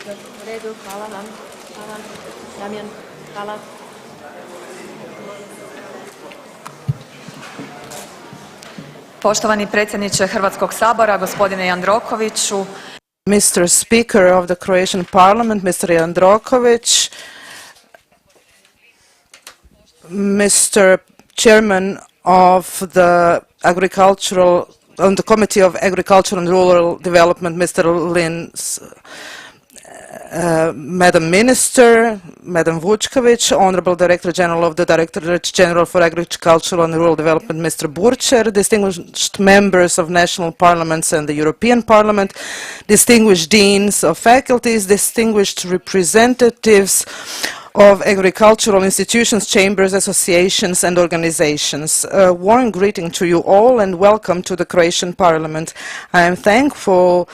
U redu, hvala vam. Hvala. Damjan, hvala. Poštovani predsjedniče Hrvatskog sabora, gospodine Jandrokoviću. Mr. Speaker of the Croatian Parliament, Mr. Jandroković, Mr. Chairman of the Committee of Agriculture and Rural Development, Mr. Lins, Madam Minister, Madam Vučković, Honorable Director General of the Directorate General for Agricultural and Rural Development, Mr. Burčer, distinguished members of national parliaments and the European Parliament, distinguished deans of faculties, distinguished representatives of agricultural institutions, chambers, associations and organizations. A warm greeting to you all and welcome to the Croatian Parliament. I am thankful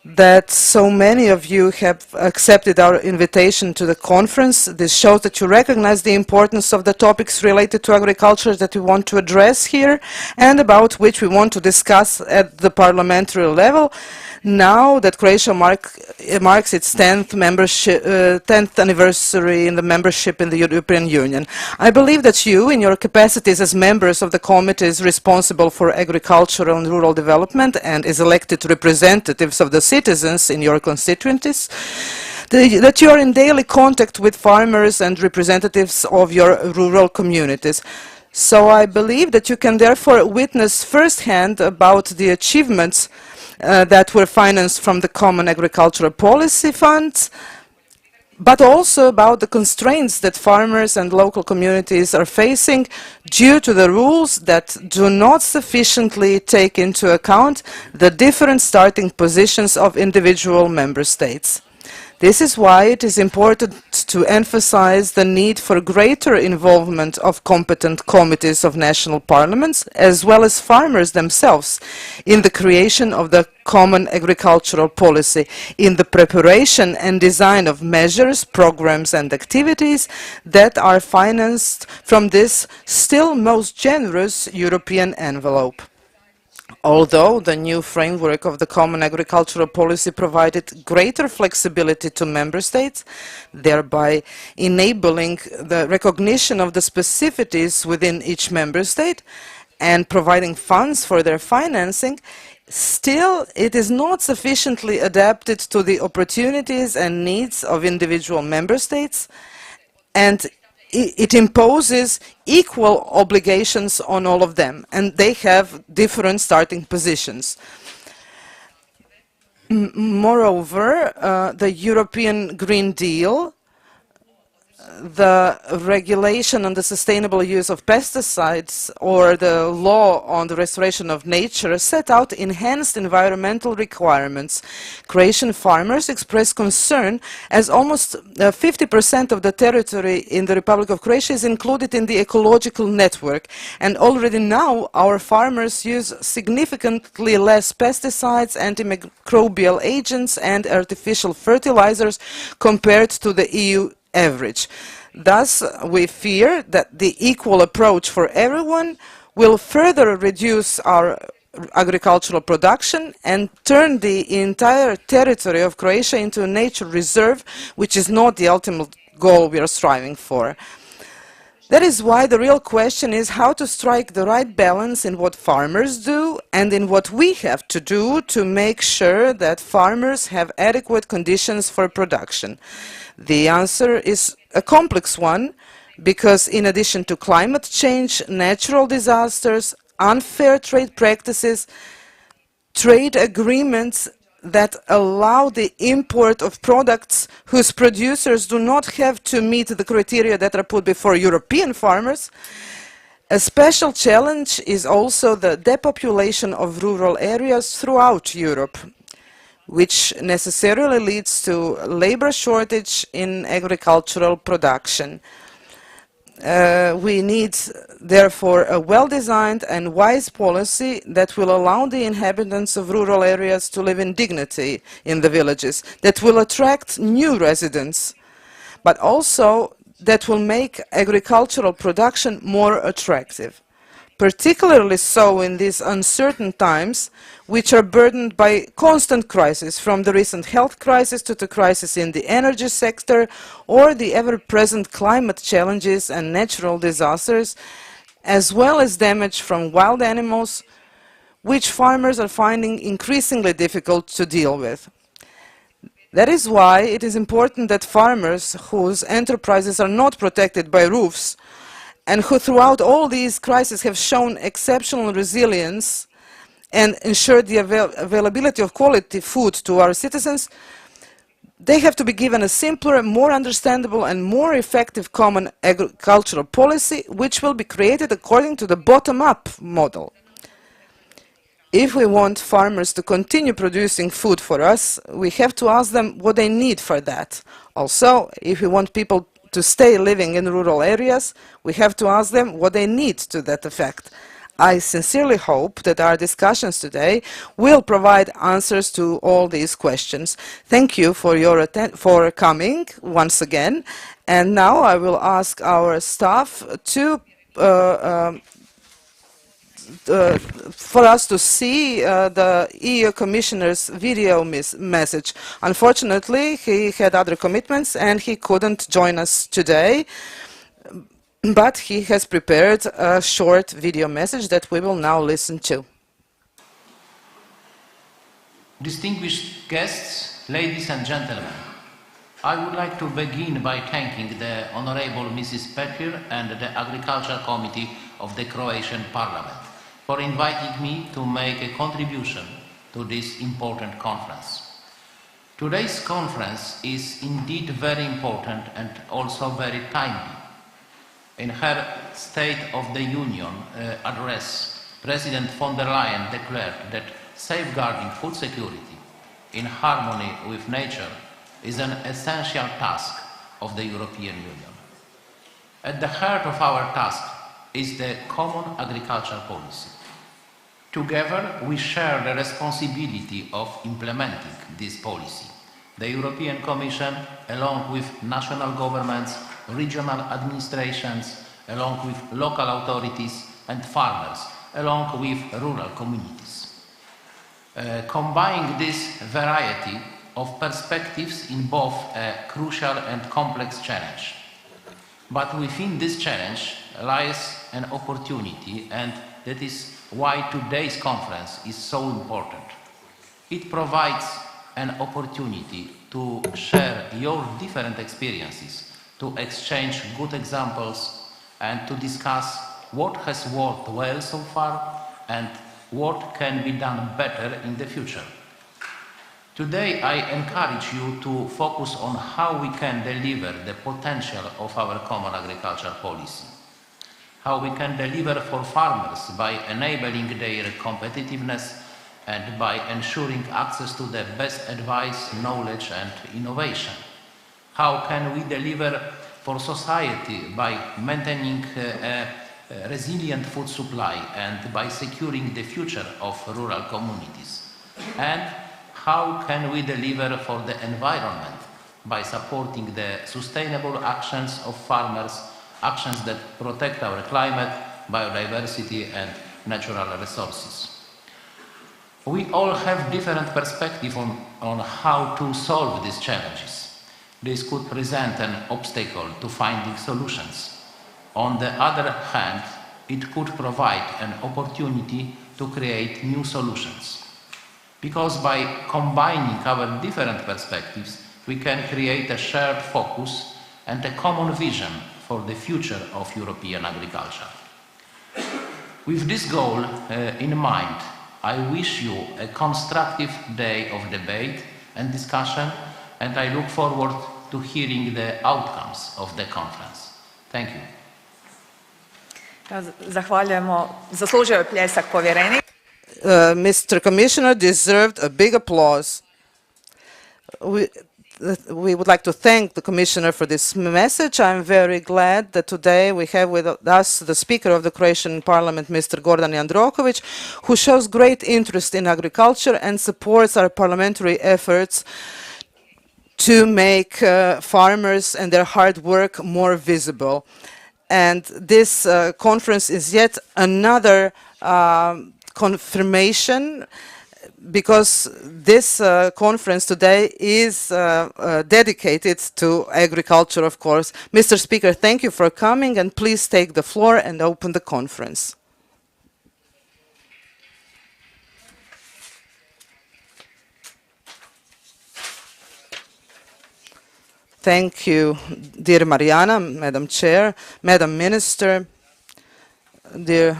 that so many of you have accepted our invitation to the conference. This shows that you recognize the importance of the topics related to agriculture that we want to address here and about which we want to discuss at the parliamentary level, now that Croatia marks its 10th anniversary in the membership in the European Union. I believe that you, in your capacities as members of the committees responsible for agricultural and rural development and as elected representatives of the citizens in your constituencies, that you are in daily contact with farmers and representatives of your rural communities. So I believe that you can therefore witness firsthand about the achievements that were financed from the Common Agricultural Policy Funds, but also about the constraints that farmers and local communities are facing due to the rules that do not sufficiently take into account the different starting positions of individual member states. This is why it is important to emphasize the need for greater involvement of competent committees of national parliaments, as well as farmers themselves, in the creation of the common agricultural policy, in the preparation and design of measures, programs and activities that are financed from this still most generous European envelope. Although the new framework of the Common Agricultural Policy provided greater flexibility to member states, thereby enabling the recognition of the specificities within each member state and providing funds for their financing, still it is not sufficiently adapted to the opportunities and needs of individual member states, and it imposes equal obligations on all of them, and they have different starting positions. Moreover, the European Green Deal, the regulation on the sustainable use of pesticides, or the law on the restoration of nature set out enhanced environmental requirements. Croatian farmers express concern as almost 50% of the territory in the Republic of Croatia is included in the ecological network, and already now our farmers use significantly less pesticides, antimicrobial agents and artificial fertilizers compared to the EU average. Thus, we fear that the equal approach for everyone will further reduce our agricultural production and turn the entire territory of Croatia into a nature reserve, which is not the ultimate goal we are striving for. That is why the real question is how to strike the right balance in what farmers do and in what we have to do to make sure that farmers have adequate conditions for production. The answer is a complex one, because in addition to climate change, natural disasters, unfair trade practices, trade agreements that allow the import of products whose producers do not have to meet the criteria that are put before European farmers. A special challenge is also the depopulation of rural areas throughout Europe, which necessarily leads to labor shortage in agricultural production. We need, therefore, a well-designed and wise policy that will allow the inhabitants of rural areas to live in dignity in the villages, that will attract new residents, but also that will make agricultural production more attractive. particularly so in these uncertain times, which are burdened by constant crises, from the recent health crisis to the crisis in the energy sector, or the ever-present climate challenges and natural disasters, as well as damage from wild animals, which farmers are finding increasingly difficult to deal with. That is why it is important that farmers whose enterprises are not protected by roofs and who throughout all these crises have shown exceptional resilience and ensured the availability of quality food to our citizens, they have to be given a simpler, more understandable and more effective common agricultural policy, which will be created according to the bottom-up model. If we want farmers to continue producing food for us, we have to ask them what they need for that. Also, if we want people to stay living in rural areas, we have to ask them what they need to that effect. I sincerely hope that our discussions today will provide answers to all these questions. Thank you for coming once again. And now I will ask our staff to for us to see the EU Commissioner's video message. Unfortunately, he had other commitments and he couldn't join us today, but he has prepared a short video message that we will now listen to. Distinguished guests, ladies and gentlemen, I would like to begin by thanking the Honorable Mrs. Petir and the Agriculture Committee of the Croatian Parliament for inviting me to make a contribution to this important conference. Today's conference is indeed very important and also very timely. In her State of the Union address, President von der Leyen declared that safeguarding food security in harmony with nature is an essential task of the European Union. At the heart of our task is the common agriculture policy. Together, we share the responsibility of implementing this policy. The European Commission, along with national governments, regional administrations, along with local authorities and farmers, along with rural communities. Combining this variety of perspectives in both a crucial and complex challenge. But within this challenge lies an opportunity, and that is why today's conference is so important. It provides an opportunity to share your different experiences, to exchange good examples, and to discuss what has worked well so far and what can be done better in the future. Today, I encourage you to focus on how we can deliver the potential of our common agriculture policy, how we can deliver for farmers by enabling their competitiveness and by ensuring access to the best advice, knowledge and innovation. How can we deliver for society by maintaining a resilient food supply and by securing the future of rural communities? And how can we deliver for the environment by supporting the sustainable actions of farmers, actions that protect our climate, biodiversity and natural resources? We all have different perspectives on how to solve these challenges. This could present an obstacle to finding solutions. On the other hand, it could provide an opportunity to create new solutions. Because by combining our different perspectives, we can create a shared focus and a common vision for the future of European agriculture. With this goal in mind, I wish you a constructive day of debate and discussion, and I look forward to hearing the outcomes of the conference. Thank you. Zahvaljujemo. Zaslužio je pljesak povjerenik. Mr. Commissioner deserved a big applause. We would like to thank the Commissioner for this message. I'm very glad that today we have with us the Speaker of the Croatian Parliament, Mr. Gordan Jandrokovic, who shows great interest in agriculture and supports our parliamentary efforts to make farmers and their hard work more visible. And this conference is yet another confirmation, because this conference today is dedicated to agriculture, of course. Mr. Speaker, thank you for coming, and please take the floor and open the conference. Thank you, dear Mariana, Madam Chair, Madam Minister, dear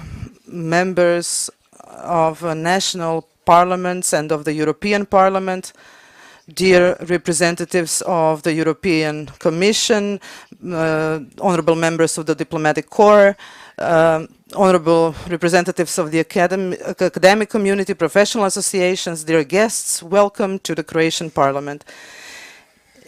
members of national parliaments and of the European Parliament, dear representatives of the European Commission, honorable members of the diplomatic corps, honorable representatives of the academic community, professional associations, dear guests, welcome to the Croatian Parliament.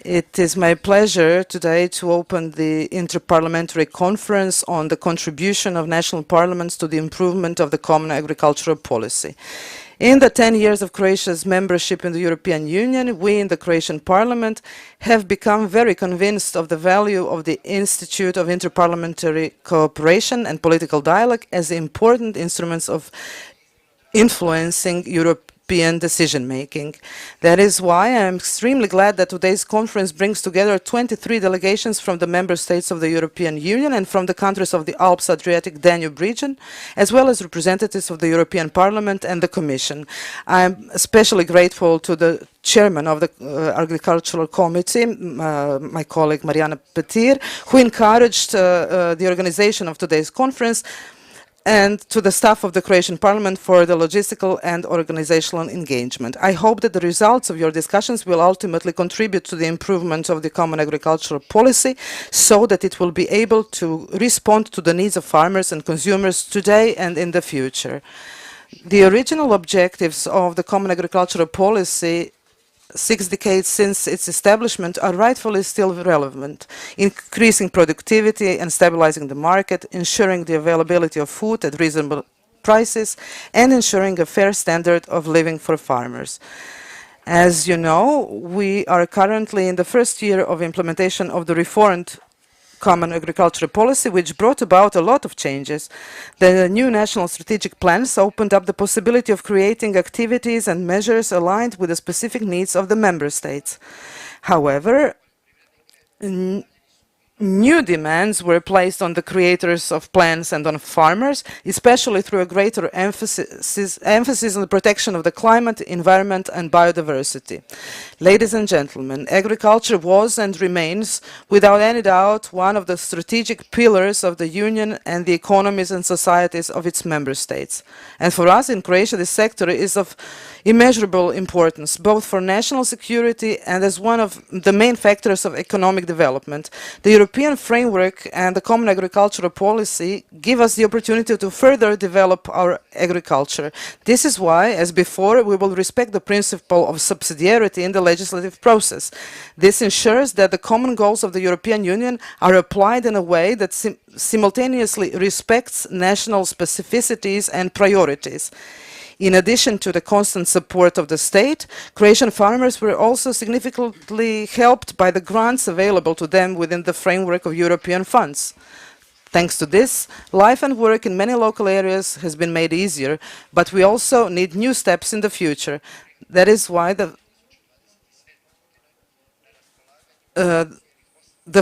It is my pleasure today to open the Inter-parliamentary conference on the contribution of national parliaments to the improvement of the common agricultural policy. In the 10 years of Croatia's membership in the European Union, we in the Croatian Parliament have become very convinced of the value of the Institute of Inter-parliamentary Cooperation and Political Dialogue as important instruments of influencing European decision-making. That is why I am extremely glad that today's conference brings together 23 delegations from the member states of the European Union and from the countries of the Alps-Adriatic-Danube region, as well as representatives of the European Parliament and the Commission. I am especially grateful to the chairman of the Agricultural Committee, my colleague Mariana Petir, who encouraged the organization of today's conference, and to the staff of the Croatian Parliament for the logistical and organizational engagement. I hope that the results of your discussions will ultimately contribute to the improvement of the common agricultural policy, so that it will be able to respond to the needs of farmers and consumers today and in the future. The original objectives of the common agricultural policy 6 decades since its establishment are rightfully still relevant: increasing productivity and stabilizing the market, ensuring the availability of food at reasonable prices, and ensuring a fair standard of living for farmers. As you know, we are currently in the first year of implementation of the reformed Common Agricultural Policy, which brought about a lot of changes. The new national strategic plans opened up the possibility of creating activities and measures aligned with the specific needs of the member states. However, new demands were placed on the creators of plans and on farmers, especially through a greater emphasis on the protection of the climate, environment, and biodiversity. Ladies and gentlemen, agriculture was and remains, without any doubt, one of the strategic pillars of the Union and the economies and societies of its member states. And for us in Croatia, this sector is of immeasurable importance, both for national security and as one of the main factors of economic development. The European framework and the common agricultural policy give us the opportunity to further develop our agriculture. This is why, as before, we will respect the principle of subsidiarity in the legislative process. This ensures that the common goals of the European Union are applied in a way that simultaneously respects national specificities and priorities. In addition to the constant support of the state, Croatian farmers were also significantly helped by the grants available to them within the framework of European funds. Thanks to this, life and work in many local areas has been made easier, but we also need new steps in the future. That is why the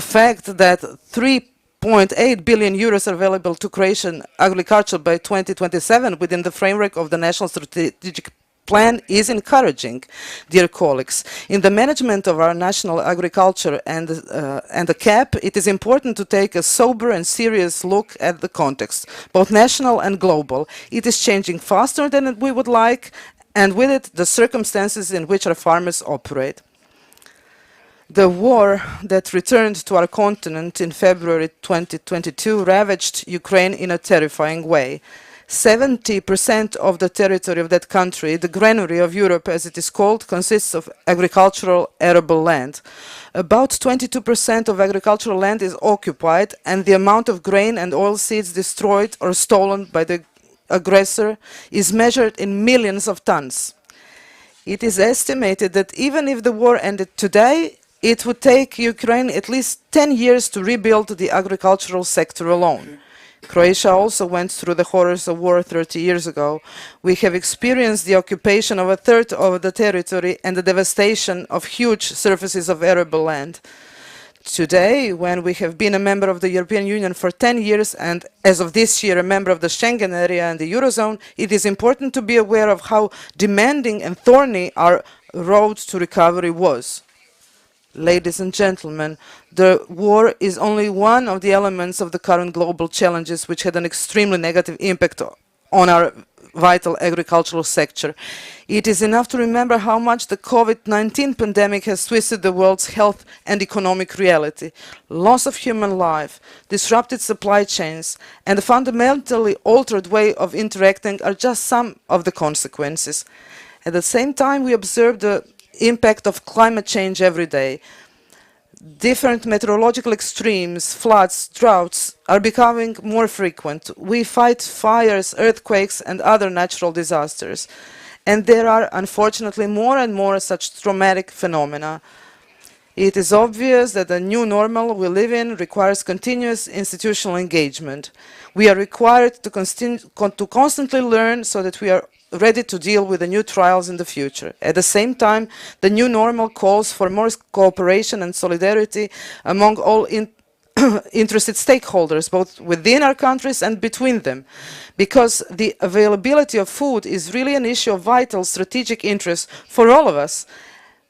fact that 3.8 billion euros are available to Croatian agriculture by 2027 within the framework of the National Strategic Plan is encouraging, dear colleagues. In the management of our national agriculture and the CAP, it is important to take a sober and serious look at the context, both national and global. It is changing faster than we would like, and with it, the circumstances in which our farmers operate. The war that returned to our continent in February 2022 ravaged Ukraine in a terrifying way. 70% of the territory of that country, the granary of Europe as it is called, consists of agricultural arable land. About 22% of agricultural land is occupied, and the amount of grain and oilseeds destroyed or stolen by the aggressor is measured in millions of tons. It is estimated that even if the war ended today, It would take Ukraine at least 10 years to rebuild the agricultural sector alone. Croatia also went through the horrors of war 30 years ago. We have experienced the occupation of a third of the territory and the devastation of huge surfaces of arable land. Today, when we have been a member of the European Union for 10 years and as of this year a member of the Schengen area and the Eurozone, it is important to be aware of how demanding and thorny our road to recovery was. Ladies and gentlemen, the war is only one of the elements of the current global challenges which had an extremely negative impact on our vital agricultural sector. It is enough to remember how much the COVID-19 pandemic has twisted the world's health and economic reality. Loss of human life, disrupted supply chains, and a fundamentally altered way of interacting are just some of the consequences. At the same time, we observe the impact of climate change every day. Different meteorological extremes, floods, droughts are becoming more frequent. We fight fires, earthquakes, and other natural disasters. And there are, unfortunately, more and more such traumatic phenomena. It is obvious that the new normal we live in requires continuous institutional engagement. We are required to constantly learn so that we are ready to deal with the new trials in the future. At the same time, the new normal calls for more cooperation and solidarity among all interested stakeholders, both within our countries and between them, because the availability of food is really an issue of vital strategic interest for all of us.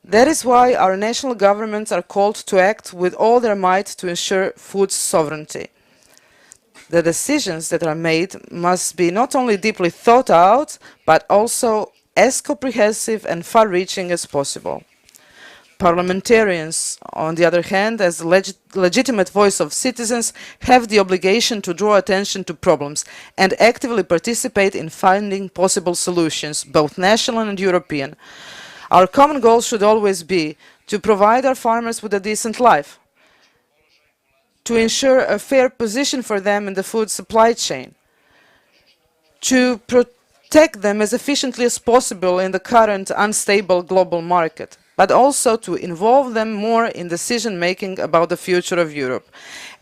That is why our national governments are called to act with all their might to ensure food sovereignty. The decisions that are made must be not only deeply thought out, but also as comprehensive and far-reaching as possible. Parliamentarians, on the other hand, as the legitimate voice of citizens, have the obligation to draw attention to problems and actively participate in finding possible solutions, both national and European. Our common goal should always be to provide our farmers with a decent life, to ensure a fair position for them in the food supply chain, to protect them as efficiently as possible in the current unstable global market, but also to involve them more in decision-making about the future of Europe.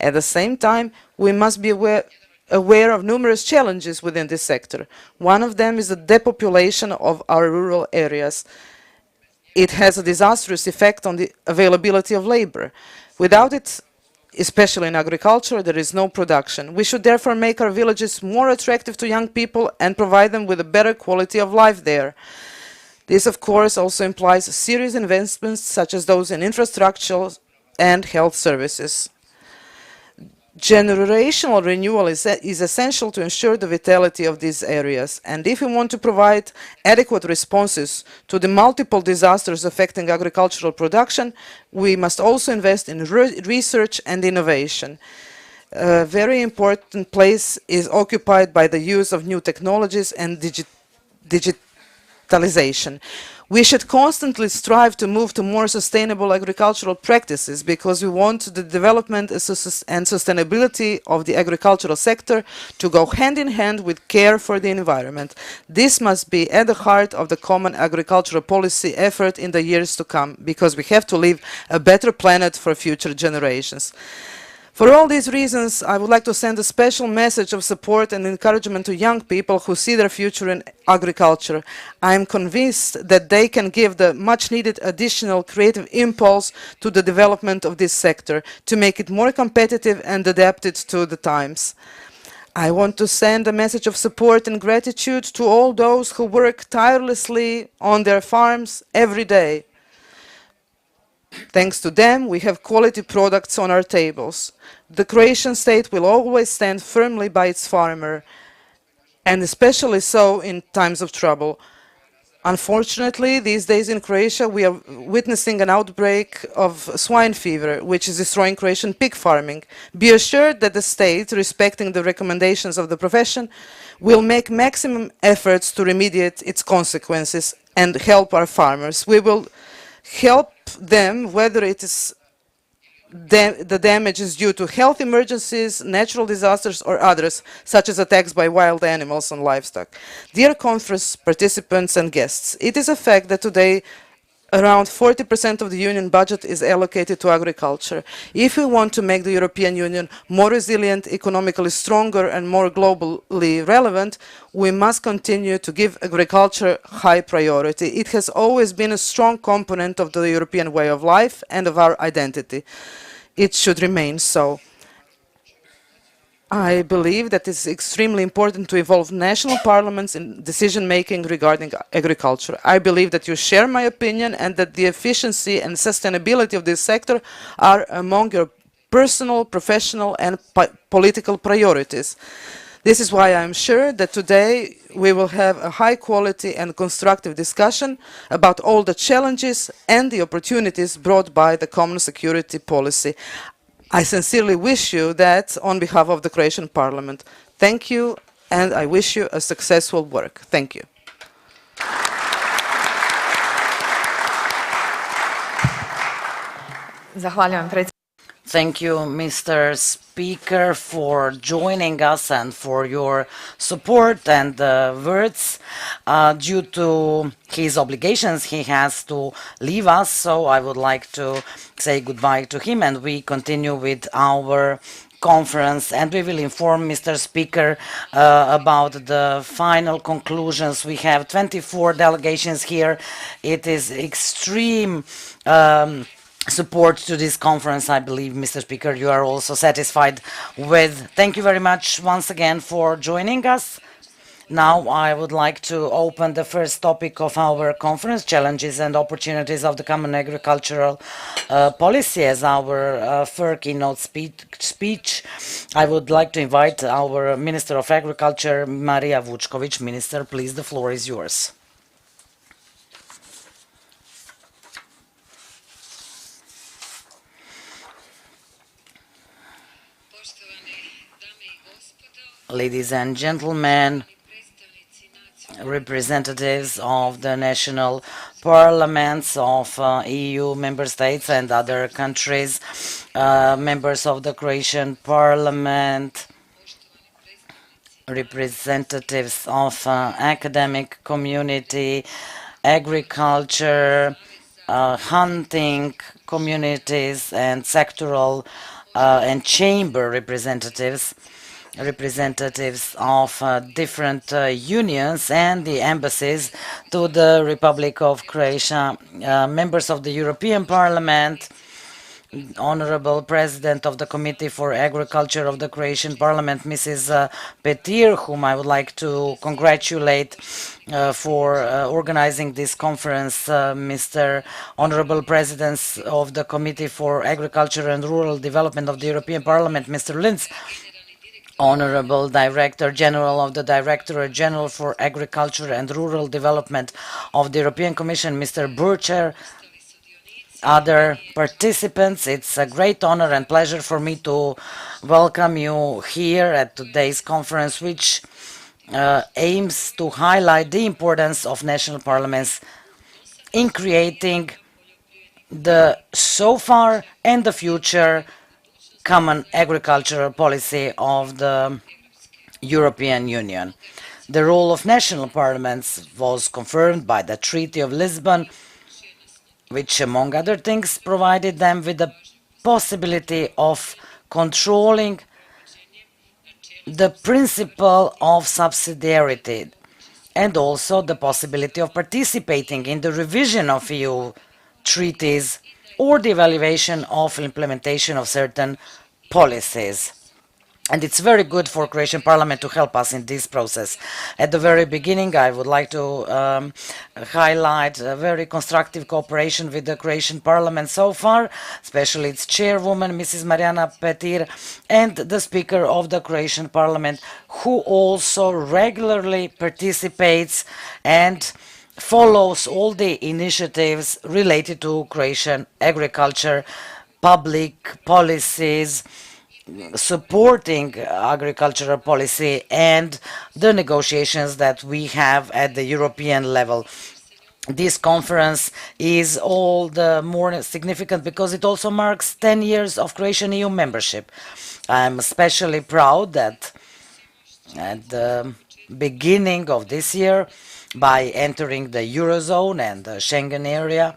At the same time, we must be aware of numerous challenges within this sector. One of them is the depopulation of our rural areas. It has a disastrous effect on the availability of labor. Without it, especially in agriculture, there is no production. We should therefore make our villages more attractive to young people and provide them with a better quality of life there. This, of course, also implies serious investments such as those in infrastructure and health services. Generational renewal is essential to ensure the vitality of these areas, and if we want to provide adequate responses to the multiple disasters affecting agricultural production, we must also invest in research and innovation. A very important place is occupied by the use of new technologies and digitalization. We should constantly strive to move to more sustainable agricultural practices because we want the development and sustainability of the agricultural sector to go hand in hand with care for the environment. This must be at the heart of the common agricultural policy effort in the years to come, because we have to leave a better planet for future generations. For all these reasons, I would like to send a special message of support and encouragement to young people who see their future in agriculture. I am convinced that they can give the much-needed additional creative impulse to the development of this sector, to make it more competitive and adapted to the times. I want to send a message of support and gratitude to all those who work tirelessly on their farms every day. Thanks to them, we have quality products on our tables. The Croatian state will always stand firmly by its farmer, and especially so in times of trouble. Unfortunately, these days in Croatia, we are witnessing an outbreak of swine fever, which is destroying Croatian pig farming. Be assured that the state, respecting the recommendations of the profession, will make maximum efforts to remediate its consequences and help our farmers. We will help them, whether it is the damage is due to health emergencies, natural disasters, or others, such as attacks by wild animals and livestock. Dear conference participants and guests, it is a fact that today Around 40% of the Union budget is allocated to agriculture. If we want to make the European Union more resilient, economically stronger, and more globally relevant, we must continue to give agriculture high priority. It has always been a strong component of the European way of life and of our identity. It should remain so. I believe that it's extremely important to involve national parliaments in decision-making regarding agriculture. I believe that you share my opinion and that the efficiency and sustainability of this sector are among your personal, professional, and political priorities. This is why I am sure that today we will have a high-quality and constructive discussion about all the challenges and the opportunities brought by the common security policy. I sincerely wish you that on behalf of the Croatian Parliament. Thank you, and I wish you a successful work. Thank you. Zahvaljujem Thank you, Mr. Speaker, for joining us and for your support and words. Due to his obligations, he has to leave us, so I would like to say goodbye to him, and we continue with our conference, and we will inform Mr. Speaker about the final conclusions. We have 24 delegations here. It is extreme support to this conference, I believe, Mr. Speaker, you are also satisfied with. Thank you very much once again for joining us. Now I would like to open the first topic of our conference, challenges and opportunities of the common agricultural policy. As our first keynote speech, I would like to invite our Minister of Agriculture, Marija Vučković. Minister, please, the floor is yours. Ladies and gentlemen, representatives of the national parliaments of EU member states and other countries, members of the Croatian parliament, representatives of academic community, agriculture, hunting communities, and sectoral and chamber representatives, representatives of different unions and the embassies to the Republic of Croatia, members of the European Parliament, Honorable President of the Committee for Agriculture of the Croatian Parliament, Mrs. Petir, whom I would like to congratulate for organizing this conference, Mr. Honorable President of the Committee for Agriculture and Rural Development of the European Parliament, Mr. Linz, Honorable Director General of the Directorate General for Agriculture and Rural Development of the European Commission, Mr. Burcher, other participants. It's a great honor and pleasure for me to welcome you here at today's conference, which aims to highlight the importance of national parliaments in creating the so far and the future common agricultural policy of the European Union. The role of national parliaments was confirmed by the Treaty of Lisbon, which, among other things, provided them with the possibility of controlling the principle of subsidiarity and also the possibility of participating in the revision of EU treaties or the evaluation of implementation of certain policies. And it's very good for Croatian Parliament to help us in this process. At the very beginning, I would like to highlight a very constructive cooperation with the Croatian Parliament so far, especially its chairwoman, Mrs. Marijana Petir, and the Speaker of the Croatian Parliament, who also regularly participates and follows all the initiatives related to Croatian agriculture, public policies, supporting agricultural policy, and the negotiations that we have at the European level. This conference is all the more significant because it also marks 10 years of Croatian EU membership. I'm especially proud that at the beginning of this year, by entering the Eurozone and the Schengen area,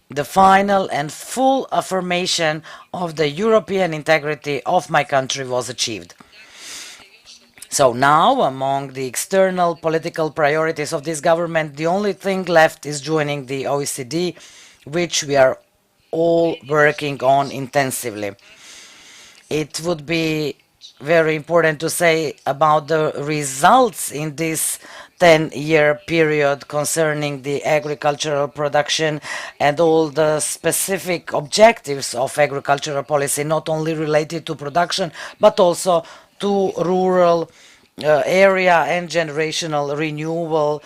the final and full affirmation of the European integrity of my country was achieved. So now, among the external political priorities of this government, the only thing left is joining the OECD, which we are all working on intensively. It would be very important to say about the results in this 10-year period concerning the agricultural production and all the specific objectives of agricultural policy, not only related to production, but also to rural area and generational renewal,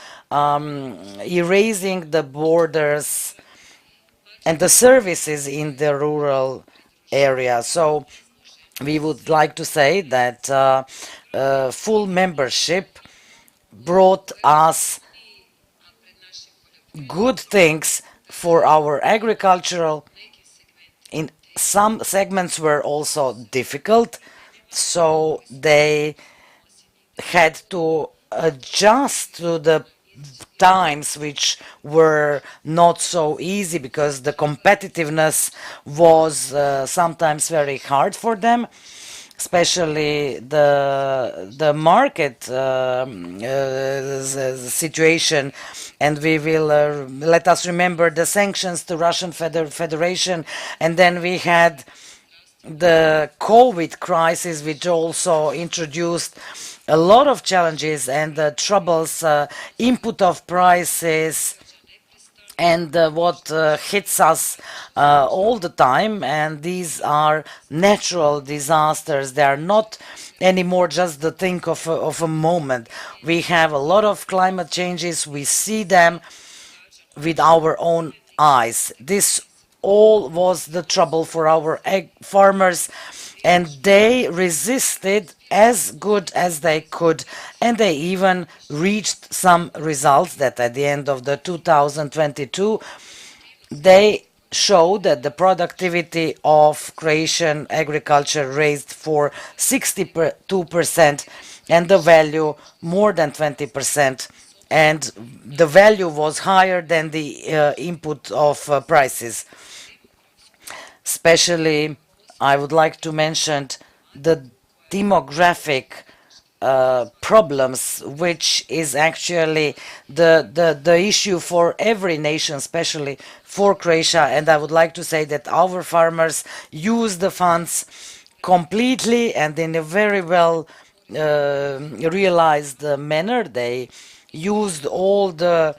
erasing the borders and the services in the rural area. So we would like to say that full membership brought us good things for our agricultural. In some segments were also difficult, so they had to adjust to the times which were not so easy because the competitiveness was sometimes very hard for them, especially the market situation. And we will let us remember the sanctions to Russian Federation, and then we had the COVID crisis, which also introduced a lot of challenges and troubles, input of prices, and what hits us all the time. And these are natural disasters. They are not anymore just the thing of a moment. We have a lot of climate changes. We see them with our own eyes. This all was the trouble for our egg farmers, and they resisted as good as they could, and they even reached some results that at the end of the 2022 they showed that the productivity of Croatian agriculture raised for 62% and the value more than 20%, and the value was higher than the input of prices. Especially, I would like to mention the demographic problems, which is actually the issue for every nation, especially for Croatia. And I would like to say that our farmers use the funds completely and in a very well realized manner. They used all the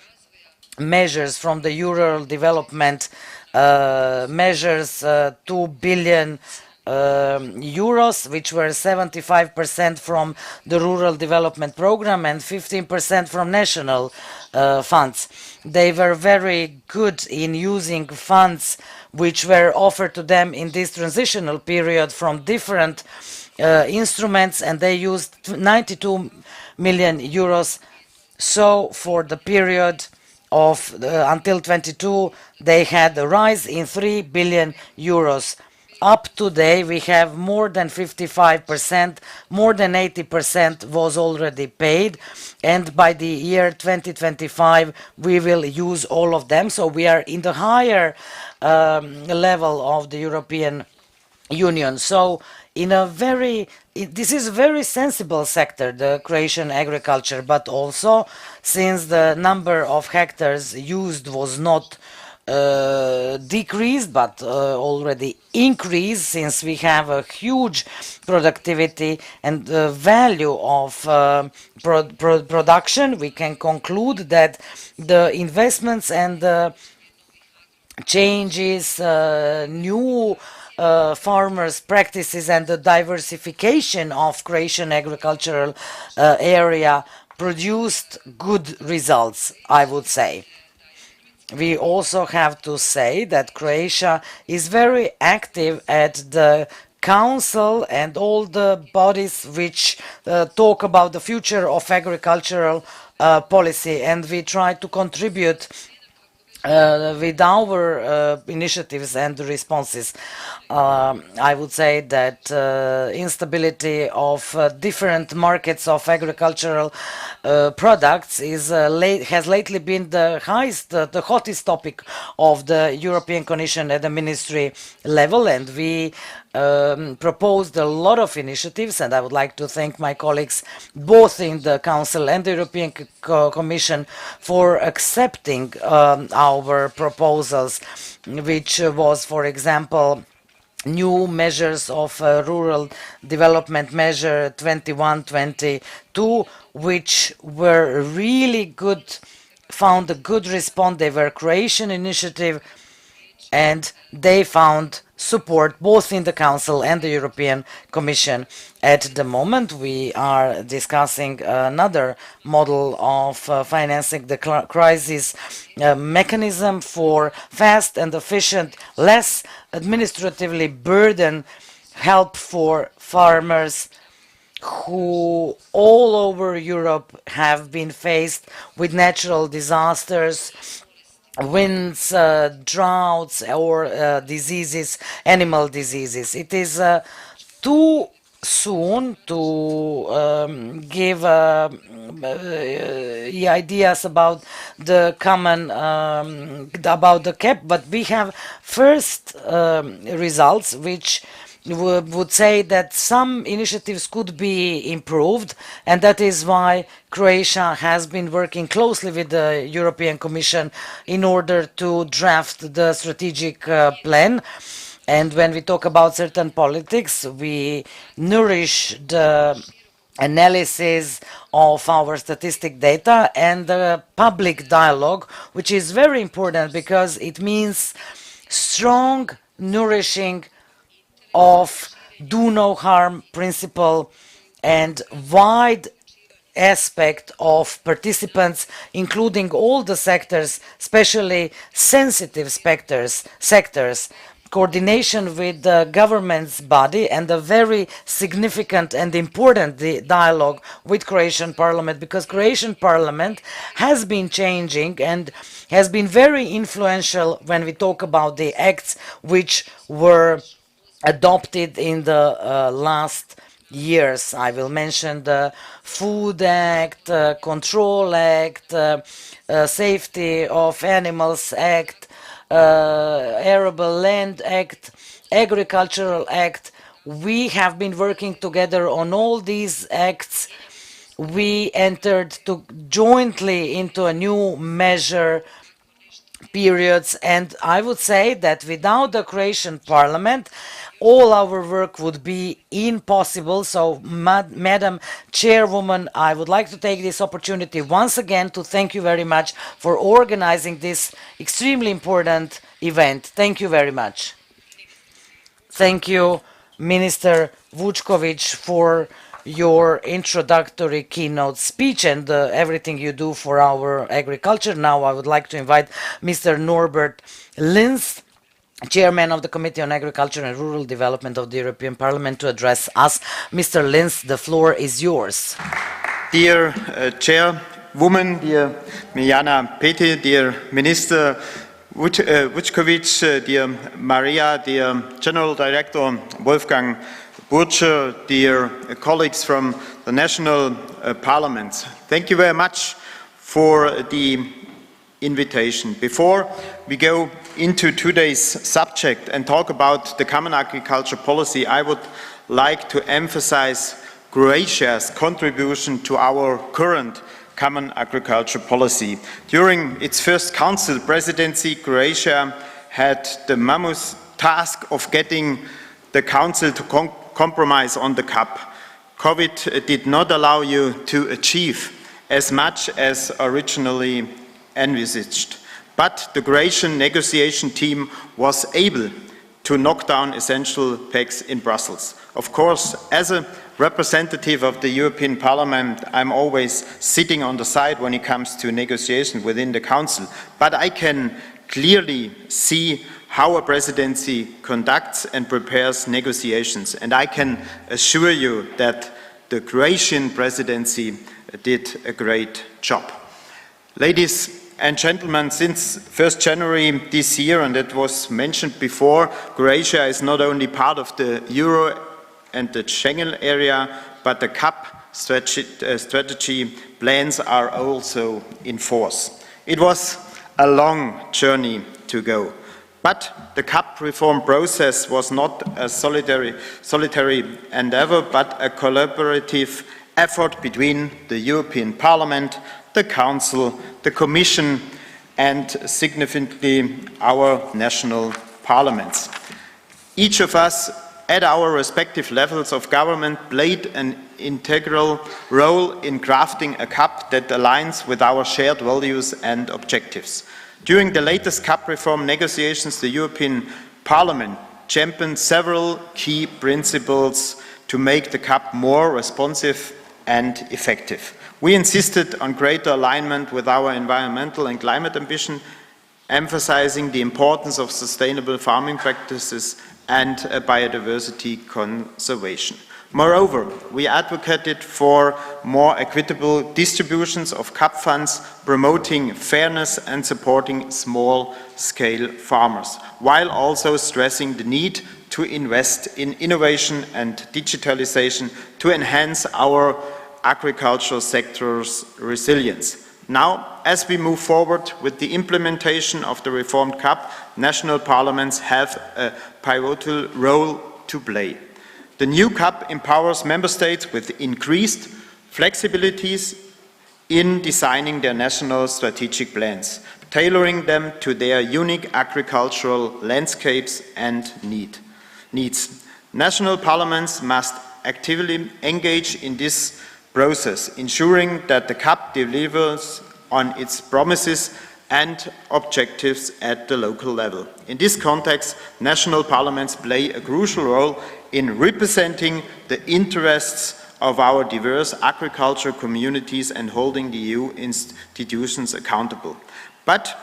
measures from the rural development measures, 2 billion euros, which were 75% from the rural development program and 15% from national funds. They were very good in using funds which were offered to them in this transitional period from different instruments, and they used 92 million euros. So for the period of until 22, they had a rise in 3 billion euros. Up today, we have more than 55%, more than 80% was already paid, and by the year 2025, we will use all of them. So we are in the higher level of the European Union. So in a this is a very sensible sector, the Croatian agriculture, but also since the number of hectares used was not decreased but already increased, since we have a huge productivity and the value of production, we can conclude that the investments and the changes, new farmers' practices and the diversification of Croatian agricultural area produced good results, I would say. We also have to say that Croatia is very active at the council and all the bodies which talk about the future of agricultural policy, and we try to contribute with our initiatives and responses. I would say that instability of different markets of agricultural products has lately been the hottest topic of the European Commission at the ministry level, and we proposed a lot of initiatives, and I would like to thank my colleagues both in the Council and the European Commission for accepting our proposals, which was, for example, new measures of rural development measure 21-22, which were really good, found a good response. They were a Croatian initiative, and they found support both in the Council and the European Commission. At the moment, we are discussing another model of financing the crisis mechanism for fast and efficient, less administratively burden help for farmers who all over Europe have been faced with natural disasters, winds, droughts, or diseases, animal diseases. It is too soon to give ideas about the common about the cap, but we have first results which would say that some initiatives could be improved, and that is why Croatia has been working closely with the European Commission in order to draft the strategic plan. And when we talk about certain politics, we nourish the analysis of our statistic data and the public dialogue, which is very important because it means strong nourishing of do no harm principle and wide aspect of participants, including all the sectors, especially sensitive sectors, coordination with the government's body, and a very significant and important dialogue with Croatian Parliament, because Croatian Parliament has been changing and has been very influential when we talk about the acts which were adopted in the last years. I will mention the Food Act, Control Act, Safety of Animals Act, Arable Land Act, Agricultural Act. We have been working together on all these acts. We entered jointly into a new measure periods, and I would say that without the Croatian Parliament all our work would be impossible. So, Madam Chairwoman, I would like to take this opportunity once again to thank you very much for organizing this extremely important event. Thank you very much. Thank you, Minister Vučković, for your introductory keynote speech and everything you do for our agriculture. Now I would like to invite Mr. Norbert Linz, Chairman of the Committee on Agriculture and Rural Development of the European Parliament, to address us. Mr. Linz, the floor is yours. Dear Chairwoman, dear Mirjana Peti, dear Minister Vučković, dear Maria, dear General Director Wolfgang Burtscher, dear colleagues from the national parliaments, thank you very much for the invitation. Before we go into today's subject and talk about the common agriculture policy, I would like to emphasize Croatia's contribution to our current common agriculture policy. During its first council presidency, Croatia had the mammoth task of getting the council to compromise on the CAP. COVID did not allow you to achieve as much as originally envisaged, but the Croatian negotiation team was able to knock down essential pegs in Brussels. Of course, as a representative of the European Parliament, I'm always sitting on the side when it comes to negotiation within the Council, but I can clearly see how a presidency conducts and prepares negotiations, and I can assure you that the Croatian presidency did a great job. Ladies and gentlemen, since 1st January this year, and it was mentioned before, Croatia is not only part of the Euro and the Schengen area, but the CAP strategy plans are also in force. It was a long journey to go, but the CAP reform process was not a solitary endeavor, but a collaborative effort between the European Parliament, the Council, the Commission, and significantly our national parliaments. Each of us at our respective levels of government played an integral role in crafting a CAP that aligns with our shared values and objectives. During the latest CAP reform negotiations, the European Parliament championed several key principles to make the CAP more responsive and effective. We insisted on greater alignment with our environmental and climate ambition, emphasizing the importance of sustainable farming practices and biodiversity conservation. Moreover, we advocated for more equitable distributions of CAP funds, promoting fairness and supporting small-scale farmers, while also stressing the need to invest in innovation and digitalization to enhance our agricultural sector's resilience. Now, as we move forward with the implementation of the reformed CAP, national parliaments have a pivotal role to play. The new CAP empowers member states with increased flexibilities in designing their national strategic plans, tailoring them to their unique agricultural landscapes and needs. National parliaments must actively engage in this process, ensuring that the CAP delivers on its promises and objectives at the local level. In this context, national parliaments play a crucial role in representing the interests of our diverse agricultural communities and holding the EU institutions accountable. But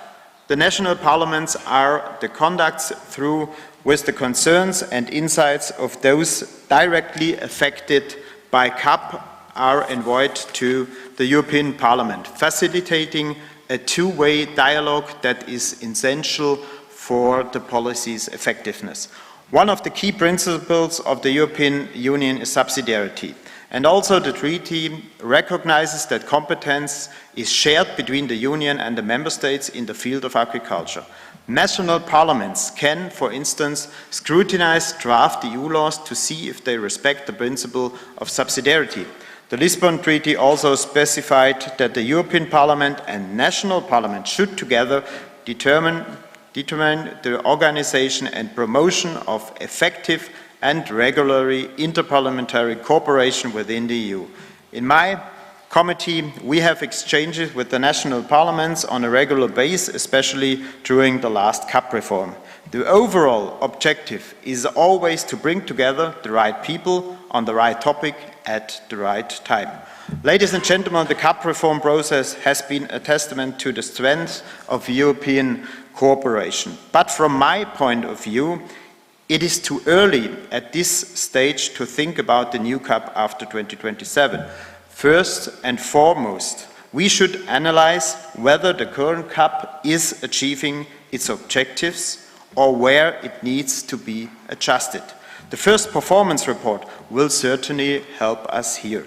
the national parliaments are the conduits through with the concerns and insights of those directly affected by CAP are envoyed to the European Parliament, facilitating a two-way dialogue that is essential for the policy's effectiveness. One of the key principles of the European Union is subsidiarity, and also the treaty recognizes that competence is shared between the Union and the Member States in the field of agriculture. National parliaments can, for instance, scrutinize draft EU laws to see if they respect the principle of subsidiarity. The Lisbon Treaty also specified that the European Parliament and national parliaments should together determine the organization and promotion of effective and regularly interparliamentary cooperation within the EU. In my committee, we have exchanges with the national parliaments on a regular basis, especially during the last CAP reform. The overall objective is always to bring together the right people on the right topic at the right time. Ladies and gentlemen, the CAP reform process has been a testament to the strength of European cooperation. But from my point of view, it is too early at this stage to think about the new CAP after 2027. First and foremost, we should analyze whether the current CAP is achieving its objectives or where it needs to be adjusted. The first performance report will certainly help us here.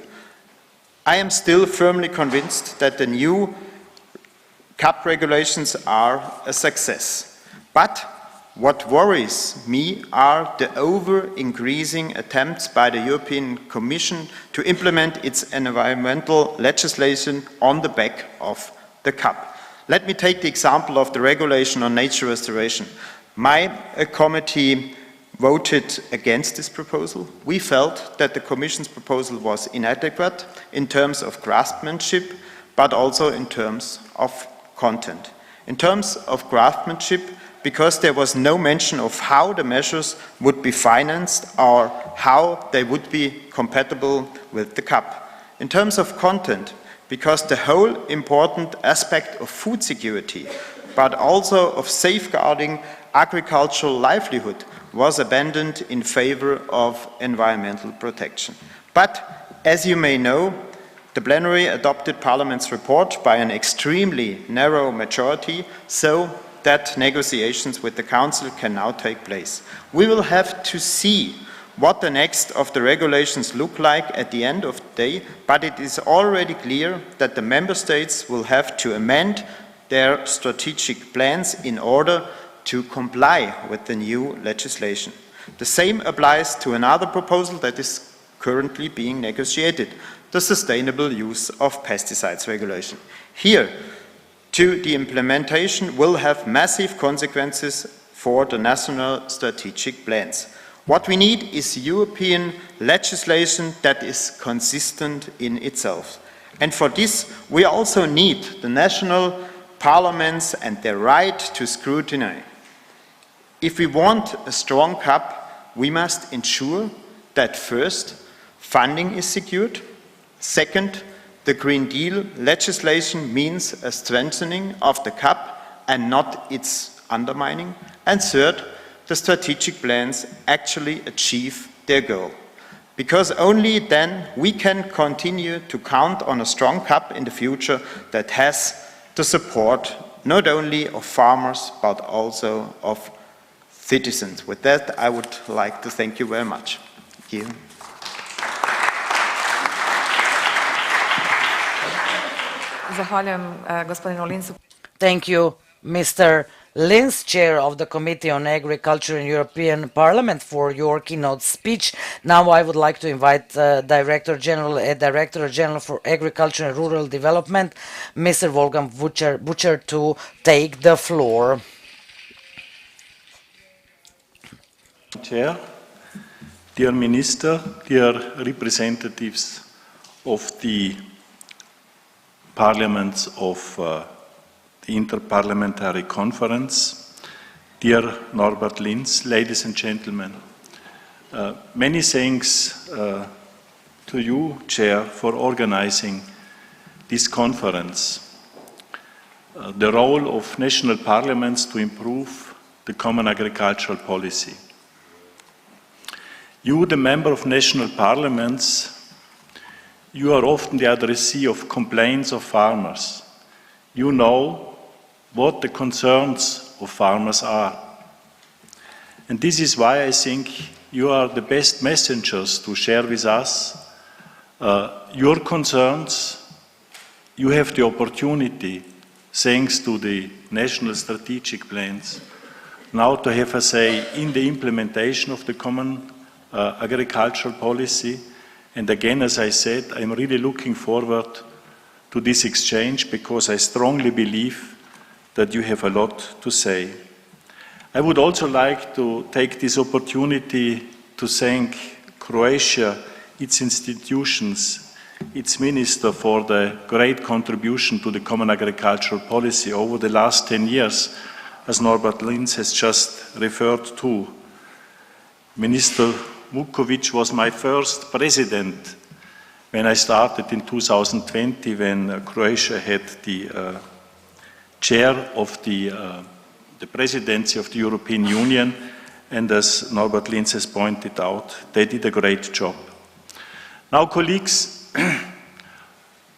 I am still firmly convinced that the new CAP regulations are a success. But what worries me are the over-increasing attempts by the European Commission to implement its environmental legislation on the back of the CAP. Let me take the example of the regulation on nature restoration. My committee voted against this proposal. We felt that the Commission's proposal was inadequate in terms of craftsmanship, but also in terms of content. In terms of craftsmanship, because there was no mention of how the measures would be financed or how they would be compatible with the CAP. In terms of content, because the whole important aspect of food security, but also of safeguarding agricultural livelihood, was abandoned in favor of environmental protection. But, as you may know, The plenary adopted Parliament's report by an extremely narrow majority, so that negotiations with the Council can now take place. We will have to see what the next of the regulations look like at the end of the day, but it is already clear that the Member States will have to amend their strategic plans in order to comply with the new legislation. The same applies to another proposal that is currently being negotiated, the sustainable use of pesticides regulation. Here, the implementation will have massive consequences for the national strategic plans. What we need is European legislation that is consistent in itself. And for this, we also need the national parliaments and their right to scrutiny. If we want a strong CAP, we must ensure that first, funding is secured. Second, the Green Deal legislation means a strengthening of the CAP and not its undermining. And third, the strategic plans actually achieve their goal. Because only then we can continue to count on a strong CAP in the future that has the support not only of farmers but also of citizens. With that, I would like to thank you very much. Thank you. Zahvaljujem gospodinu Linsu. Thank you, Mr. Linz, Chair of the Committee on Agriculture in European Parliament, for your keynote speech. Now I would like to invite Director General for Agriculture and Rural Development, Mr. Wolfgang Butcher, to take the floor. Chair, dear Minister, dear representatives of the parliaments of the Inter-parliamentary Conference, dear Norbert Linz, ladies and gentlemen, many thanks to you, Chair, for organizing this conference. The role of national parliaments to improve the common agricultural policy. You, the member of national parliaments, you are often the addressee of complaints of farmers. You know what the concerns of farmers are. And this is why I think you are the best messengers to share with us your concerns. You have the opportunity, thanks to the national strategic plans, now to have a say in the implementation of the common agricultural policy. And again, as I said, I'm really looking forward to this exchange because I strongly believe that you have a lot to say. I would also like to take this opportunity to thank Croatia, its institutions, its minister for the great contribution to the common agricultural policy over the last 10 years, as Norbert Linz has just referred to. Minister Vukovic was my first president when I started in 2020, when Croatia had the chair of the presidency of the European Union, and as Norbert Linz has pointed out, they did a great job. Now, colleagues,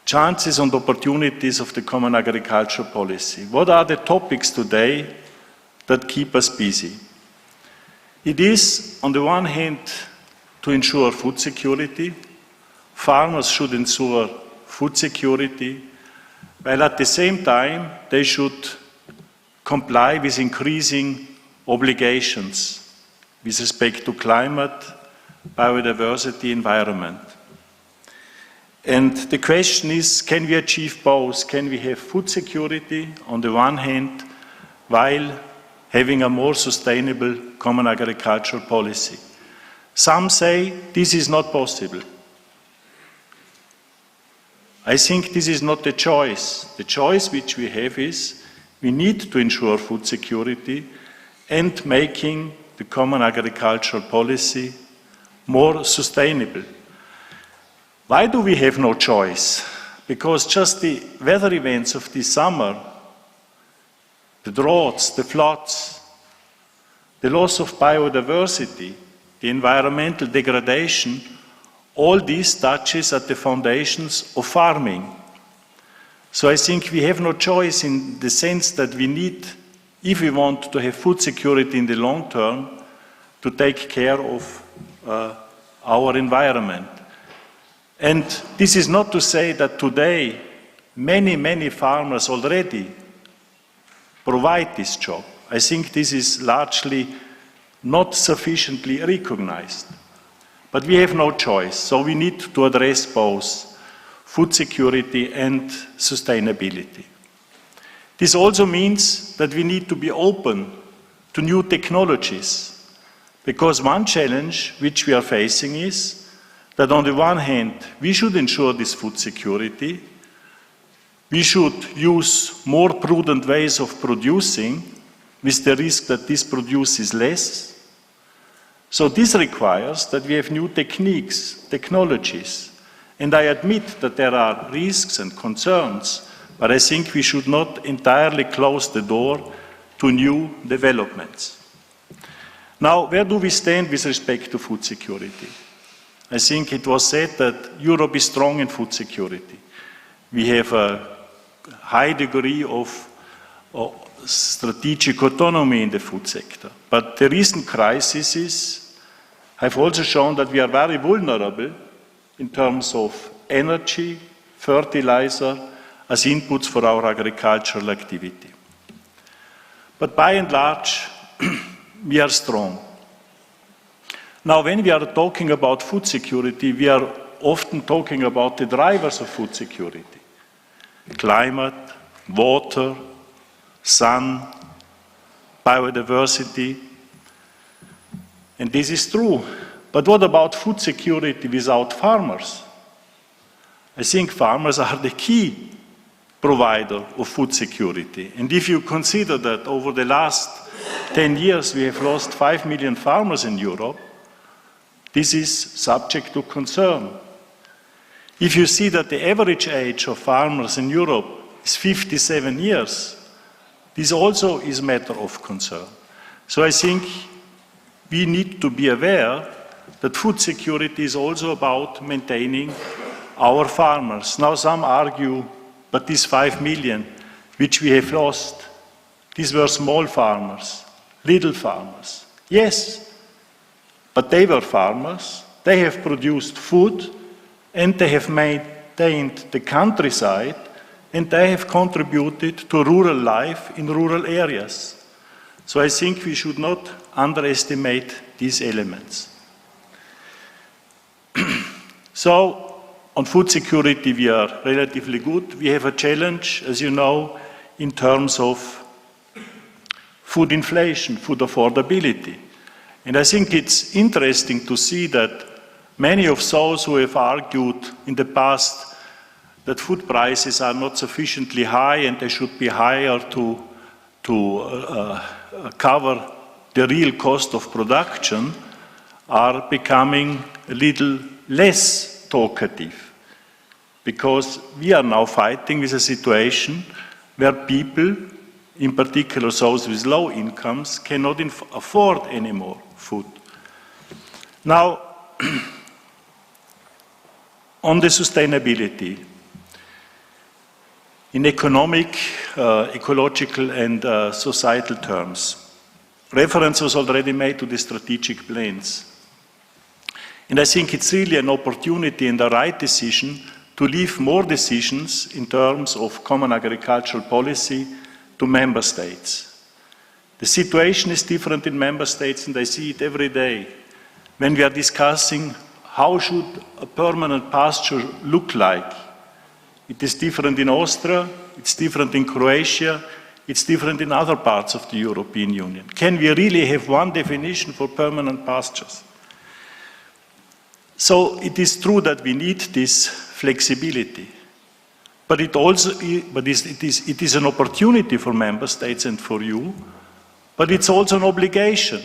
chances and opportunities of the common agricultural policy. What are the topics today that keep us busy? It is, on the one hand, to ensure food security. Farmers should ensure food security, while at the same time they should comply with increasing obligations with respect to climate, biodiversity, environment. And the question is, can we achieve both? Can we have food security on the one hand, while having a more sustainable common agricultural policy? Some say this is not possible. I think this is not the choice. The choice which we have is we need to ensure food security and making the common agricultural policy more sustainable. Why do we have no choice? Because just the weather events of this summer, the droughts, the floods, the loss of biodiversity, the environmental degradation, all these touches at the foundations of farming. So I think we have no choice in the sense that we need, if we want to have food security in the long term, to take care of our environment. And this is not to say that today many farmers already provide this job. I think this is largely not sufficiently recognized. But we have no choice, so we need to address both food security and sustainability. This also means that we need to be open to new technologies, because one challenge which we are facing is that on the one hand, we should ensure this food security, we should use more prudent ways of producing with the risk that this produces less. So this requires that we have new techniques, technologies, and I admit that there are risks and concerns, but I think we should not entirely close the door to new developments. Now, where do we stand with respect to food security? I think it was said that Europe is strong in food security. We have a high degree of strategic autonomy in the food sector. But the recent crises have also shown that we are very vulnerable in terms of energy, fertilizer, as inputs for our agricultural activity. But by and large, we are strong. Now, when we are talking about food security, we are often talking about the drivers of food security. Climate, water, sun, biodiversity. And this is true. But what about food security without farmers? I think farmers are the key provider of food security. And if you consider that over the last 10 years we have lost 5 million farmers in Europe, this is subject to concern. If you see that the average age of farmers in Europe is 57 years, this also is a matter of concern. So I think we need to be aware that food security is also about maintaining our farmers. Now some argue, but these 5 million which we have lost, these were small farmers, little farmers. Yes, but they were farmers, they have produced food, and they have maintained the countryside, and they have contributed to rural life in rural areas. So I think we should not underestimate these elements. So, on food security we are relatively good. We have a challenge, as you know, in terms of food inflation, food affordability. And I think it's interesting to see that many of those who have argued in the past that food prices are not sufficiently high and they should be higher to cover the real cost of production are becoming a little less talkative, because we are now fighting with a situation where people, in particular those with low incomes, cannot afford any more food. Now, on the sustainability, in economic, ecological and societal terms, reference was already made to the strategic plans. And I think it's really an opportunity and the right decision to leave more decisions in terms of common agricultural policy to member states. The situation is different in member states, and I see it every day. When we are discussing how should a permanent pasture look like, it is different in Austria, it's different in Croatia, it's different in other parts of the European Union. Can we really have one definition for permanent pastures? So it is true that we need this flexibility, but it is an opportunity for member states and for you, but it's also an obligation.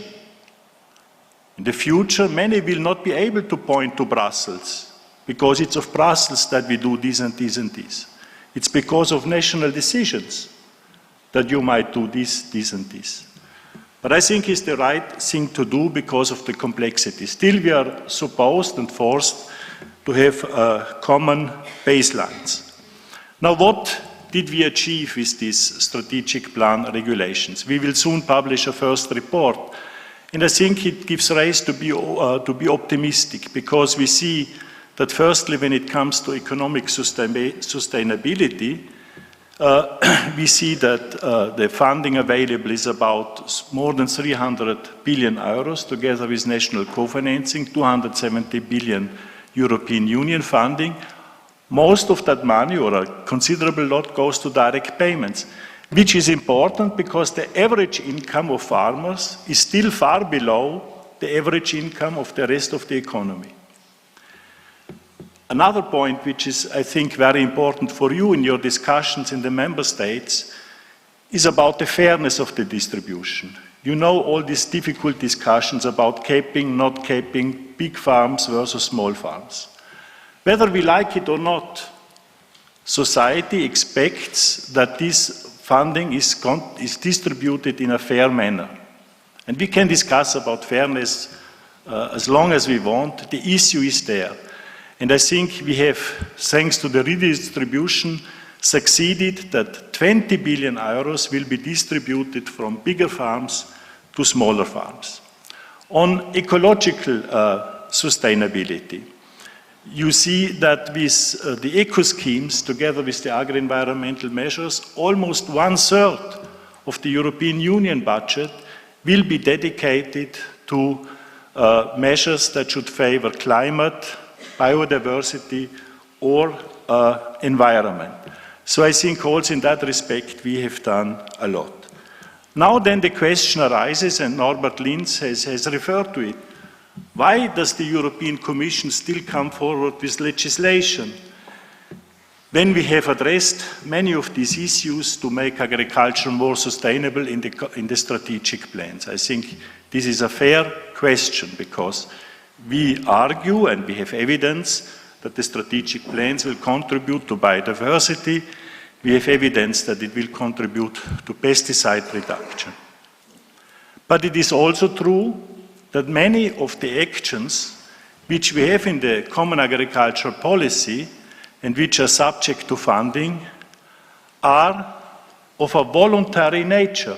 In the future, many will not be able to point to Brussels, because it's of Brussels that we do this and this and this. It's because of national decisions that you might do this, this and this. But I think it's the right thing to do because of the complexity. Still, we are supposed and forced to have common baselines. Now, what did we achieve with these strategic plan regulations? We will soon publish a first report, and I think it gives rise to be optimistic, because we see that firstly, when it comes to economic sustainability, we see that the funding available is about more than 300 billion euros, together with national co-financing, 270 billion European Union funding. Most of that money, or a considerable lot, goes to direct payments, which is important because the average income of farmers is still far below the average income of the rest of the economy. Another point which is, I think, very important for you in your discussions in the member states is about the fairness of the distribution. You know all these difficult discussions about capping, not capping, big farms versus small farms. Whether we like it or not, society expects that this funding is distributed in a fair manner. And we can discuss about fairness as long as we want. The issue is there. And I think we have, thanks to the redistribution, succeeded that 20 billion euros will be distributed from bigger farms to smaller farms. On ecological sustainability, you see that with the eco schemes, together with the agri-environmental measures, almost 1/3 of the European Union budget will be dedicated to measures that should favor climate, biodiversity, or environment. So I think also in that respect we have done a lot. Now then the question arises, and Norbert Linz has referred to it, why does the European Commission still come forward with legislation when we have addressed many of these issues to make agriculture more sustainable in the strategic plans? I think this is a fair question, because we argue and we have evidence that the strategic plans will contribute to biodiversity. We have evidence that it will contribute to pesticide reduction. But it is also true that many of the actions which we have in the common agricultural policy and which are subject to funding are of a voluntary nature.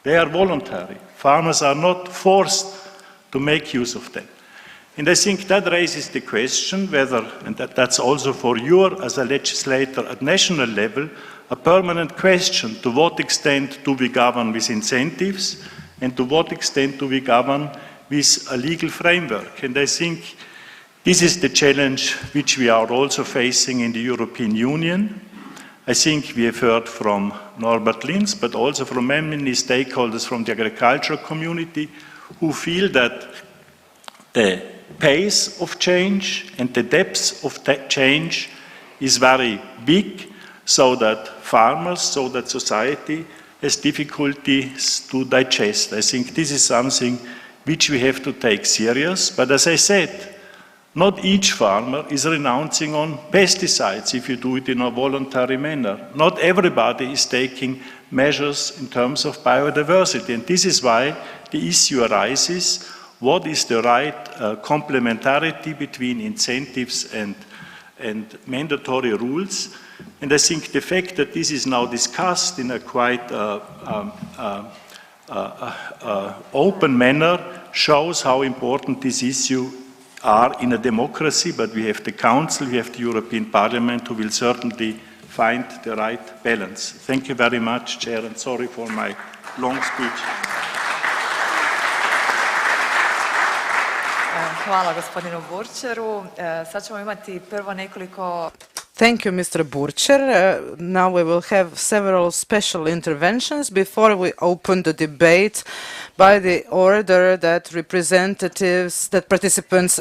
They are voluntary. Farmers are not forced to make use of them. And I think that raises the question whether, and that's also for you as a legislator at national level, a permanent question: to what extent do we govern with incentives, and to what extent do we govern with a legal framework? And I think this is the challenge which we are also facing in the European Union. I think we have heard from Norbert Linz, but also from many stakeholders from the agricultural community, who feel that the pace of change and the depth of that change is very big, so that farmers, so that society has difficulties to digest. I think this is something which we have to take serious. But as I said, not each farmer is renouncing on pesticides if you do it in a voluntary manner. Not everybody is taking measures in terms of biodiversity. And this is why the issue arises: what is the right complementarity between incentives and mandatory rules? And I think the fact that this is now discussed in a quite open manner shows how important this issue are in a democracy. But we have the Council, we have the European Parliament, who will certainly find the right balance. Thank you very much, Chair, and sorry for my long speech. Hvala gospodinu Burčeru. Sad ćemo imati prvo nekoliko... Thank you, Mr. Burcher. Now we will have several special interventions before we open the debate by the order that participants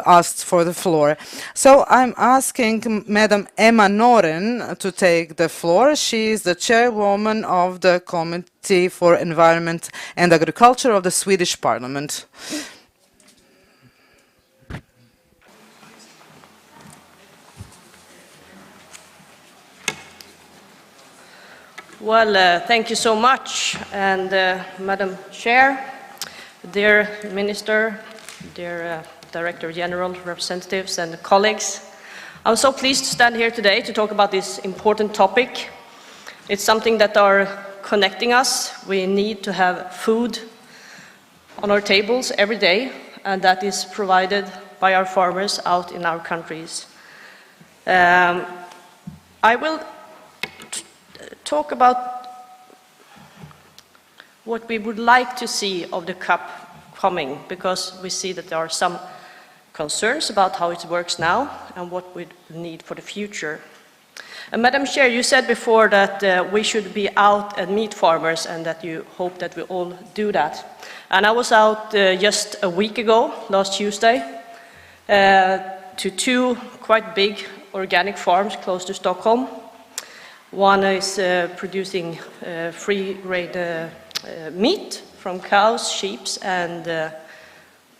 asked for the floor. So I'm asking Madam Emma Noren to take the floor. She is the chairwoman of the Committee for Environment and Agriculture of the Swedish Parliament. Well, thank you so much, and Madam Chair, dear Minister, dear Director General, representatives and colleagues. I'm so pleased to stand here today to talk about this important topic. It's something that are connecting us. We need to have food on our tables every day, and that is provided by our farmers out in our countries. I will talk about what we would like to see of the CAP coming, because we see that there are some concerns about how it works now and what we need for the future. And Madam Chair, you said before that we should be out and meet farmers and that you hope that we all do that. And I was out just a week ago, last Tuesday, to two quite big organic farms close to Stockholm. One is producing free-range meat from cows, sheep and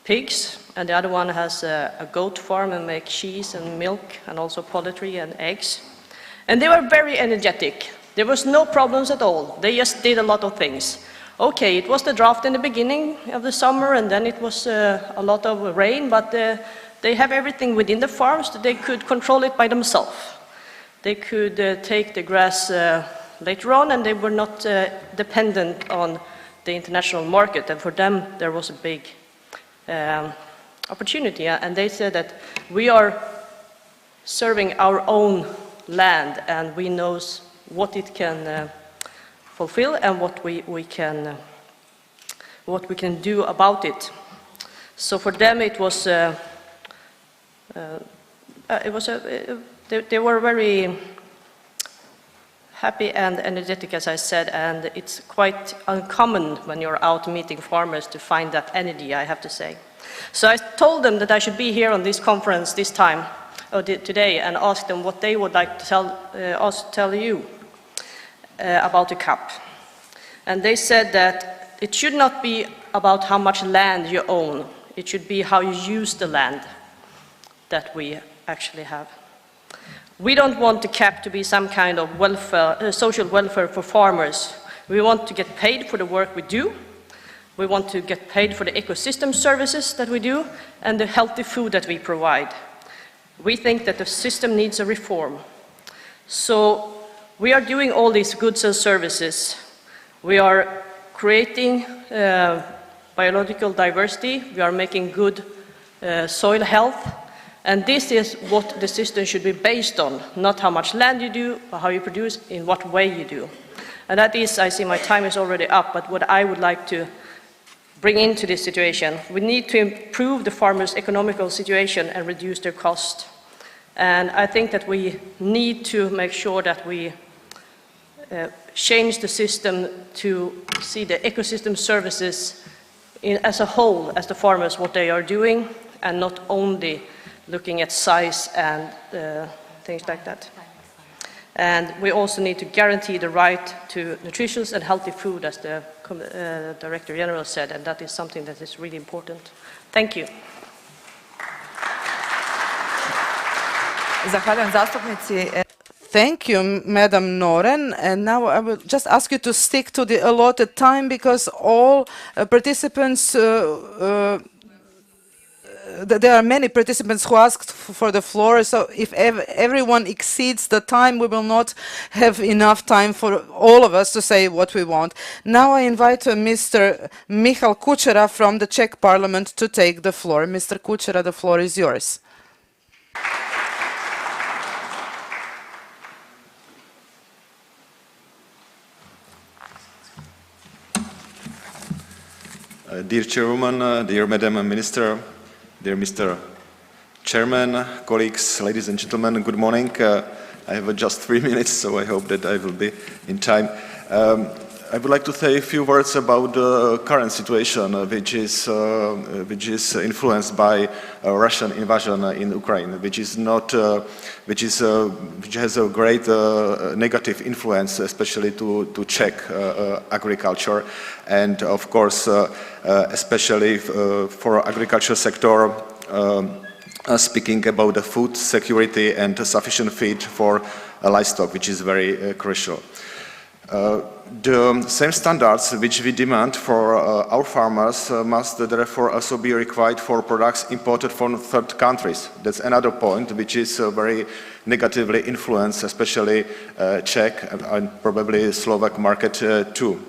pigs, and the other one has a goat farm and makes cheese and milk and also poultry and eggs. And they were very energetic. There was no problems at all. They just did a lot of things. Okay, it was the drought in the beginning of the summer, and then it was a lot of rain, but they have everything within the farms that they could control it by themselves. They could take the grass later on, and they were not dependent on the international market, and for them there was a big opportunity. And they said that we are serving our own land, and we know what it can fulfill and what we can do about it. So for them it was they were very happy and energetic, as I said, and it's quite uncommon when you're out meeting farmers to find that energy, I have to say. So I told them that I should be here on this conference this time, today, and ask them what they would like to tell you about the CAP. And they said that it should not be about how much land you own, it should be how you use the land that we actually have. We don't want the CAP to be some kind of welfare, social welfare for farmers. We want to get paid for the work we do. We want to get paid for the ecosystem services that we do and the healthy food that we provide. We think that the system needs a reform. So we are doing all these goods and services. We are creating biological diversity. We are making good soil health. And this is what the system should be based on, not how much land you do, or how you produce, in what way you do. And that is, I see my time is already up, but what I would like to bring into this situation, we need to improve the farmers' economical situation and reduce their cost. And I think that we need to make sure that we change the system to see the ecosystem services as a whole, as the farmers, what they are doing, and not only looking at size and things like that. And we also need to guarantee the right to nutritious and healthy food, as the Director General said, and that is something that is really important. Thank you. Zahvaljujem zastupnici. Thank you, Madam Noren. And now I will just ask you to stick to the allotted time, because all participants there are many participants who asked for the floor, so if everyone exceeds the time, we will not have enough time for all of us to say what we want. Now I invite Mr. Michal Kučera from the Czech Parliament to take the floor. Mr. Kučera, the floor is yours. Dear Chairwoman, dear Madam Minister, dear Mr. Chairman, colleagues, ladies and gentlemen, good morning. I have just 3 minutes, so I hope that I will be in time. I would like to say a few words about the current situation, which is influenced by Russian invasion in Ukraine, which has a great negative influence, especially to Czech agriculture, and of course, especially for agriculture sector. Speaking about the food security and sufficient feed for livestock, which is very crucial. The same standards which we demand for our farmers must therefore also be required for products imported from third countries. That's another point which is very negatively influenced, especially Czech and probably Slovak market too.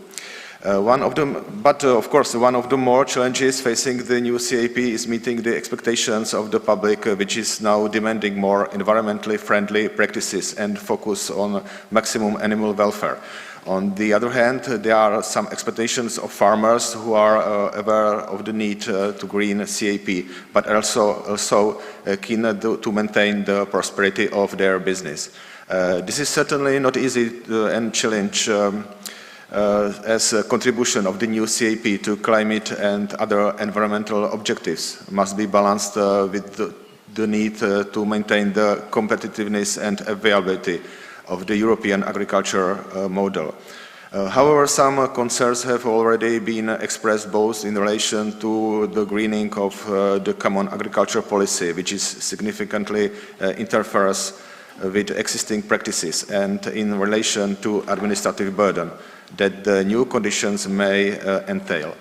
But of course, one of the more challenges facing the new CAP is meeting the expectations of the public, which is now demanding more environmentally friendly practices and focus on maximum animal welfare. On the other hand, there are some expectations of farmers who are aware of the need to green CAP, but also keen to maintain the prosperity of their business. This is certainly not easy and challenge as a contribution of the new CAP to climate and other environmental objectives must be balanced with the need to maintain the competitiveness and availability of the European agriculture model. However, some concerns have already been expressed both in relation to the greening of the common agriculture policy, which is significantly interferes with existing practices, and in relation to administrative burden that the new conditions may entail.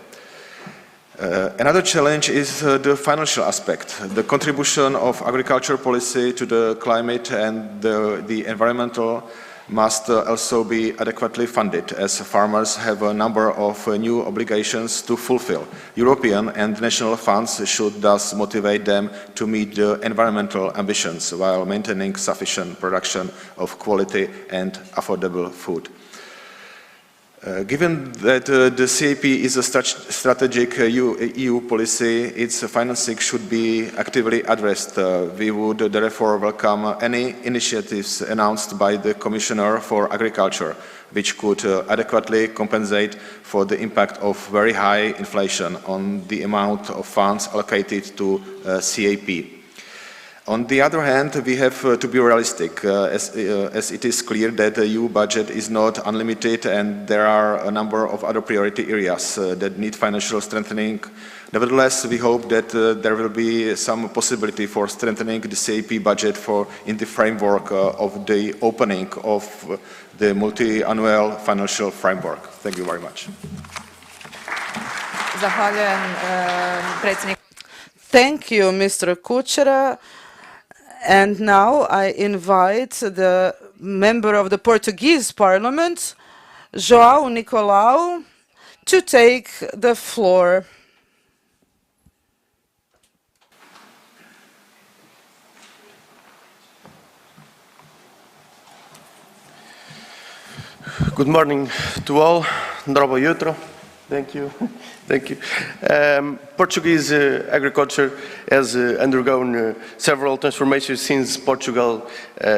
Another challenge is the financial aspect. The contribution of agriculture policy to the climate and the environmental must also be adequately funded, as farmers have a number of new obligations to fulfill. European and national funds should thus motivate them to meet the environmental ambitions while maintaining sufficient production of quality and affordable food. Given that the CAP is a strategic EU policy, its financing should be actively addressed. We would therefore welcome any initiatives announced by the Commissioner for Agriculture, which could adequately compensate for the impact of very high inflation on the amount of funds allocated to CAP. On the other hand, we have to be realistic, as it is clear that the EU budget is not unlimited and there are a number of other priority areas that need financial strengthening. Nevertheless, we hope that there will be some possibility for strengthening the CAP budget in the framework of the opening of the multi-annual financial framework. Thank you very much. Thank you, Mr. Kuchera. And now I invite the member of the Portuguese Parliament, João Nicolau, to take the floor. Good morning to all. Dobro jutro. Thank you. Thank you. Portuguese agriculture has undergone several transformations since Portugal,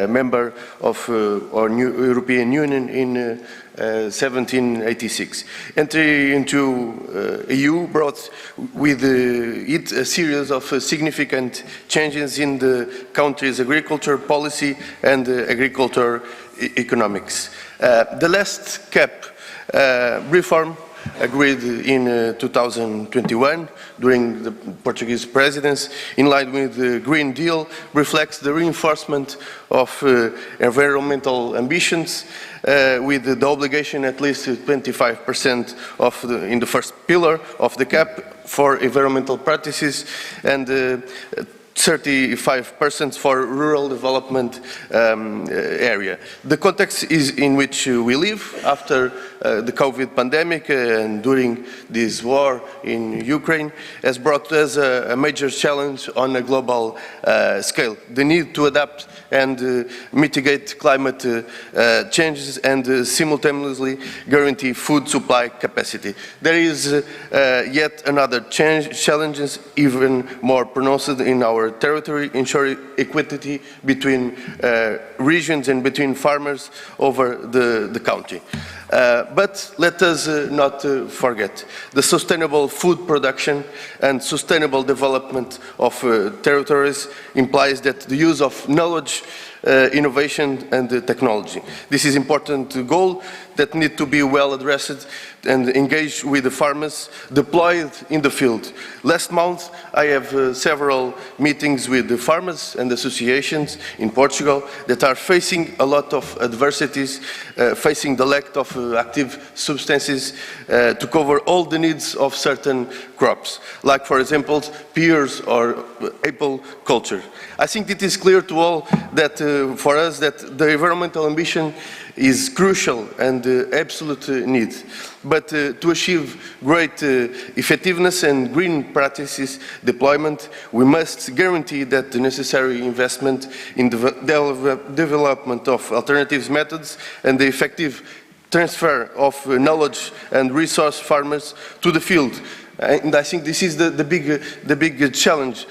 member of our new European Union in 1786. Entry into EU brought with it a series of significant changes in the country's agriculture policy and agriculture economics. The last CAP reform agreed in 2021 during the Portuguese presidency, in line with the Green Deal, reflects the reinforcement of environmental ambitions with the obligation at least 25% in the first pillar of the CAP for environmental practices and 35% for rural development area. The context is in which we live after the COVID pandemic and during this war in Ukraine has brought us a major challenge on a global scale. The need to adapt and mitigate climate changes and simultaneously guarantee food supply capacity. There is yet another challenge even more pronounced in our territory, ensuring equity between regions and between farmers over the country. But let us not forget the sustainable food production and sustainable development of territories implies that the use of knowledge, innovation and technology. This is an important goal that need to be well addressed and engaged with the farmers deployed in the field. Last month, I have several meetings with the farmers and associations in Portugal that are facing a lot of adversities, facing the lack of active substances to cover all the needs of certain crops, like, for example, pears or apple culture. I think it is clear to all that for us that the environmental ambition is crucial and absolute need. But to achieve great effectiveness and green practices deployment, we must guarantee that the necessary investment in the development of alternative methods and the effective transfer of knowledge and resource farmers to the field. And I think this is the big challenge.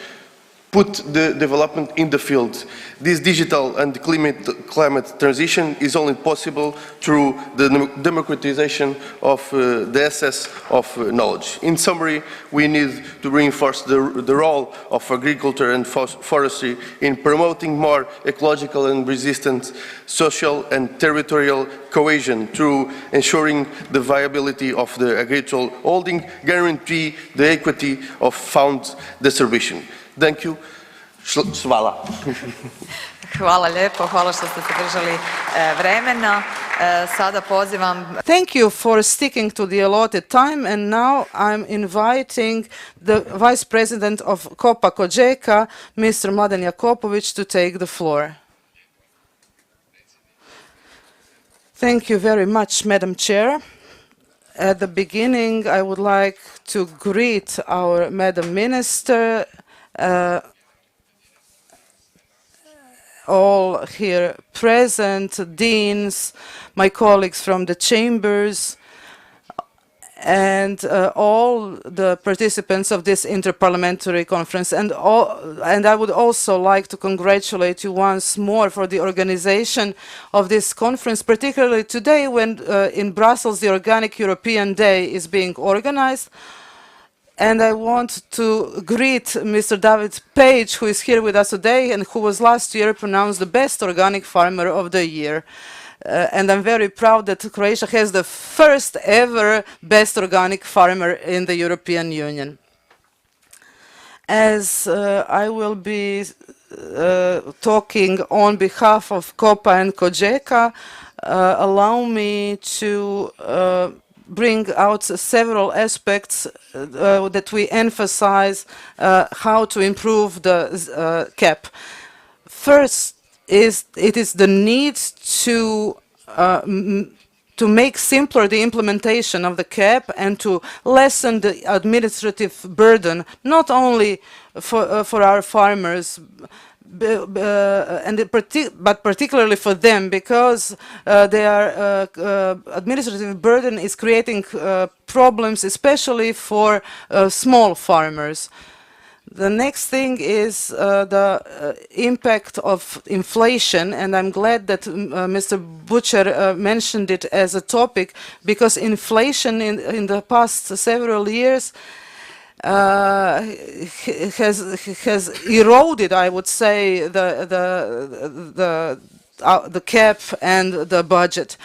Put the development in the field. This digital and climate transition is only possible through the democratization of the access of knowledge. In summary, we need to reinforce the role of agriculture and forestry in promoting more ecological and resistant social and territorial cohesion through ensuring the viability of the agricultural holding, guarantee the equity of fund distribution. Thank you. Hvala. Hvala lijepo, hvala što ste se držali vremena. Sada pozivam... Thank you for sticking to the allotted time, and now I'm inviting the Vice President of COPA COGECA, Mr. Mladen Jakopovic, to take the floor. Thank you very much, Madam Chair. At the beginning, I would like to greet our Madam Minister, all here present, deans, my colleagues from the chambers, and all the participants of this inter-parliamentary conference. And I would also like to congratulate you once more for the organization of this conference, particularly today when in Brussels the Organic European Day is being organized. And I want to greet Mr. David Page, who is here with us today and who was last year pronounced the best organic farmer of the year. And I'm very proud that Croatia has the first ever best organic farmer in the European Union. As I will be talking on behalf of COPA and COGECA, allow me to bring out several aspects that we emphasize how to improve the CAP. First, it is the need to make simpler the implementation of the CAP and to lessen the administrative burden, not only for our farmers, but particularly for them, because their administrative burden is creating problems, especially for small farmers. The next thing is the impact of inflation, and I'm glad that Mr. Butcher mentioned it as a topic, because inflation in the past several years has eroded, I would say, the CAP and the budget.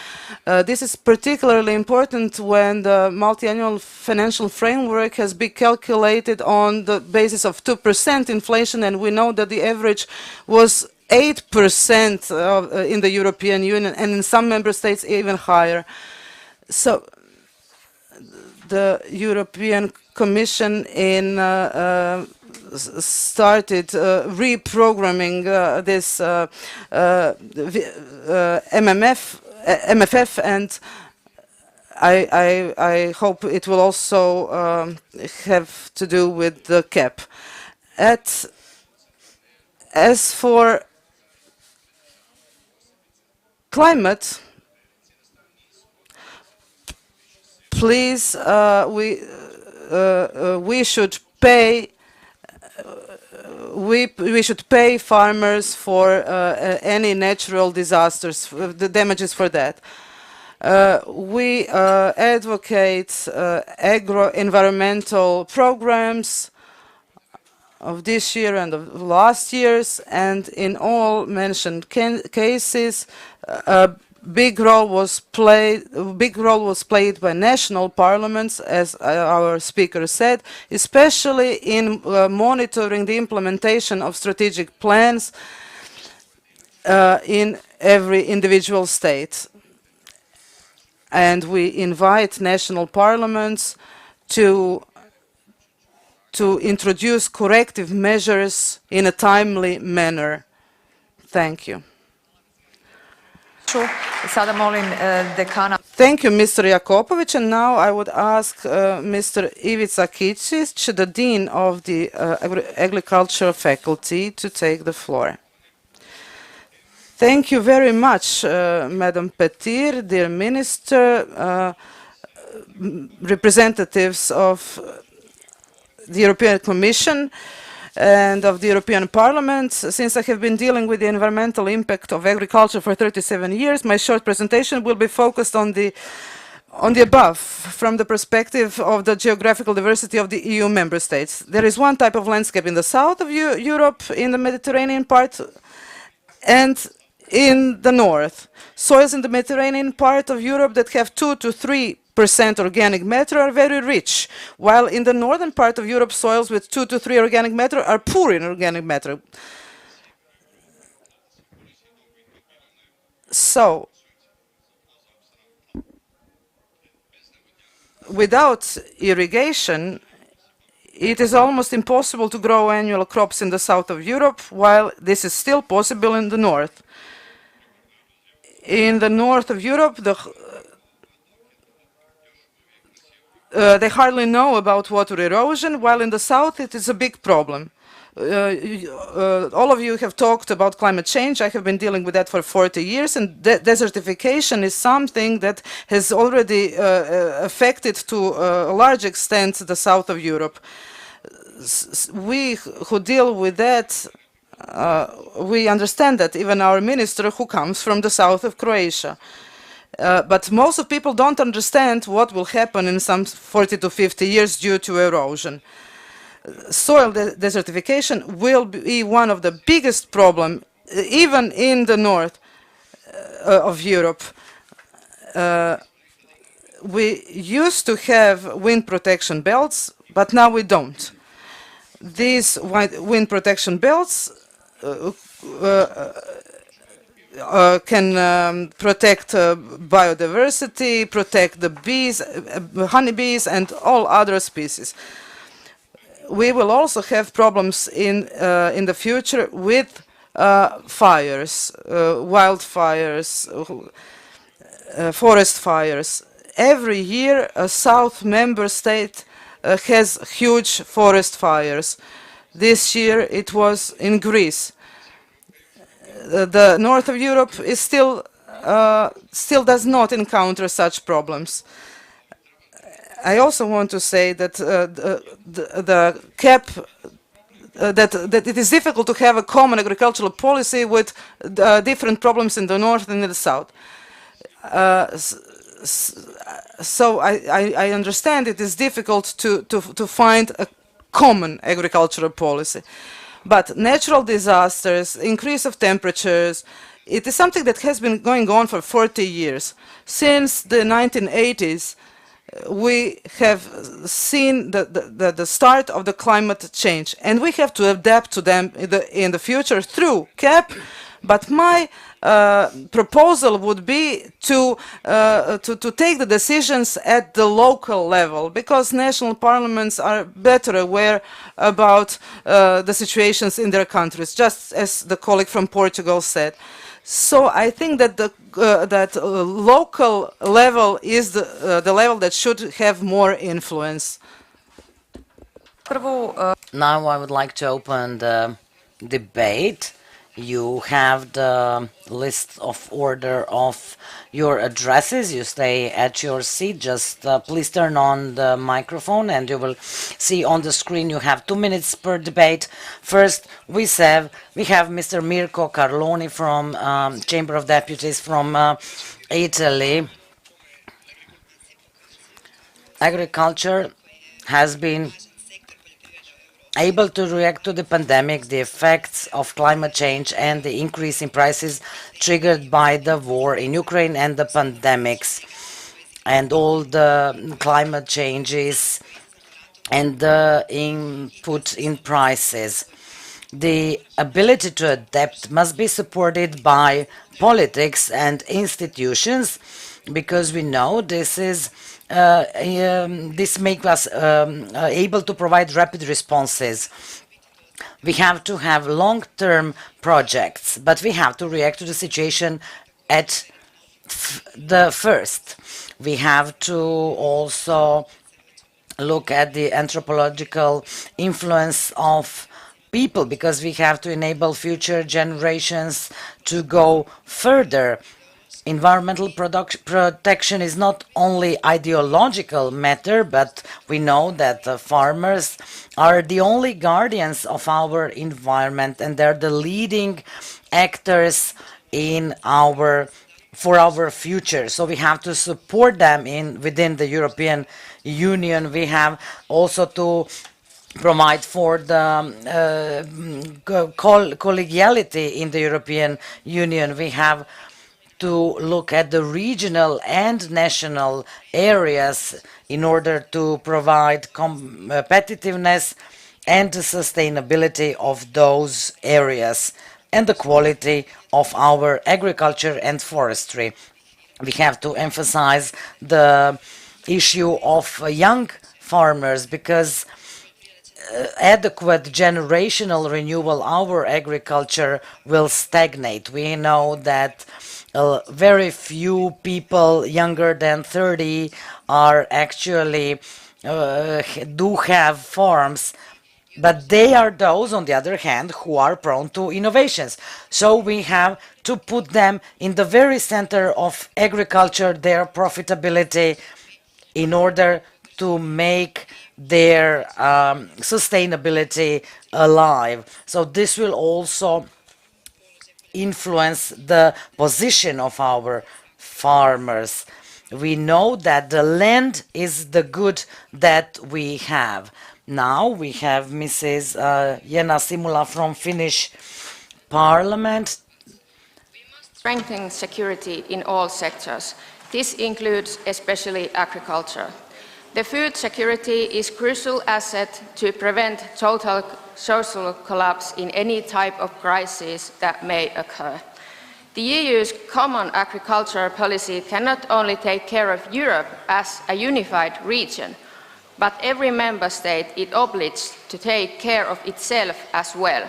This is particularly important when the multi-annual financial framework has been calculated on the basis of 2% inflation, and we know that the average was 8% in the European Union, and in some member states even higher. So the European Commission started reprogramming this MFF, and I hope it will also have to do with the CAP. As for climate, please, we should pay. We should pay farmers for any natural disasters, the damages for that. We advocate agro-environmental programs of this year and of last years, and in all mentioned cases, big role was played by national parliaments, as our speaker said, especially in monitoring the implementation of strategic plans in every individual state. And we invite national parliaments to introduce corrective measures in a timely manner. Thank you. Sada molim dekana. Thank you, Mr. Jakopovic. And now I would ask Mr. Ivica Kicic, the Dean of the Agriculture Faculty, to take the floor. Thank you very much, Madam Petir, dear Minister, representatives of the European Commission and of the European Parliament. Since I have been dealing with the environmental impact of agriculture for 37 years, my short presentation will be focused on the above, from the perspective of the geographical diversity of the EU member states. There is one type of landscape in the south of Europe, in the Mediterranean part, and in the north. Soils in the Mediterranean part of Europe that have 2 to 3% organic matter are very rich, while in the northern part of Europe, soils with 2 to 3 organic matter are poor in organic matter. So, without irrigation, it is almost impossible to grow annual crops in the south of Europe, while this is still possible in the north. In the north of Europe, they hardly know about water erosion, while in the south it is a big problem. All of you have talked about climate change. I have been dealing with that for 40 years, and desertification is something that has already affected to a large extent the south of Europe. We who deal with that, we understand that, even our minister who comes from the south of Croatia. But most of people don't understand what will happen in some 40 to 50 years due to erosion. Soil desertification will be one of the biggest problems, even in the north of Europe. We used to have wind protection belts, but now we don't. These wind protection belts can protect biodiversity, protect the bees, honeybees, and all other species. We will also have problems in the future with fires, wildfires, forest fires. Every year, a South member state has huge forest fires. This year, it was in Greece. The north of Europe is still does not encounter such problems. I also want to say that the CAP that it is difficult to have a common agricultural policy with different problems in the north and in the south. So I understand it is difficult to find a common agricultural policy. But natural disasters, increase of temperatures, it is something that has been going on for 40 years. Since the 1980s, we have seen the start of the climate change, and we have to adapt to them in the future through CAP. But my proposal would be to take the decisions at the local level, because national parliaments are better aware about the situations in their countries, just as the colleague from Portugal said. So I think that that local level is the level that should have more influence. Now I would like to open the debate. You have the list of order of your addresses. You stay at your seat. Just please turn on the microphone, and you will see on the screen you have 2 minutes per debate. First, we have Mr. Mirko Carloni from Chamber of Deputies from Italy. Agriculture has been able to react to the pandemic, the effects of climate change, and the increase in prices triggered by the war in Ukraine and the pandemics and all the climate changes and the input in prices. The ability to adapt must be supported by politics and institutions, because we know this makes us able to provide rapid responses. We have to have long-term projects, but we have to react to the situation at the first. We have to also look at the anthropological influence of people, because we have to enable future generations to go further. Environmental protection is not only ideological matter, but we know that the farmers are the only guardians of our environment, and they're the leading actors for our future. So we have to support them within the European Union. We have also to provide for the collegiality in the European Union. We have to look at the regional and national areas in order to provide competitiveness and the sustainability of those areas and the quality of our agriculture and forestry. We have to emphasize the issue of young farmers, because adequate generational renewal, our agriculture will stagnate. We know that very few people younger than 30 are actually do have farms, but they are those, on the other hand, who are prone to innovations. So we have to put them in the very center of agriculture, their profitability, in order to make their sustainability alive. So this will also influence the position of our farmers. We know that the land is the good that we have. Now we have Mrs. Jena Simula from Finnish Parliament. We must strengthen security in all sectors. This includes especially agriculture. The food security is a crucial asset to prevent total social collapse in any type of crisis that may occur. The EU's common agricultural policy cannot only take care of Europe as a unified region, but every member state is obliged to take care of itself as well.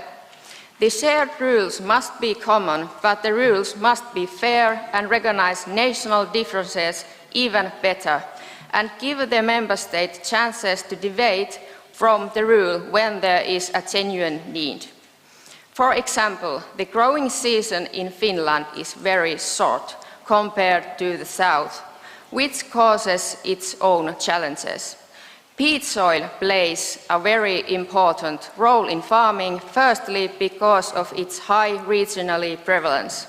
The shared rules must be common, but the rules must be fair and recognize national differences even better, and give the member state chances to deviate from the rule when there is a genuine need. For example, the growing season in Finland is very short compared to the south, which causes its own challenges. Peat soil plays a very important role in farming, firstly because of its high regional prevalence.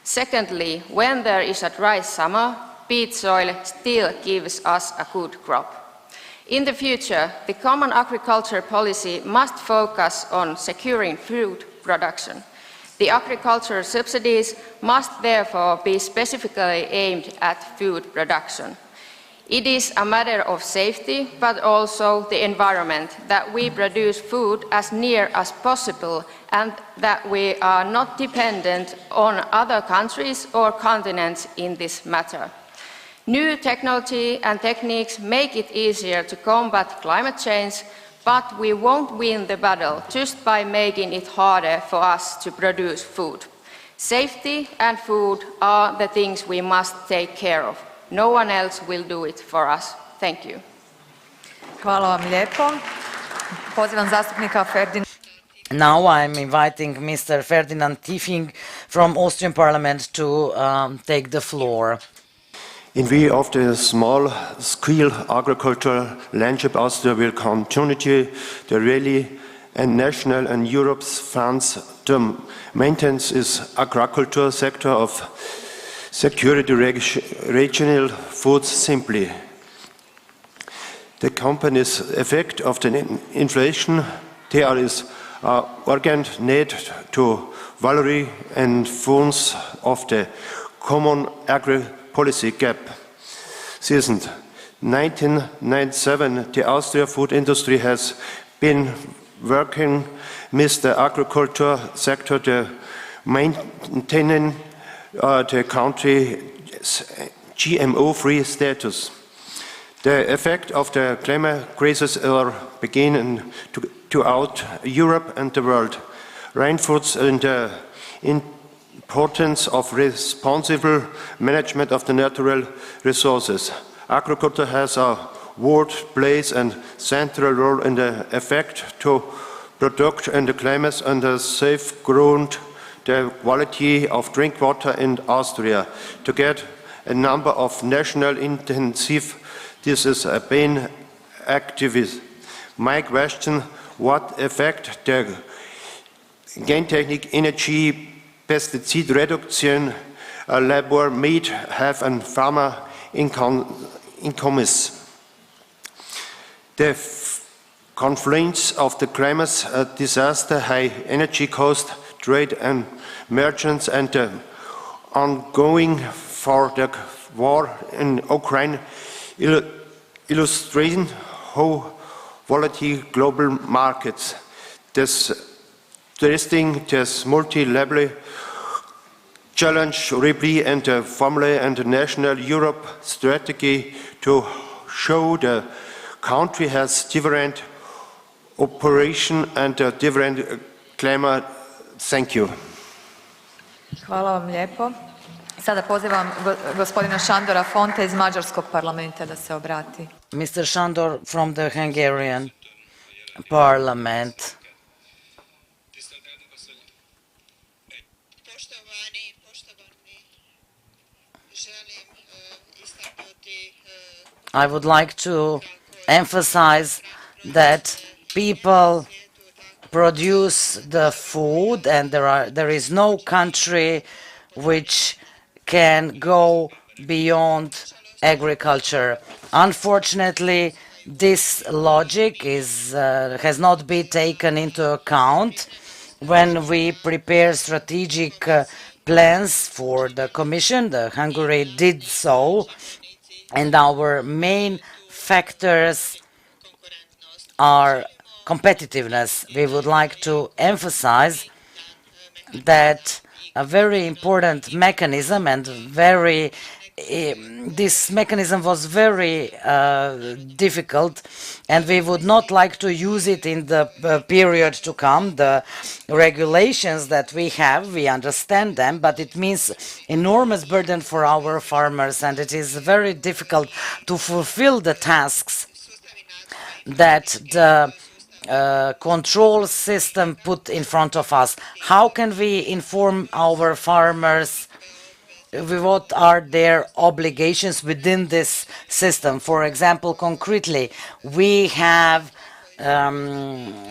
Secondly, when there is a dry summer, peat soil still gives us a good crop. In the future, the common agriculture policy must focus on securing food production. The agricultural subsidies must therefore be specifically aimed at food production. It is a matter of safety, but also the environment, that we produce food as near as possible and that we are not dependent on other countries or continents in this matter. New technology and techniques make it easier to combat climate change, but we won't win the battle just by making it harder for us to produce food. Safety and food are the things we must take care of. No one else will do it for us. Thank you. Hvala vam lijepo. Pozivam zastupnika Ferdinanda. Now I'm inviting Mr. Ferdinand Tiefing from Austrian Parliament to take the floor. In view of the small-scale agricultural landship, Austria will continue the really and national and Europe's funds to maintain its agricultural sector of security regional foods simply. The company's effect of the inflation, there is urgent need to vary and funds of the common agri-policy gap. Since 1997, the Austrian food industry has been working with the agriculture sector to maintaining the country's GMO-free status. The effect of the climate crisis are beginning throughout Europe and the world, reinforce the importance of responsible management of the natural resources. Agriculture has a world plays a central role in the effect to protect and the climate and safeguard the quality of drink water in Austria. To get a number of national intensive, this is a pain activist. My question, what effect the gentechnic energy pesticide reduction labor might have on farmer incomes? The confluence of the climate disaster, high energy cost, trade and merchants, and the ongoing for the war in Ukraine illustrating how volatile global markets. This multi-level challenge Ripley and the family and the national Europe strategy to show the country has different operation and different climate. Thank you. Hvala vam lijepo. Sada pozivam gospodina Šandora Fonta iz Mađarskog parlamenta da se obrati. Mr. Sandor from the Hungarian parliament. I would like to emphasize that people produce the food, and there is no country which can go beyond agriculture. Unfortunately, this logic has not been taken into account when we prepare strategic plans for the Commission. Hungary did so, and our main factors are competitiveness. We would like to emphasize that a very important mechanism, and this mechanism was very difficult, and we would not like to use it in the period to come. The regulations that we have, we understand them, but it means enormous burden for our farmers, and it is very difficult to fulfill the tasks that the control system put in front of us. How can we inform our farmers what are their obligations within this system? For example, concretely, we have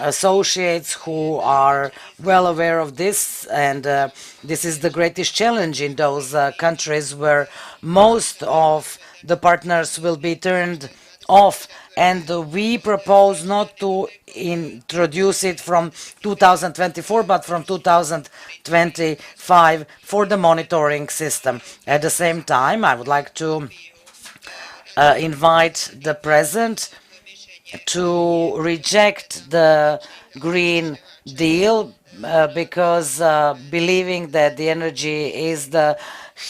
associates who are well aware of this, and this is the greatest challenge in those countries where most of the partners will be turned off, and we propose not to introduce it from 2024 but from 2025 for the monitoring system. At the same time, I would like to invite the President to reject the Green Deal because believing that the energy is the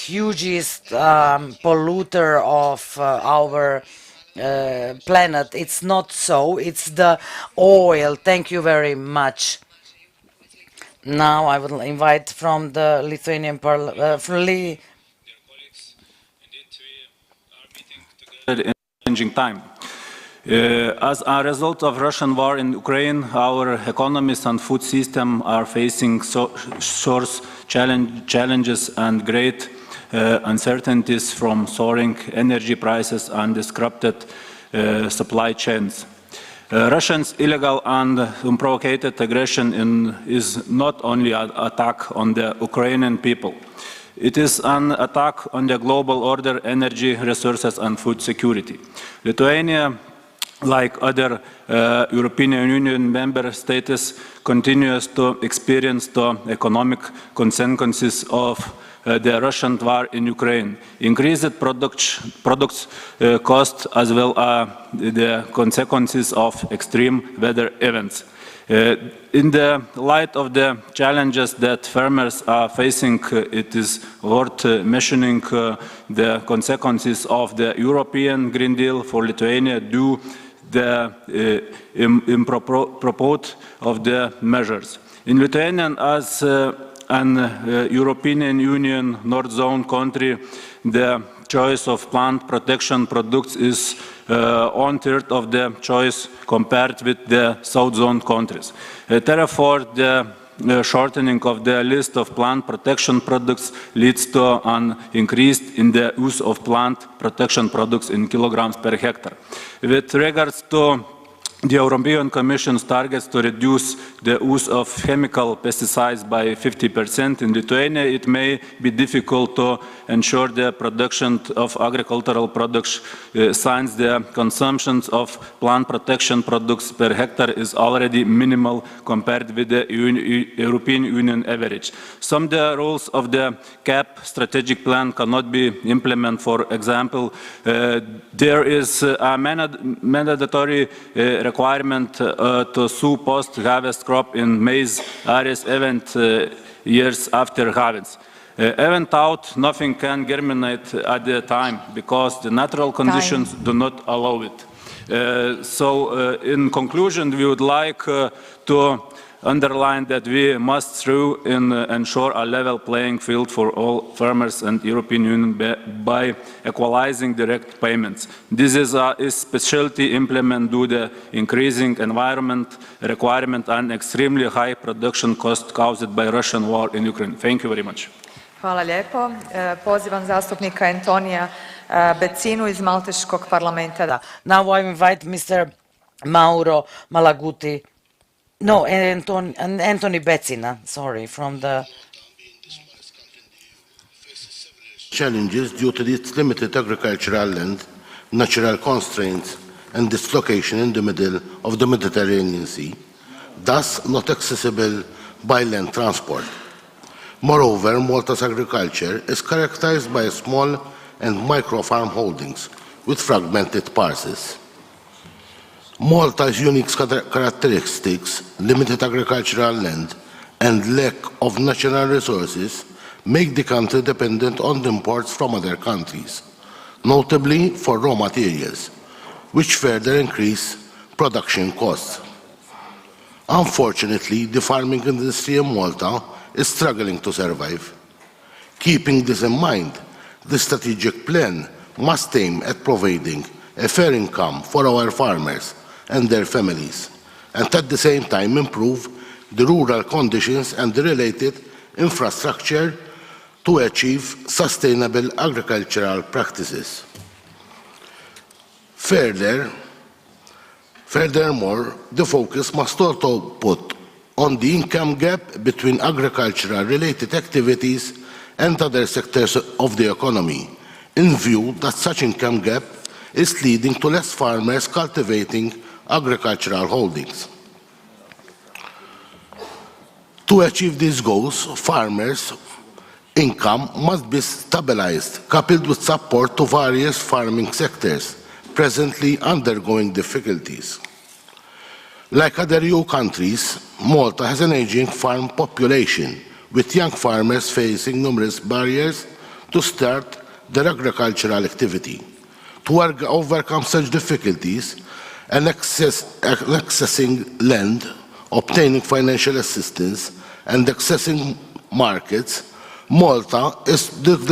hugest polluter of our planet. It's not so. It's the oil. Thank you very much. Now I would invite from the Lithuanian Parliament. In challenging time. As a result of Russian war in Ukraine, our economies and food system are facing source challenges and great uncertainties from soaring energy prices and disrupted supply chains. Russia's illegal and unprovoked aggression is not only an attack on the Ukrainian people. It is an attack on the global order, energy, resources and food security. Lithuania like other European Union member states, continues to experience the economic consequences of the Russian war in Ukraine. Increased products cost as well as the consequences of extreme weather events. In the light of the challenges that farmers are facing, it is worth mentioning the consequences of the European Green Deal for Lithuania due the improper of the measures. In Lithuania, as an European Union North Zone country, the choice of plant protection products is 1/3 of the choice compared with the South Zone countries. Therefore, the shortening of the list of plant protection products leads to an increase in the use of plant protection products in kilograms per hectare. With regards to the European Commission's targets to reduce the use of chemical pesticides by 50% in Lithuania, it may be difficult to ensure the production of agricultural products since the consumption of plant protection products per hectare is already minimal compared with the European Union average. Some of the rules of the CAP strategic plan cannot be implemented. For example, there is a mandatory requirement to sow post-harvest crop in maize areas event years after harvest. Even out, nothing can germinate at the time because the natural conditions do not allow it. In conclusion, we would like to underline that we must strive in ensure a level playing field for all farmers and European Union by equalizing direct payments. This is especially implemented due to the increasing environment requirement and extremely high production cost caused by Russian war in Ukraine. Thank you very much. Hvala lijepo. Pozivam zastupnika Antonija Becinu iz Malteškog parlamenta. Now I invite Mr. Mauro Malaguti. No, Anthony Becina, sorry, from the... Challenges due to its limited agricultural land, natural constraints, and dislocation in the middle of the Mediterranean Sea, thus not accessible by land transport. Moreover, Malta's agriculture is characterized by small and micro-farm holdings with fragmented parcels. Malta's unique characteristics, limited agricultural land, and lack of natural resources make the country dependent on imports from other countries, notably for raw materials, which further increase production costs. Unfortunately, the farming industry in Malta is struggling to survive. Keeping this in mind, the strategic plan must aim at providing a fair income for our farmers and their families, and at the same time improve the rural conditions and the related infrastructure to achieve sustainable agricultural practices. Furthermore, the focus must also put on the income gap between agricultural-related activities and other sectors of the economy, in view that such income gap is leading to less farmers cultivating agricultural holdings. To achieve these goals, farmers' income must be stabilized, coupled with support to various farming sectors presently undergoing difficulties. Like other EU countries, Malta has an aging farm population, with young farmers facing numerous barriers to start their agricultural activity. To overcome such difficulties, and accessing land, obtaining financial assistance, and accessing markets, Malta is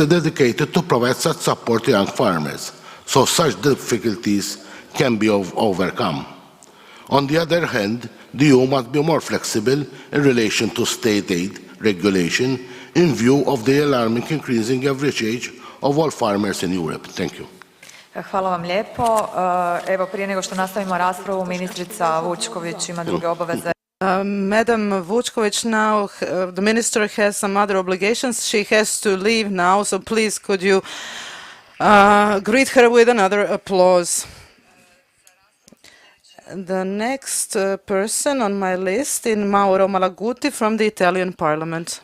dedicated to provide such support to young farmers, so such difficulties can be overcome. On the other hand, the EU must be more flexible in relation to state aid regulation in view of the alarming increasing average age of all farmers in Europe. Thank you. Hvala vam lijepo. Evo, prije nego što nastavimo raspravu, ministrica Vučković ima druge obaveze. Madam Vučković, now the minister has some other obligations. She has to leave now, so please could you greet her with another applause. The next person on my list is Mauro Malaguti from the Italian Parliament.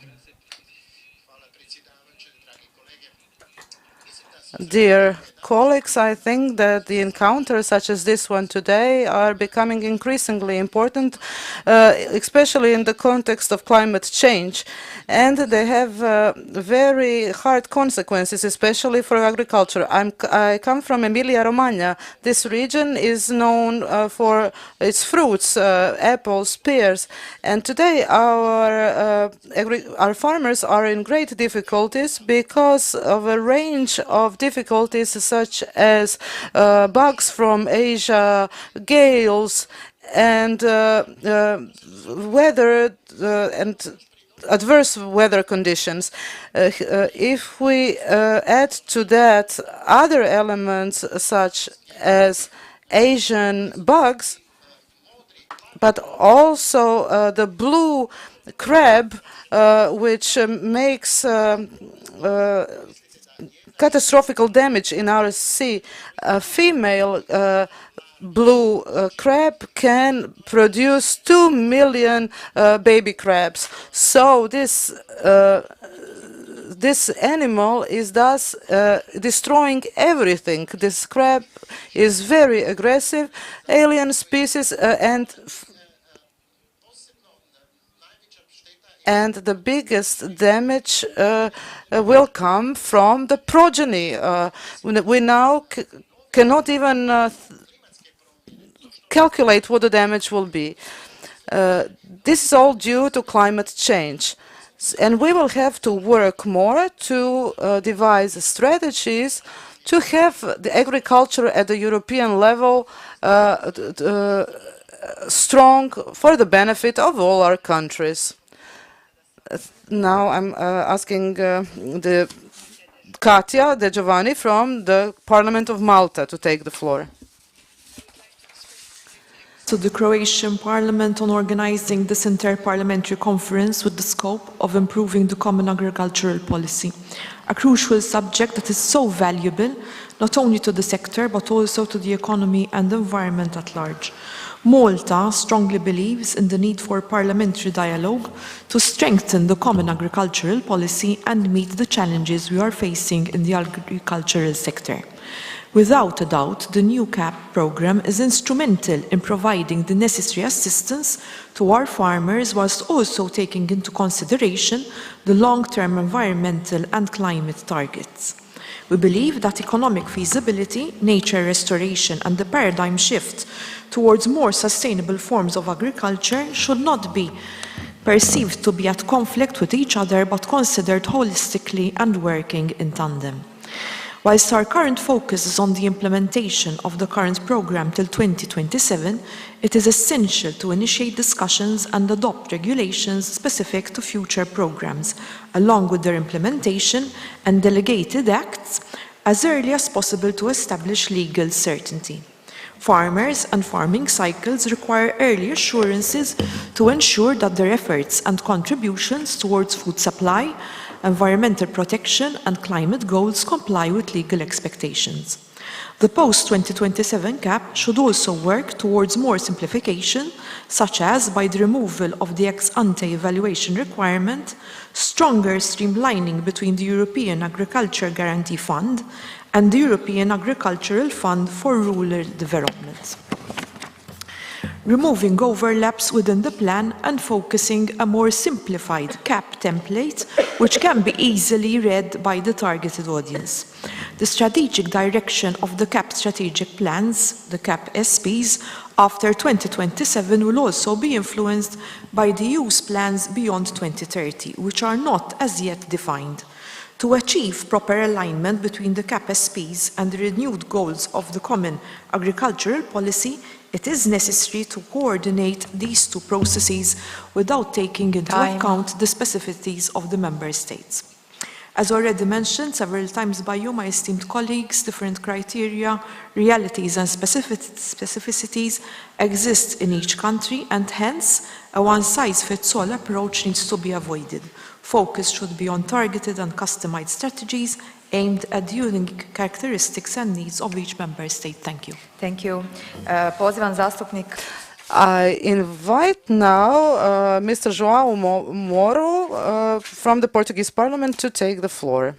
Dear colleagues, I think that the encounters such as this one today are becoming increasingly important, especially in the context of climate change. And they have very hard consequences, especially for agriculture. I come from Emilia-Romagna. This region is known for its fruits, apples, pears. And today our farmers are in great difficulties because of a range of difficulties such as bugs from Asia, gales, and weather and adverse weather conditions. If we add to that other elements such as Asian bugs, but also the blue crab, which makes catastrophic damage in our sea. A female blue crab can produce 2 million baby crabs. So this animal is thus destroying everything. This crab is very aggressive, alien species, and the biggest damage will come from the progeny. We now cannot even calculate what the damage will be. This is all due to climate change. And we will have to work more to devise strategies to have the agriculture at the European level strong for the benefit of all our countries. Now I'm asking Katia De Giovanni from the Parliament of Malta to take the floor. To the Croatian Parliament on organizing this inter-parliamentary conference with the scope of improving the common agricultural policy, a crucial subject that is so valuable not only to the sector but also to the economy and environment at large. Malta strongly believes in the need for parliamentary dialogue to strengthen the common agricultural policy and meet the challenges we are facing in the agricultural sector. Without a doubt, the new CAP programme is instrumental in providing the necessary assistance to our farmers whilst also taking into consideration the long-term environmental and climate targets. We believe that economic feasibility, nature restoration and the paradigm shift towards more sustainable forms of agriculture should not be perceived to be at conflict with each other but considered holistically and working in tandem. Whilst our current focus is on the implementation of the current programme till 2027, it is essential to initiate discussions and adopt regulations specific to future programmes, along with their implementation and delegated acts, as early as possible to establish legal certainty. Farmers and farming cycles require early assurances to ensure that their efforts and contributions towards food supply, environmental protection and climate goals comply with legal expectations. The post-2027 CAP should also work towards more simplification, such as by the removal of the ex-ante evaluation requirement, stronger streamlining between the European Agriculture Guarantee Fund and the European Agricultural Fund for Rural Development, removing overlaps within the plan and focusing a more simplified CAP template which can be easily read by the targeted audience. The strategic direction of the CAP strategic plans, the CAP SPs, after 2027 will also be influenced by the use plans beyond 2030, which are not as yet defined. To achieve proper alignment between the CAP SPs and the renewed goals of the Common Agricultural Policy, it is necessary to coordinate these two processes without taking into account the specificities of the Member States. As already mentioned several times by you, my esteemed colleagues, different criteria, realities and specificities exist in each country, and hence a one-size-fits-all approach needs to be avoided. Focus should be on targeted and customized strategies aimed at the unique characteristics and needs of each member state. Thank you. Thank you. Pozivam zastupnik. I invite now Mr. João Moro from the Portuguese Parliament to take the floor.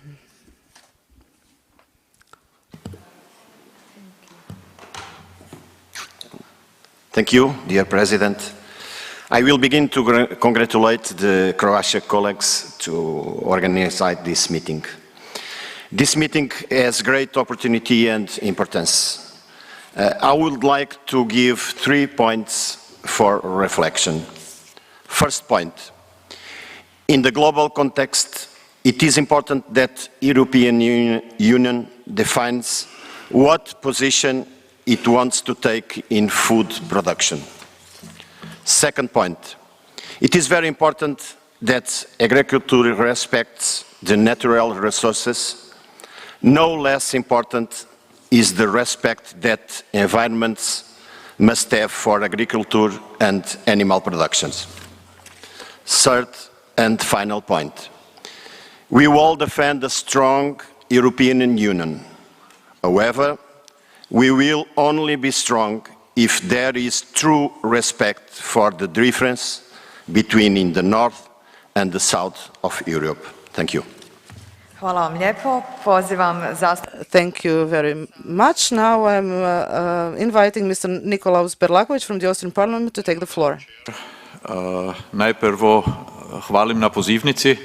Thank you, dear President. I will begin to congratulate the Croatian colleagues to organize this meeting. This meeting has great opportunity and importance. I would like to give 3 points for reflection. First point, in the global context, it is important that European Union defines what position it wants to take in food production. Second point, it is very important that agriculture respects the natural resources. No less important is the respect that environments must have for agriculture and animal productions. Third and final point, we all defend a strong European Union. However, we will only be strong if there is true respect for the difference between in the north and the south of Europe. Thank you. Hvala vam lijepo. Pozivam Thank you very much. Now I'm inviting Mr. Nikolaus Berlaković from the Austrian Parliament to take the floor. Najprvo hvalim na pozivnici.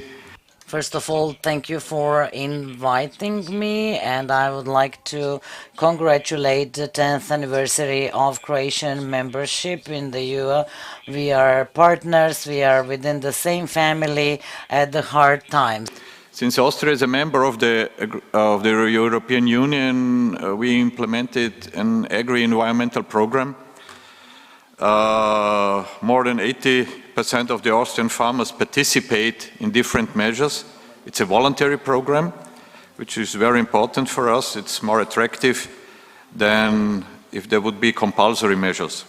First of all, thank you for inviting me, and I would like to congratulate the 10th anniversary of Croatian membership in the EU. We are partners, we are within the same family at the hard times. Since Austria is a member of the European Union, we implemented an agri-environmental program. More than 80% of the Austrian farmers participate in different measures. It's a voluntary program, which is very important for us. It's more attractive than if there would be compulsory measures.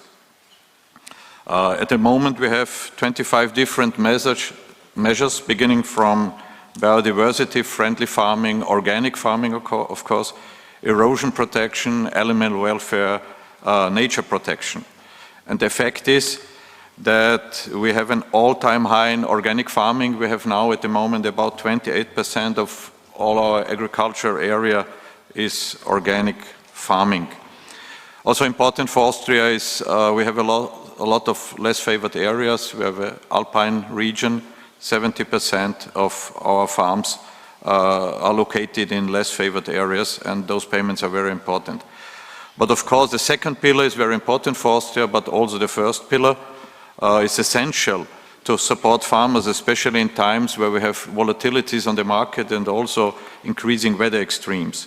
At the moment we have 25 different measures beginning from biodiversity, friendly farming, organic farming of course, erosion protection, animal welfare, nature protection. And the effect is that we have an all-time high in organic farming. We have now at the moment about 28% of all our agriculture area is organic farming. Also important for Austria is we have a lot of less favored areas. We have an alpine region. 70% of our farms are located in less favored areas, and those payments are very important. But of course the second pillar is very important for Austria, but also the first pillar is essential to support farmers, especially in times where we have volatilities on the market and also increasing weather extremes.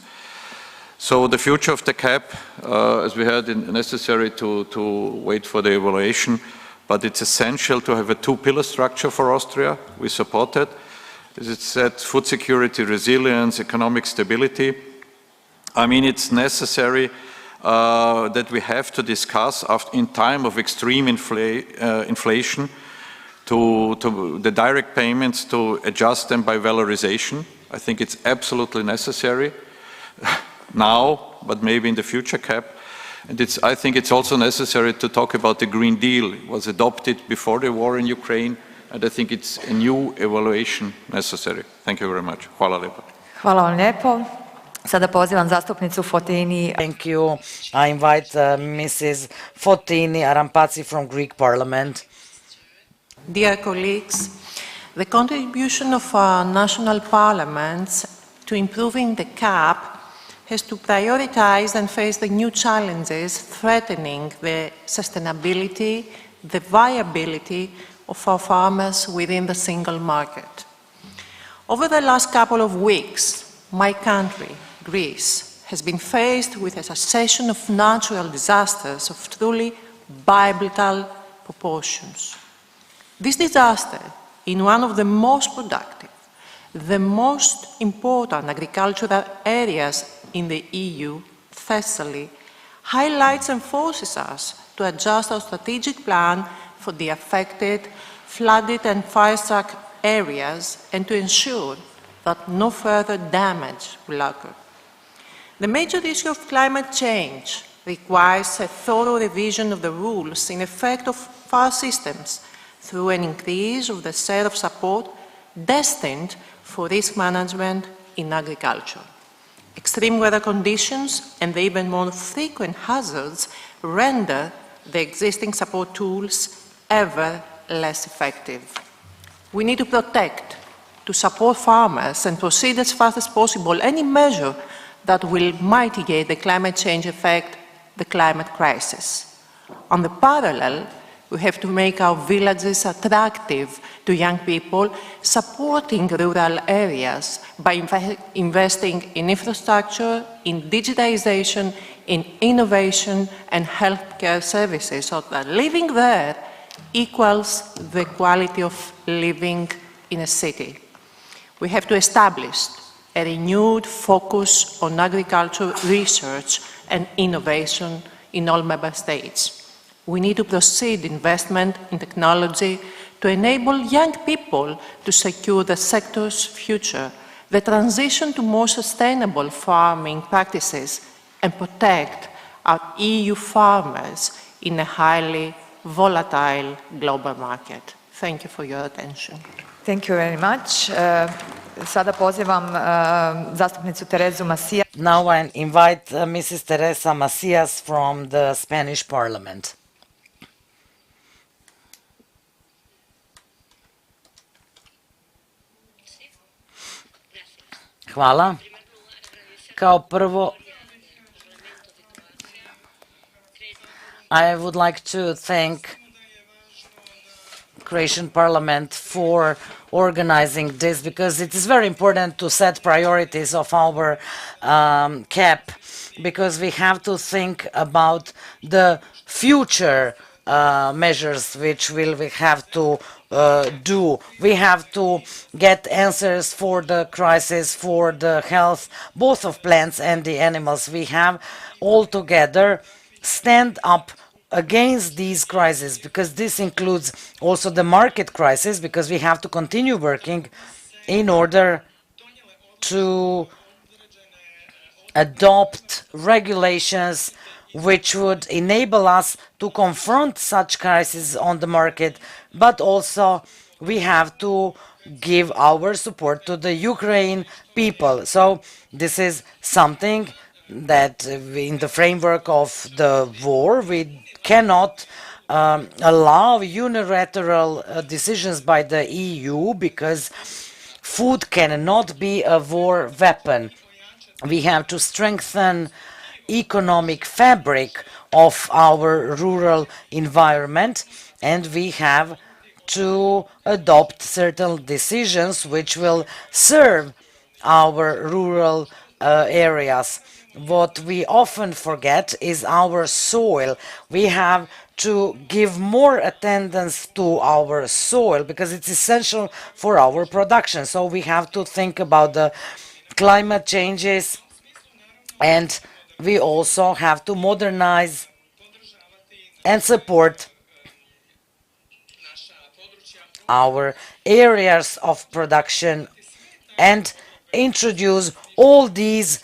So the future of the CAP, as we heard, is necessary to wait for the evaluation, but it's essential to have a two-pillar structure for Austria. We support it. As it said, food security, resilience, economic stability. I mean, it's necessary that we have to discuss in time of extreme inflation to the direct payments, to adjust them by valorization. I think it's absolutely necessary now, but maybe in the future CAP. And I think it's also necessary to talk about the Green Deal. It was adopted before the war in Ukraine, and I think it's a new evaluation necessary. Thank you very much. Hvala lijepo. Hvala vam lijepo. Sada pozivam zastupnicu Fotini. Thank you. I invite Mrs. Fotini Arampazi from Greek Parliament. Dear colleagues, the contribution of our national parliaments to improving the CAP has to prioritize and face the new challenges threatening the sustainability, the viability of our farmers within the single market. Over the last couple of weeks, my country, Greece, has been faced with a succession of natural disasters of truly biblical proportions. This disaster, in one of the most productive, the most important agricultural areas in the EU, Thessaly, highlights and forces us to adjust our strategic plan for the affected, flooded and fire-struck areas and to ensure that no further damage will occur. The major issue of climate change requires a thorough revision of the rules in effect of our systems through an increase of the share of support destined for risk management in agriculture. Extreme weather conditions and the even more frequent hazards render the existing support tools ever less effective. We need to protect, to support farmers and proceed as fast as possible any measure that will mitigate the climate change effect, the climate crisis. On the parallel, we have to make our villages attractive to young people, supporting rural areas by investing in infrastructure, in digitization, in innovation and healthcare services, so that living there equals the quality of living in a city. We have to establish a renewed focus on agriculture research and innovation in all member states. We need to proceed investment in technology to enable young people to secure the sector's future, the transition to more sustainable farming practices, and protect our EU farmers in a highly volatile global market. Thank you for your attention. Thank you very much. Sada pozivam zastupnicu Terezu Macia. Now I invite Mrs. Teresa Macias from the Spanish Parliament. Hvala. Kao prvo, I would like to thank Croatian Parliament for organizing this, because it is very important to set priorities of our CAP, because we have to think about the future measures which we have to do. We have to get answers for the crisis, for the health, both of plants and the animals. We have all together stand up against these crises, because this includes also the market crisis, because we have to continue working in order to adopt regulations which would enable us to confront such crises on the market, but also we have to give our support to the Ukraine people. So this is something that in the framework of the war we cannot allow unilateral decisions by the EU, because food cannot be a war weapon. We have to strengthen economic fabric of our rural environment, and we have to adopt certain decisions which will serve our rural areas. What we often forget is our soil. We have to give more attendance to our soil, because it's essential for our production. So we have to think about the climate changes, and we also have to modernize and support our areas of production and introduce all these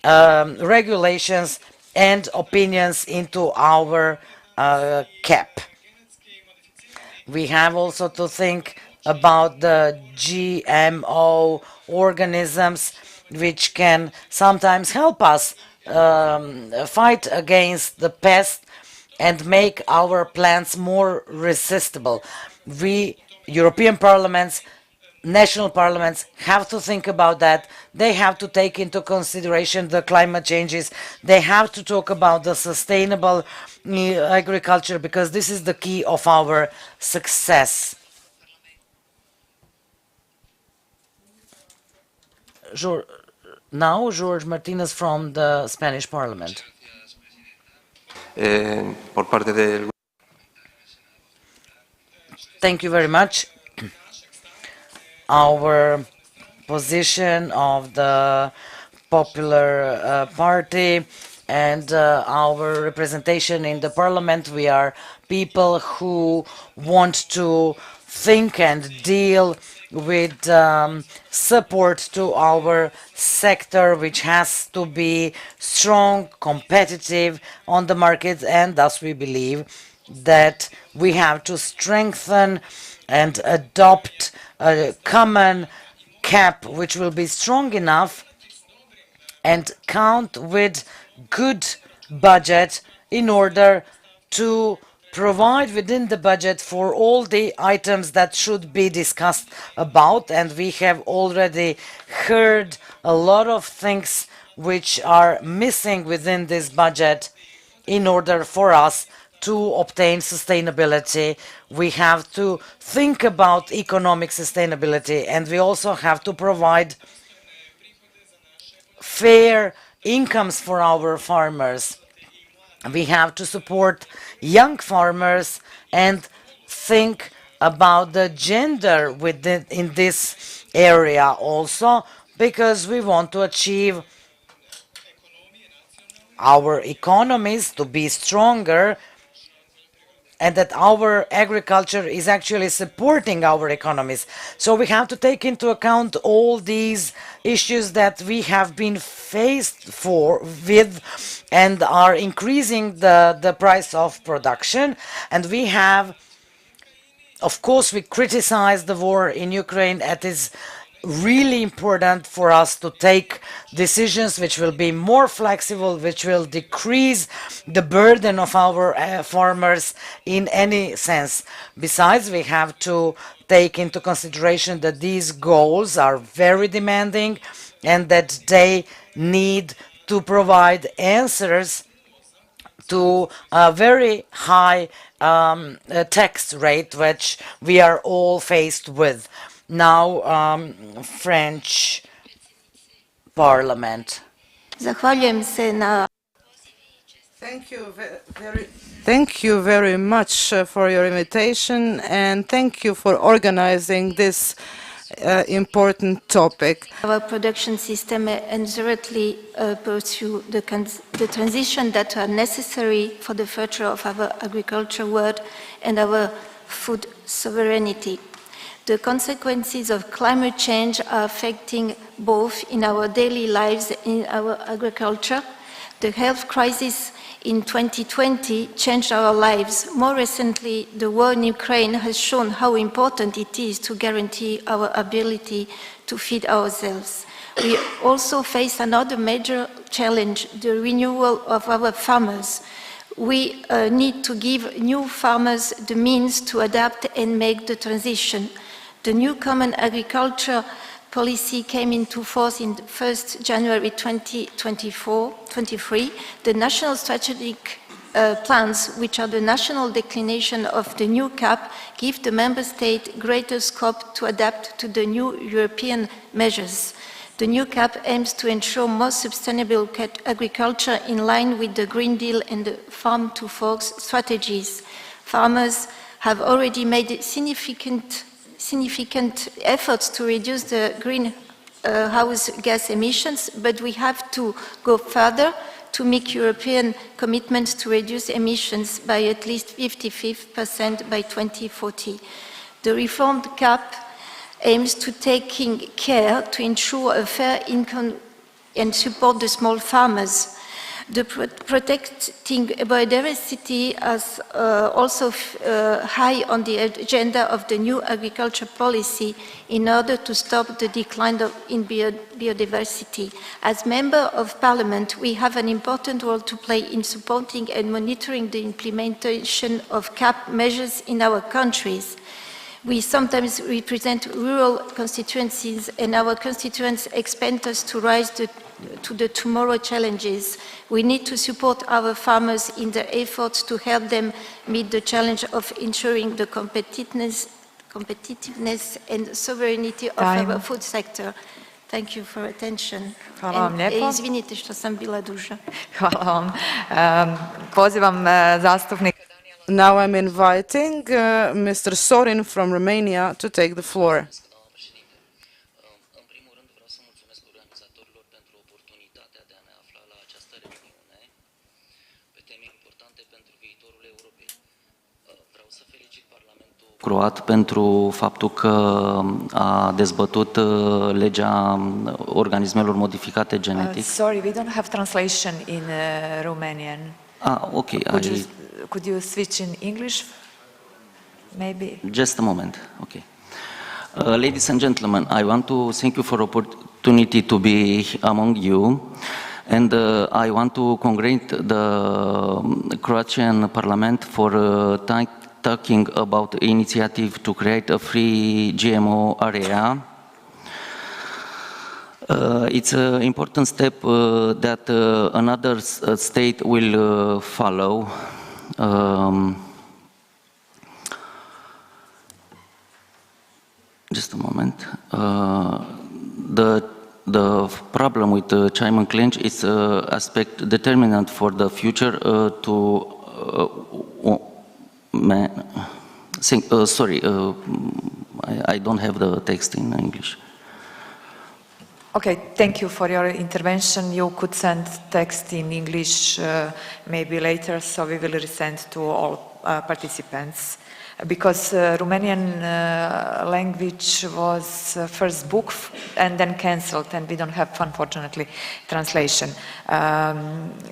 regulations and opinions into our CAP. We have also to think about the GMO organisms, which can sometimes help us fight against the pest and make our plants more resistible. We, European parliaments, national parliaments, have to think about that. They have to take into consideration the climate changes. They have to talk about the sustainable agriculture, because this is the key of our success. Now, George Martinez from the Spanish Parliament. Thank you very much. Our position of the Popular Party and our representation in the Parliament, we are people who want to think and deal with support to our sector, which has to be strong, competitive on the market, and thus we believe that we have to strengthen and adopt a common cap which will be strong enough and count with good budget in order to provide within the budget for all the items that should be discussed about, and we have already heard a lot of things which are missing within this budget in order for us to obtain sustainability. We have to think about economic sustainability, and we also have to provide fair incomes for our farmers. We have to support young farmers and think about the gender within in this area also, because we want to achieve our economies to be stronger and that our agriculture is actually supporting our economies. So we have to take into account all these issues that we have been faced with and are increasing the price of production. And we have, of course, we criticize the war in Ukraine. It is really important for us to take decisions which will be more flexible, which will decrease the burden of our farmers in any sense. Besides, we have to take into consideration that these goals are very demanding and that they need to provide answers to a very high tax rate which we are all faced with. Now, French Parliament. Zahvaljujem se na Thank you very much for your invitation, and thank you for organizing this important topic. our production system and directly pursue the transition that are necessary for the future of our agriculture world and our food sovereignty. The consequences of climate change are affecting both in our daily lives and in our agriculture. The health crisis in 2020 changed our lives. More recently, the war in Ukraine has shown how important it is to guarantee our ability to feed ourselves. We also face another major challenge, the renewal of our farmers. We need to give new farmers the means to adapt and make the transition. The new Common Agriculture Policy came into force on 1st January 2023. The national strategic plans, which are the national declination of the new CAP, give the member state greater scope to adapt to the new European measures. The new CAP aims to ensure more sustainable agriculture in line with the Green Deal and the Farm to Fork strategies. Farmers have already made significant efforts to reduce the greenhouse gas emissions, but we have to go further to make European commitments to reduce emissions by at least 55% by 2040. The reformed CAP aims to taking care to ensure a fair income and support the small farmers. The protecting biodiversity is also high on the agenda of the new agriculture policy in order to stop the decline in biodiversity. As Member of Parliament, we have an important role to play in supporting and monitoring the implementation of CAP measures in our countries. We sometimes represent rural constituencies, and our constituents expect us to rise to the tomorrow challenges. We need to support our farmers in their efforts to help them meet the challenge of ensuring the competitiveness and sovereignty of our food sector. Thank you for attention. Hvala vam lijepo. Izvinite što sam bila duža. Hvala vam. Pozivam zastupnika. Now I'm inviting Mr. Sorin from Romania to take the floor. croat pentru faptul că a dezbătut legea organismelor modificate genetic. Sorry, we don't have translation in Romanian. Okay. Could you switch in English? Maybe. Just a moment. Okay. Ladies and gentlemen, I want to thank you for the opportunity to be among you, and I want to congratulate the Croatian Parliament for talking about the initiative to create a free GMO area. It's an important step that another state will follow. Just a moment. The problem with the Chaiman clinch is aspect determinant for the future sorry, I don't have the text in English. Okay, thank you for your intervention. You could send text in English maybe later, so we will resend to all participants. Because Romanian language was first book and then cancelled, and we don't have, unfortunately, translation.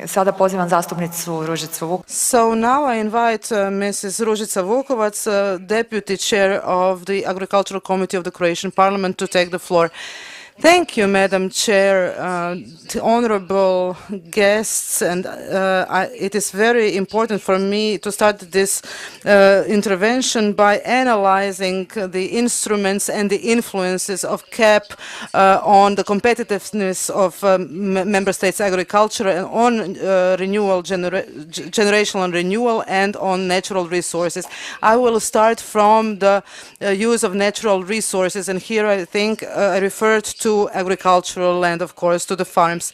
Sada pozivam zastupnicu Ružicu Vukovac. So now I invite Mrs. Ružica Vukovac, Deputy Chair of the Agricultural Committee of the Croatian Parliament, to take the floor. Thank you, Madam Chair, honorable guests, and it is very important for me to start this intervention by analyzing the instruments and the influences of CAP on the competitiveness of member states' agriculture and on generational renewal and on natural resources. I will start from the use of natural resources, and here I think I referred to agricultural land, of course, to the farms.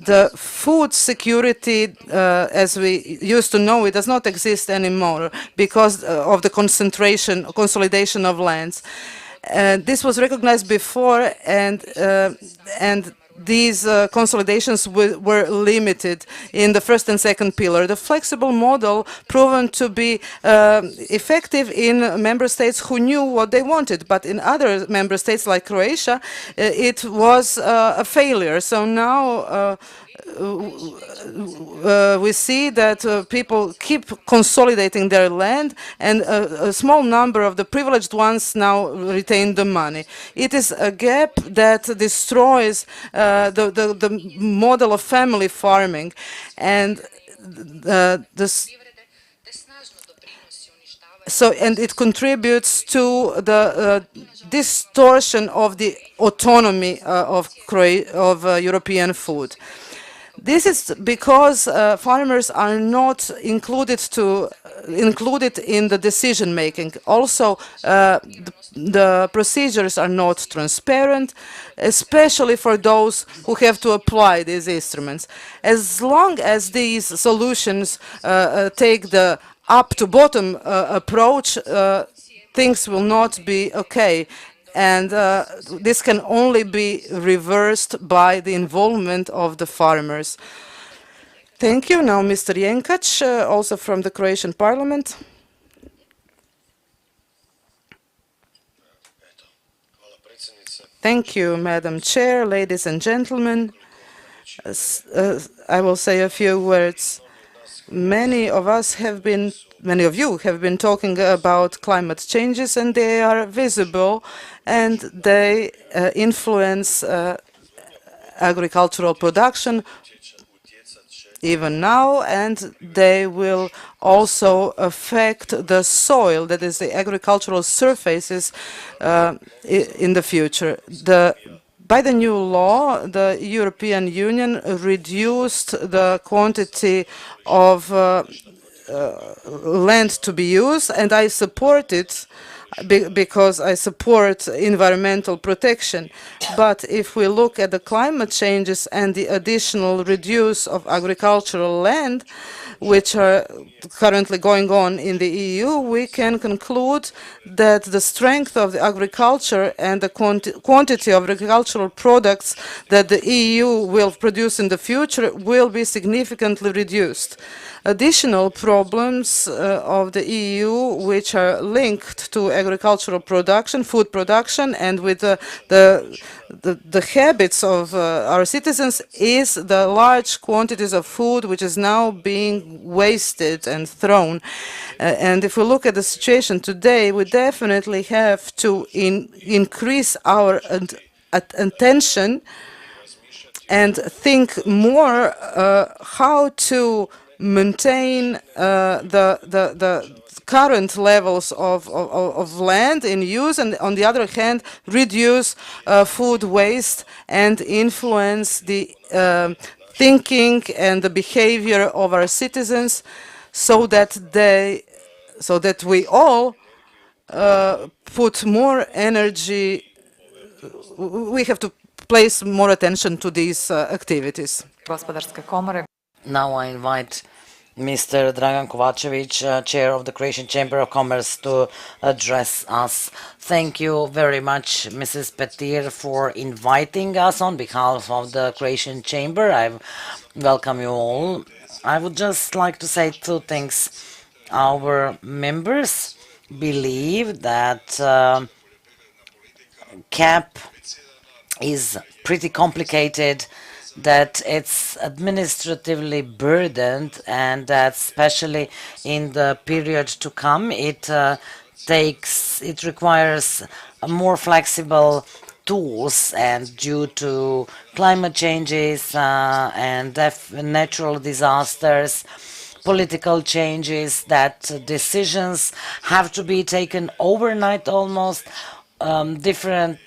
The food security, as we used to know it, does not exist anymore because of the consolidation of lands. This was recognized before, and these consolidations were limited in the first and second pillar. The flexible model proven to be effective in member states who knew what they wanted, but in other member states like Croatia, it was a failure. So now we see that people keep consolidating their land, and a small number of the privileged ones now retain the money. It is a gap that destroys the model of family farming, and and it contributes to the distortion of the autonomy of European food. This is because farmers are not included in the decision making. Also, the procedures are not transparent, especially for those who have to apply these instruments. As long as these solutions take the up-to-bottom approach, things will not be okay. And this can only be reversed by the involvement of the farmers. Thank you. Now Mr. Jenkac, also from the Croatian Parliament. Thank you, Madam Chair, ladies and gentlemen. I will say a few words. Many of you have been talking about climate changes, and they are visible, and they influence agricultural production even now, and they will also affect the soil, that is the agricultural surfaces, in the future. By the new law, the European Union reduced the quantity of land to be used, and I support it because I support environmental protection. But if we look at the climate changes and the additional reduce of agricultural land, which are currently going on in the EU, we can conclude that the strength of the agriculture and the quantity of agricultural products that the EU will produce in the future will be significantly reduced. additional problems of the EU which are linked to agricultural production, food production, and with the habits of our citizens is the large quantities of food which is now being wasted and thrown. And if we look at the situation today, we definitely have to increase our attention and think more how to maintain the current levels of land in use, and on the other hand reduce food waste and influence the thinking and the behavior of our citizens, so that we all put more energy. We have to place more attention to these activities. Now I invite Mr. Dragan Kovačević, Chair of the Croatian Chamber of Commerce, to address us. Thank you very much, Mrs. Petir, for inviting us on behalf of the Croatian Chamber. I welcome you all. I would just like to say two things. Our members believe that CAP is pretty complicated, that it's administratively burdened, and that especially in the period to come it requires more flexible tools, and due to climate changes and natural disasters, political changes, that decisions have to be taken overnight almost, different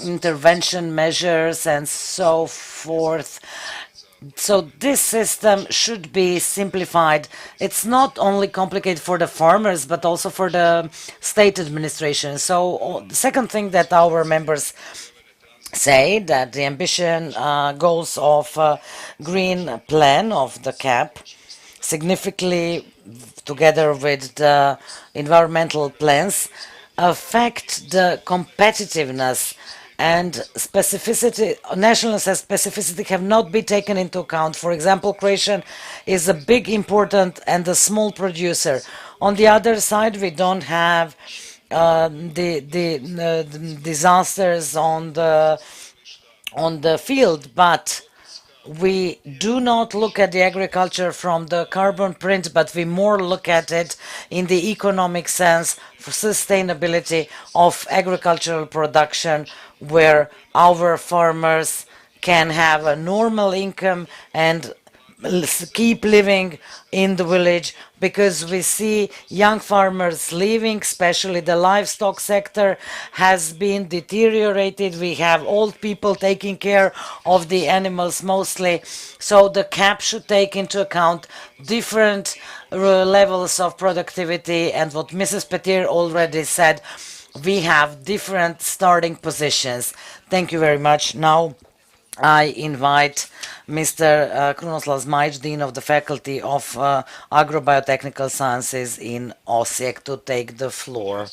intervention measures and so forth. So this system should be simplified. It's not only complicated for the farmers, but also for the state administration. So the second thing that our members say, that the ambition goals of green plan of the CAP significantly, together with the environmental plans, affect the competitiveness, and specificity, national specificity have not been taken into account. For example, Croatia is a big, important and a small producer. On the other side, we don't have the disasters on the field, but we do not look at the agriculture from the carbon print, but we more look at it in the economic sense for sustainability of agricultural production, where our farmers can have a normal income and keep living in the village, because we see young farmers leaving, especially the livestock sector has been deteriorated. We have old people taking care of the animals mostly. So the CAP should take into account different levels of productivity, and what Mrs. Petir already said, we have different starting positions. Thank you very much. Now I invite Mr. Krunoslav Zmajic, Dean of the Faculty of Agrobiotechnical Sciences in Osijek, to take the floor.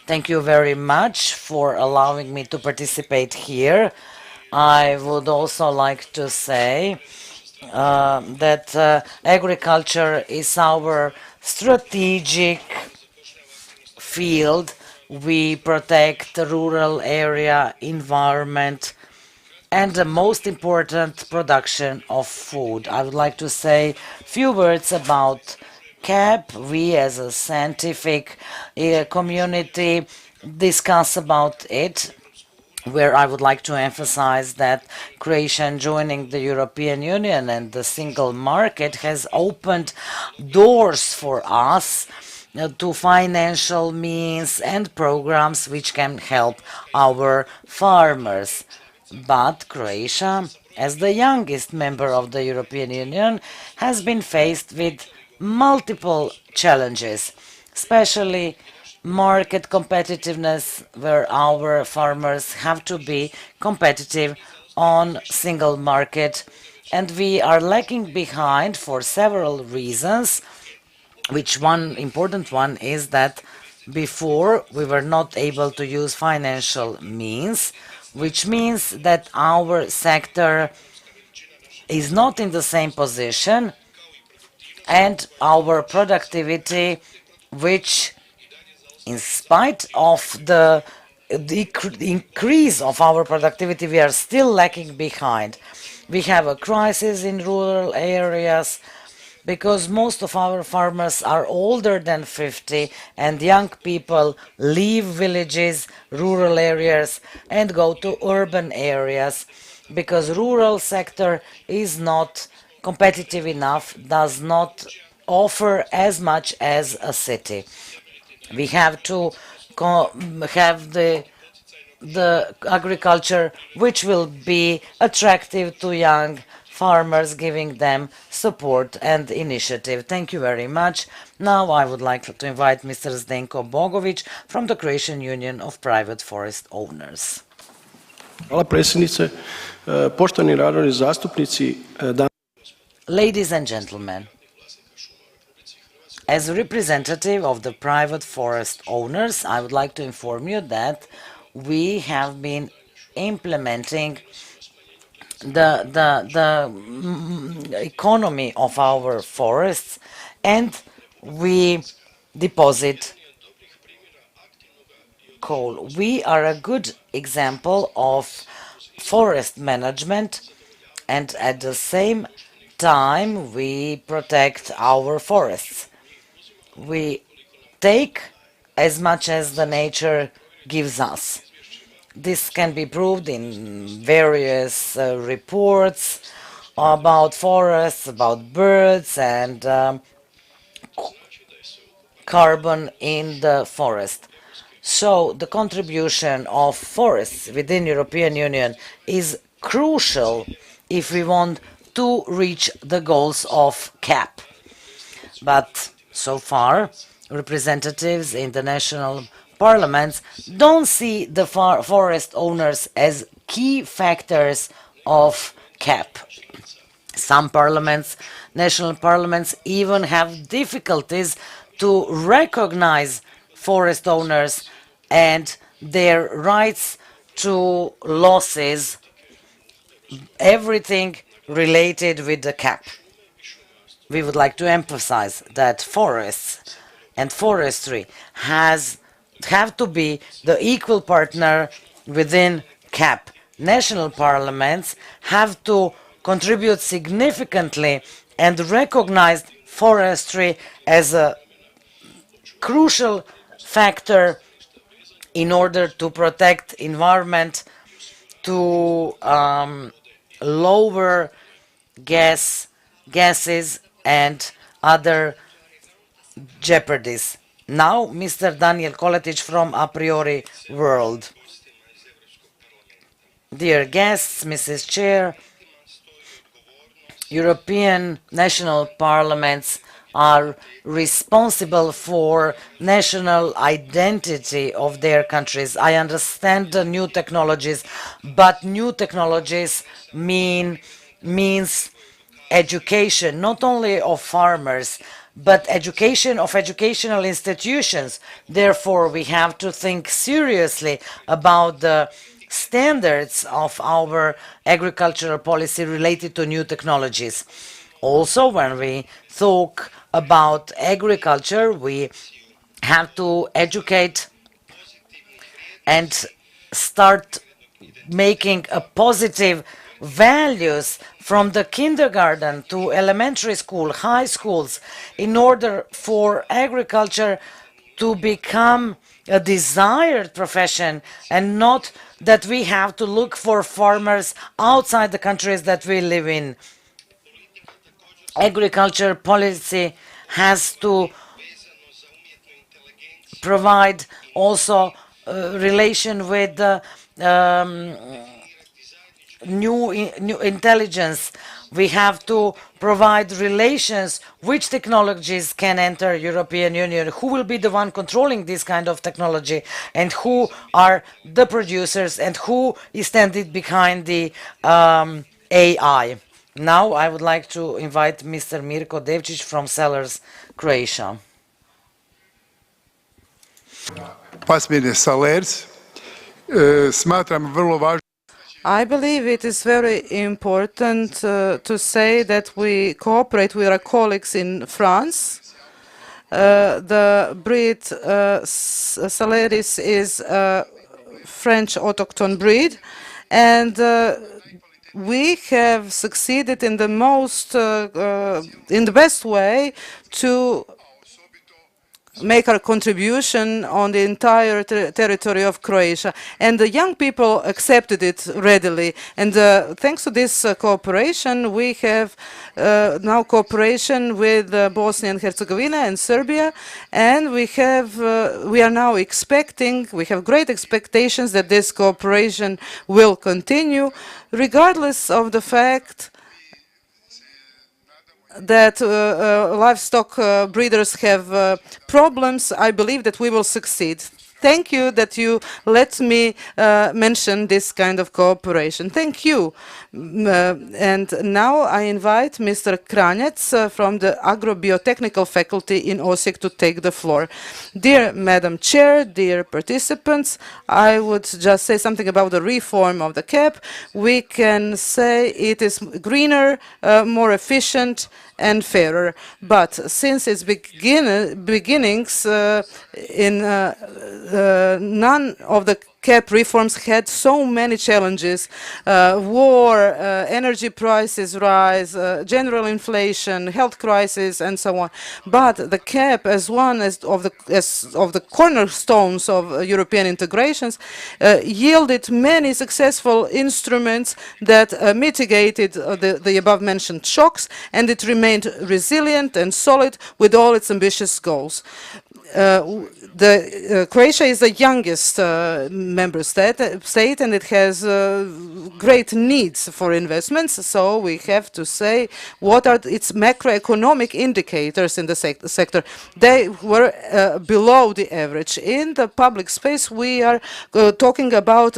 Thank you very much for allowing me to participate here. I would also like to say that agriculture is our strategic field. We protect the rural area, environment, and the most important, production of food. I would like to say a few words about CAP. We as a scientific community discuss about it, where I would like to emphasize that Croatia joining the European Union and the single market has opened doors for us to financial means and programs which can help our farmers. But Croatia, as the youngest member of the European Union, has been faced with multiple challenges, especially market competitiveness, where our farmers have to be competitive on single market, and we are lagging behind for several reasons, which one important one is that before we were not able to use financial means, which means that our sector is not in the same position and our productivity, which, in spite of the increase of our productivity, we are still lagging behind. We have a crisis in rural areas because most of our farmers are older than 50 and young people leave villages, rural areas and go to urban areas because rural sector is not competitive enough, does not offer as much as a city. We have to have the agriculture which will be attractive to young farmers, giving them support and initiative. Thank you very much. Now I would like to invite Mr. Zdenko Bogovic from the Croatian Union of Private Forest Owners. Hvala predsjednice. Poštovani narodni zastupnici, ladies and gentlemen, as a representative of the private forest owners, I would like to inform you that we have been implementing the economy of our forests, and we deposit coal. We are a good example of forest management, and at the same time we protect our forests. We take as much as the nature gives us. This can be proved in various reports about forests, about birds and carbon in the forest. So the contribution of forests within European Union is crucial if we want to reach the goals of CAP. But so far, representatives in the national parliaments don't see the forest owners as key factors of CAP. Some parliaments, national parliaments, even have difficulties to recognize forest owners and their rights to losses, everything related with the CAP. We would like to emphasize that forests and forestry have to be the equal partner within CAP. National parliaments have to contribute significantly and recognize forestry as a crucial factor in order to protect environment, to lower gases and other jeopardies. Now, Mr. Daniel Koletic from A Priori World. Dear guests, Mrs. Chair, European national parliaments are responsible for national identity of their countries. I understand the new technologies, but new technologies means education, not only of farmers, but education of educational institutions. Therefore, we have to think seriously about the standards of our agricultural policy related to new technologies. Also, when we talk about agriculture, we have to educate and start making a positive values from the kindergarten to elementary school, high schools, in order for agriculture to become a desired profession and not that we have to look for farmers outside the countries that we live in. Agriculture policy has to provide also relation with new intelligence. We have to provide relations which technologies can enter European Union, who will be the one controlling this kind of technology, and who are the producers and who is standing behind the AI. Now I would like to invite Mr. Mirko Devčić from Sellers, Croatia. Pasmine Sellers, smatram vrlo važno. I believe it is very important to say that we cooperate with our colleagues in France. The breed Salaris is a French autochthone breed, and we have succeeded in the best way to make our contribution on the entire territory of Croatia. And the young people accepted it readily. And thanks to this cooperation, we have now cooperation with Bosnia and Herzegovina and Serbia. And we are now expecting, we have great expectations that this cooperation will continue, regardless of the fact that livestock breeders have problems. I believe that we will succeed. Thank you that you let me mention this kind of cooperation. Thank you. And now I invite Mr. Kranjec from the Agrobiotechnical faculty in Osijek to take the floor. Dear Madam Chair, dear participants, I would just say something about the reform of the CAP. We can say it is greener, more efficient, and fairer. But since its beginnings, none of the CAP reforms had so many challenges: war, energy prices rise, general inflation, health crisis, and so on. But the CAP, as one of the cornerstones of European integrations, yielded many successful instruments that mitigated the above-mentioned shocks, and it remained resilient and solid with all its ambitious goals. Croatia is the youngest member state, and it has great needs for investments. So we have to say what are its macroeconomic indicators in the sector. They were below the average. In the public space, we are talking about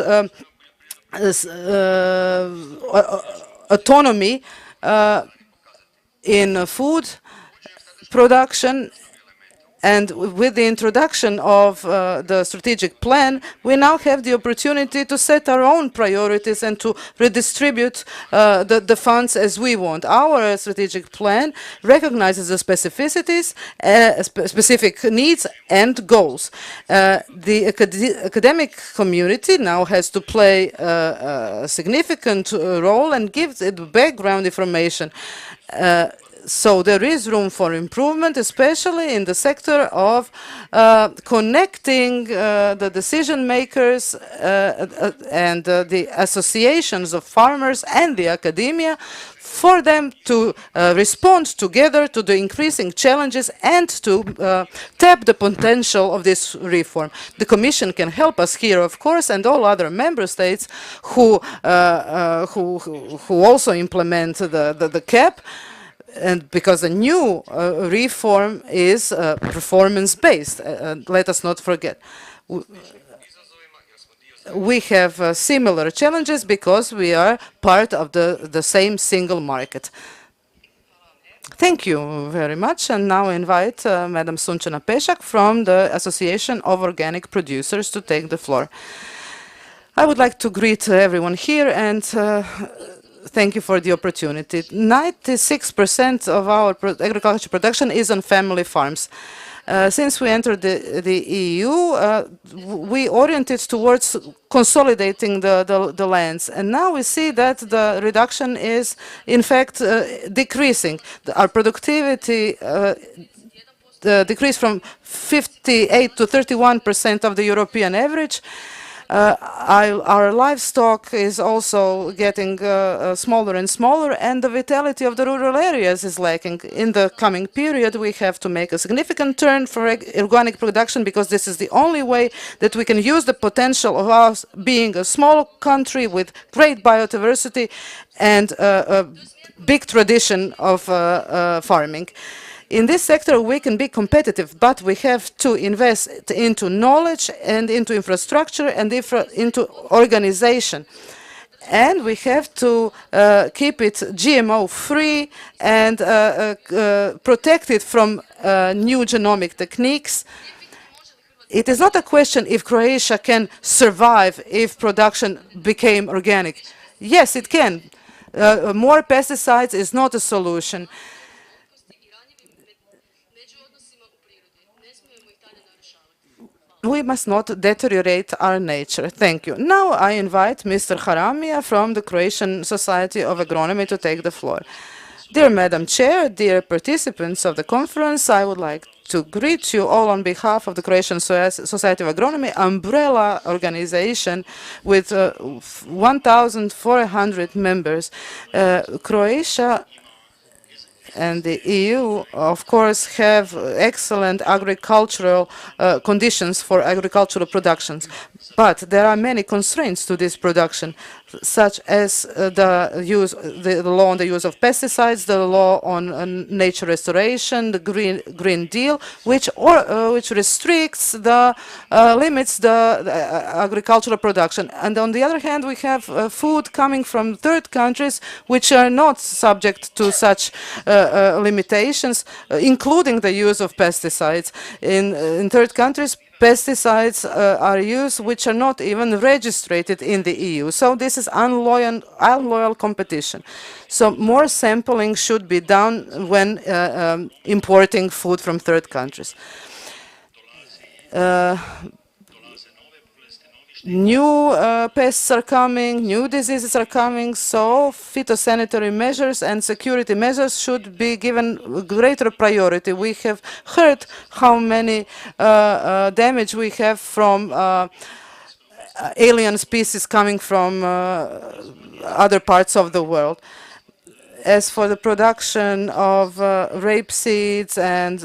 autonomy in food production. And with the introduction of the strategic plan, we now have the opportunity to set our own priorities and to redistribute the funds as we want. Our strategic plan recognizes the specificities, specific needs and goals. The academic community now has to play a significant role and gives it background information. So there is room for improvement, especially in the sector of connecting the decision makers and the associations of farmers and the academia for them to respond together to the increasing challenges and to tap the potential of this reform. The Commission can help us here, of course, and all other member states who also implement the CAP. And because the new reform is performance-based, let us not forget. We have similar challenges because we are part of the same single market. Thank you very much. And now I invite Madam Sunčana Pešak from the Association of Organic Producers to take the floor. I would like to greet everyone here and thank you for the opportunity. 96% of our agriculture production is on family farms. Since we entered the EU, we oriented towards consolidating the lands. And now we see that the reduction is, in fact, decreasing. Our productivity decreased from 58 to 31% of the European average. Our livestock is also getting smaller and smaller, and the vitality of the rural areas is lacking. In the coming period, we have to make a significant turn for organic production, because this is the only way that we can use the potential of us being a small country with great biodiversity and a big tradition of farming. In this sector, we can be competitive, but we have to invest into knowledge and into infrastructure and into organization. And we have to keep it GMO-free and protect it from new genomic techniques. It is not a question if Croatia can survive if production became organic. Yes, it can. More pesticides is not a solution. We must not deteriorate our nature. Thank you. Now I invite Mr. Haramija from the Croatian Society of Agronomy to take the floor. Dear Madam Chair, dear participants of the conference, I would like to greet you all on behalf of the Croatian Society of Agronomy, umbrella organization with 1,400 members. Croatia and the EU, of course, have excellent agricultural conditions for agricultural productions. But there are many constraints to this production, such as the law on the use of pesticides, the law on nature restoration, the Green Deal, which restricts limits the agricultural production. And on the other hand, we have food coming from third countries which are not subject to such limitations, including the use of pesticides. In third countries, pesticides are used which are not even registered in the EU. So this is unloyal competition. So more sampling should be done when importing food from third countries. New pests are coming, new diseases are coming, so phytosanitary measures and security measures should be given greater priority. We have heard how many damage we have from alien species coming from other parts of the world. As for the production of rapeseeds and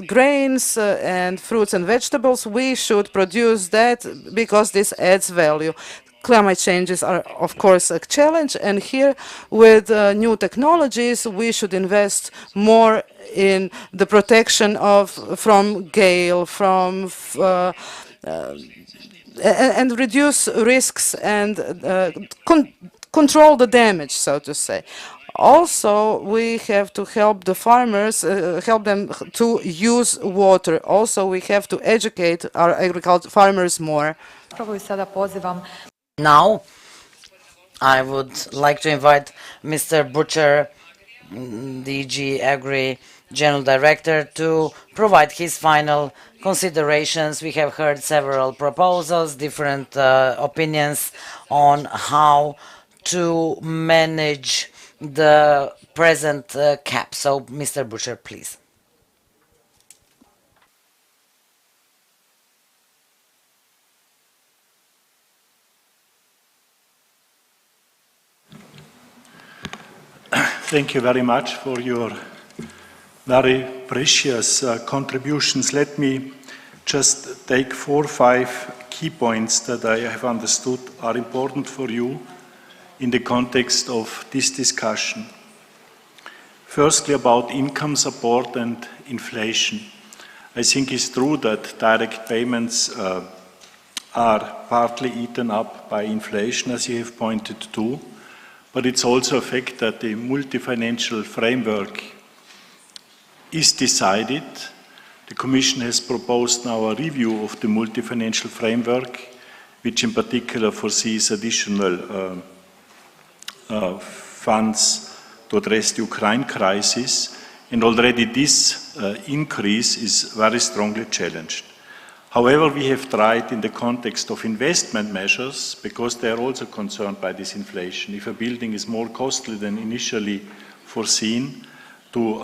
grains and fruits and vegetables, we should produce that because this adds value. Climate changes are, of course, a challenge, and here with new technologies, we should invest more in the protection from gale, and reduce risks and control the damage, so to say. Also, we have to help the farmers, help them to use water. Also, we have to educate our farmers more. Now, I would like to invite Mr. Butcher, DG Agri General Director, to provide his final considerations. We have heard several proposals, different opinions on how to manage the present cap. So, Mr. Butcher, please. Thank you very much for your very precious contributions. Let me just take 4 or 5 key points that I have understood are important for you in the context of this discussion. Firstly, about income support and inflation. I think it's true that direct payments are partly eaten up by inflation, as you have pointed to, but it's also a fact that the multi-financial framework is decided. The Commission has proposed now a review of the multi-financial framework, which in particular foresees additional funds to address the Ukraine crisis, and already this increase is very strongly challenged. However, we have tried in the context of investment measures, because they are also concerned by this inflation. If a building is more costly than initially foreseen, to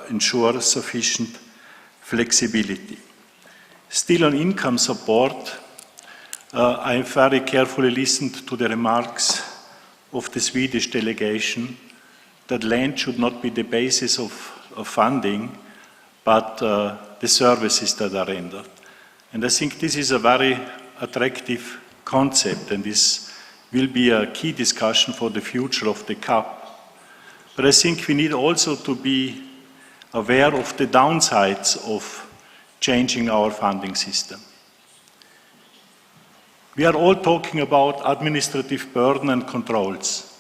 ensure sufficient flexibility. Still on income support, I have very carefully listened to the remarks of the Swedish delegation that land should not be the basis of funding, but the services that are rendered. And I think this is a very attractive concept, and this will be a key discussion for the future of the CAP. But I think we need also to be aware of the downsides of changing our funding system. We are all talking about administrative burden and controls.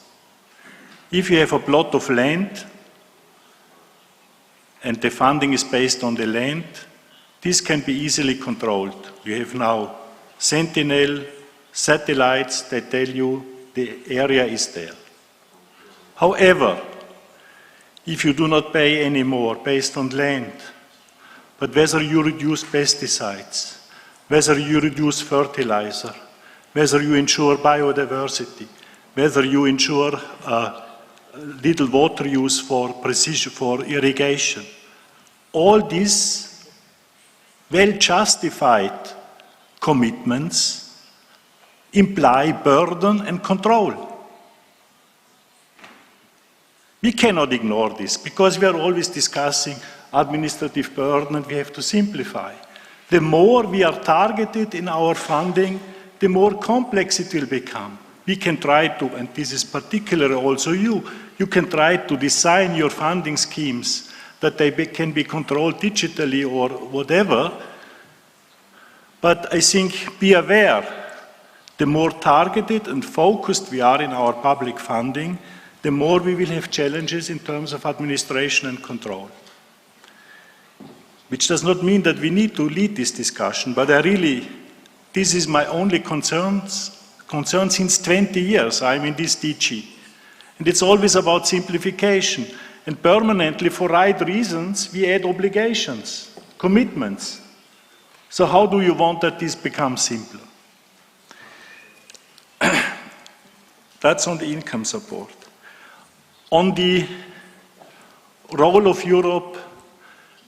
If you have a plot of land and the funding is based on the land, this can be easily controlled. We have now Sentinel satellites that tell you the area is there. However, if you do not pay any more based on land, but whether you reduce pesticides, whether you reduce fertilizer, whether you ensure biodiversity, whether you ensure little water use for precision, for irrigation, all these well-justified commitments imply burden and control. We cannot ignore this because we are always discussing administrative burden and we have to simplify. The more we are targeted in our funding, the more complex it will become. We can try to, and this is particularly also you can try to design your funding schemes that they can be controlled digitally or whatever, but I think be aware, the more targeted and focused we are in our public funding, the more we will have challenges in terms of administration and control. Which does not mean that we need to lead this discussion, but this is my only concern since 20 years. I'm in this DG. And it's always about simplification. And permanently, for right reasons, we add obligations, commitments. So how do you want that this becomes simpler? That's on the income support. On the role of Europe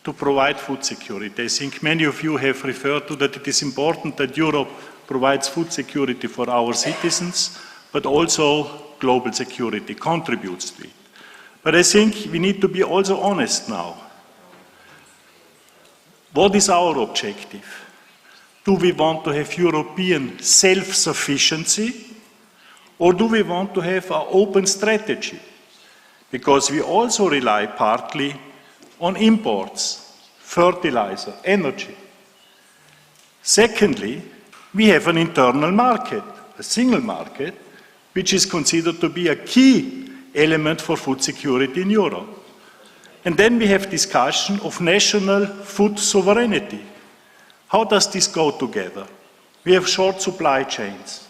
to provide food security, I think many of you have referred to that it is important that Europe provides food security for our citizens, but also global security contributes to it. But I think we need to be also honest now. What is our objective? Do we want to have European self-sufficiency, or do we want to have an open strategy? Because we also rely partly on imports, fertilizer, energy. Secondly, we have an internal market, a single market, which is considered to be a key element for food security in Europe. And then we have discussion of national food sovereignty. How does this go together? We have short supply chains.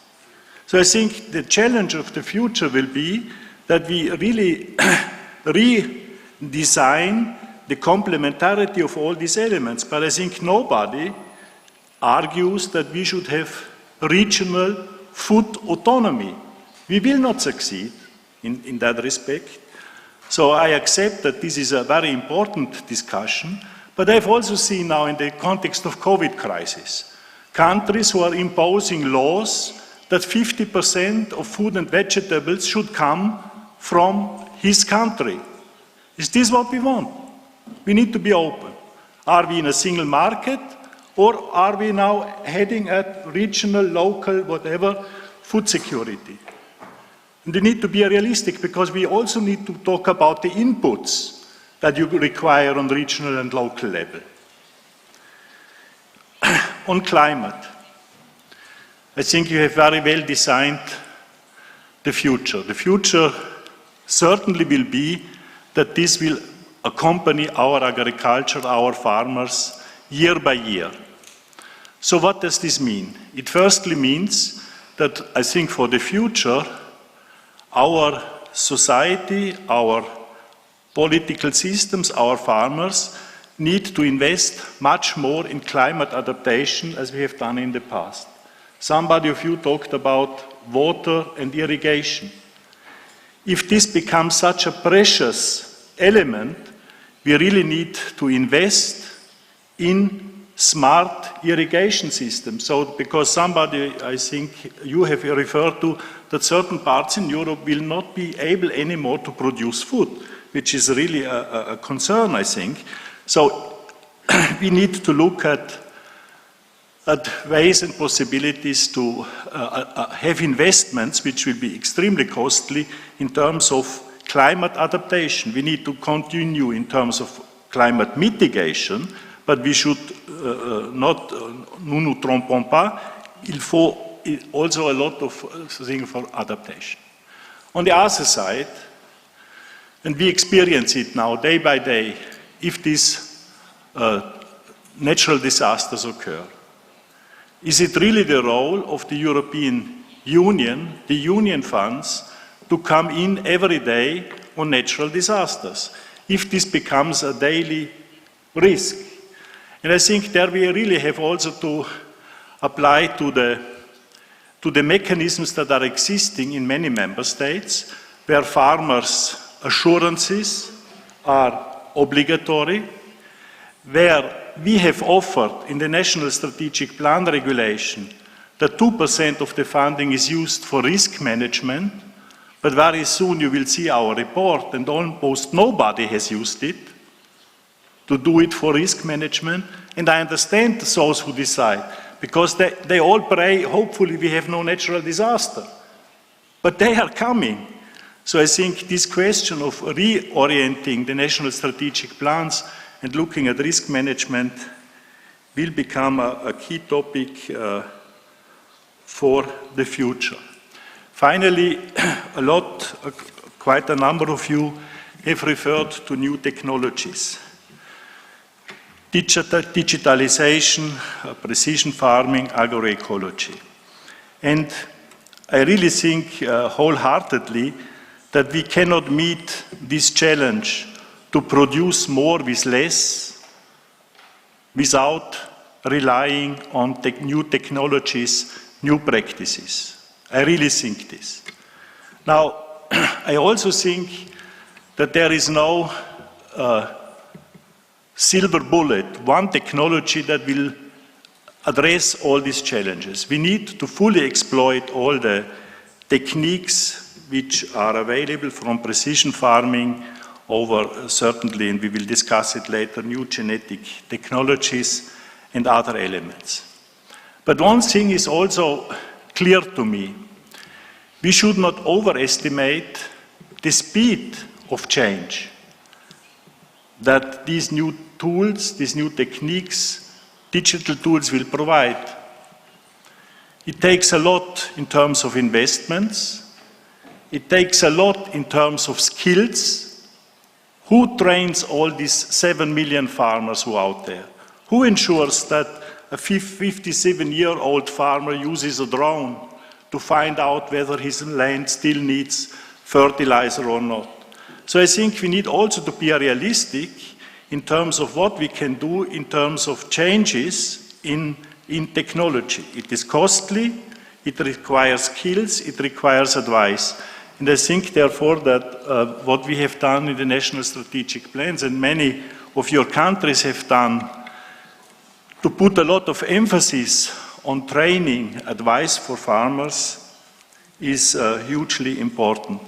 So I think the challenge of the future will be that we really redesign the complementarity of all these elements. But I think nobody argues that we should have regional food autonomy. We will not succeed in that respect. So I accept that this is a very important discussion, but I've also seen now in the context of COVID crisis, countries who are imposing laws that 50% of food and vegetables should come from his country. Is this what we want? We need to be open. Are we in a single market, or are we now heading at regional, local, whatever, food security? And we need to be realistic because we also need to talk about the inputs that you require on regional and local level. On climate, I think you have very well designed the future. The future certainly will be that this will accompany our agriculture, our farmers, year by year. So what does this mean? It firstly means that I think for the future, our society, our political systems, our farmers need to invest much more in climate adaptation as we have done in the past. Somebody of you talked about water and irrigation. If this becomes such a precious element, we really need to invest in smart irrigation systems. So, because somebody, I think you have referred to, that certain parts in Europe will not be able anymore to produce food, which is really a concern, I think. So, we need to look at ways and possibilities to have investments which will be extremely costly in terms of climate adaptation. We need to continue in terms of climate mitigation, but we should not, nous nous trompons pas, il faut also a lot of things for adaptation. On the other side, and we experience it now day by day, if this natural disasters occur. Is it really the role of the European Union, the Union funds, to come in every day on natural disasters, if this becomes a daily risk? And I think there we really have also to apply to the mechanisms that are existing in many member states, where farmers' assurances are obligatory, where we have offered in the National Strategic Plan regulation that 2% of the funding is used for risk management, but very soon you will see our report and almost nobody has used it to do it for risk management. And I understand those who decide, because they all pray, hopefully we have no natural disaster. But they are coming. So I think this question of reorienting the national strategic plans and looking at risk management will become a key topic for the future. Finally, quite a number of you have referred to new technologies. Digitalization, precision farming, agroecology. And I really think wholeheartedly that we cannot meet this challenge to produce more with less without relying on new technologies, new practices. I really think this. Now, I also think that there is no silver bullet, one technology that will address all these challenges. We need to fully exploit all the techniques which are available, from precision farming over, certainly, and we will discuss it later, new genetic technologies and other elements. But one thing is also clear to me. We should not overestimate the speed of change that these new tools, these new techniques, digital tools will provide. It takes a lot in terms of investments. It takes a lot in terms of skills. Who trains all these 7 million farmers who are out there? Who ensures that a 57-year-old farmer uses a drone to find out whether his land still needs fertilizer or not? So I think we need also to be realistic in terms of what we can do in terms of changes in technology. It is costly, it requires skills, it requires advice. And I think, therefore, that what we have done in the national strategic plans, and many of your countries have done, to put a lot of emphasis on training, advice for farmers, is hugely important.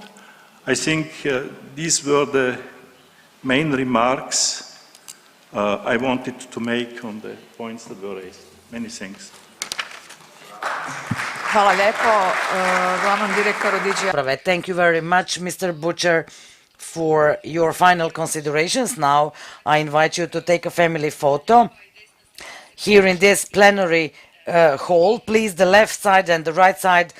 I think these were the main remarks I wanted to make on the points that were raised. Many thanks. Hvala lijepo glavnom direktoru DG. Thank you very much, Mr. Butcher, for your final considerations. Now I invite you to take a family photo here in this plenary hall. Please, the left side and the right side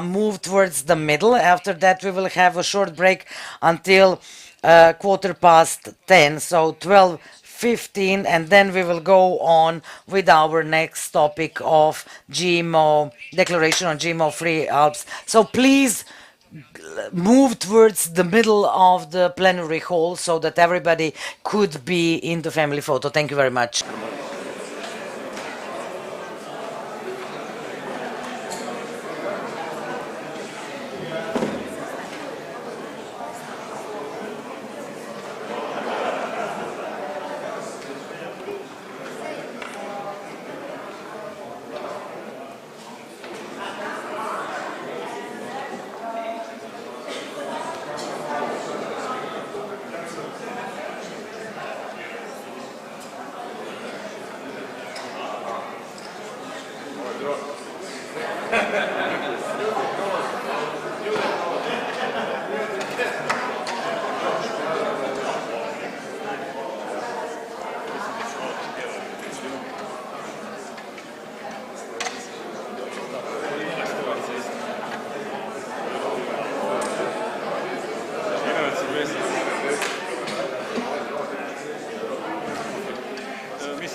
move towards the middle. After that, we will have a short break until 10:15, so 12:15, and then we will go on with our next topic of GMO, Declaration on GMO-free Alps. So please move towards the middle of the plenary hall so that everybody could be in the family photo. Thank you very much.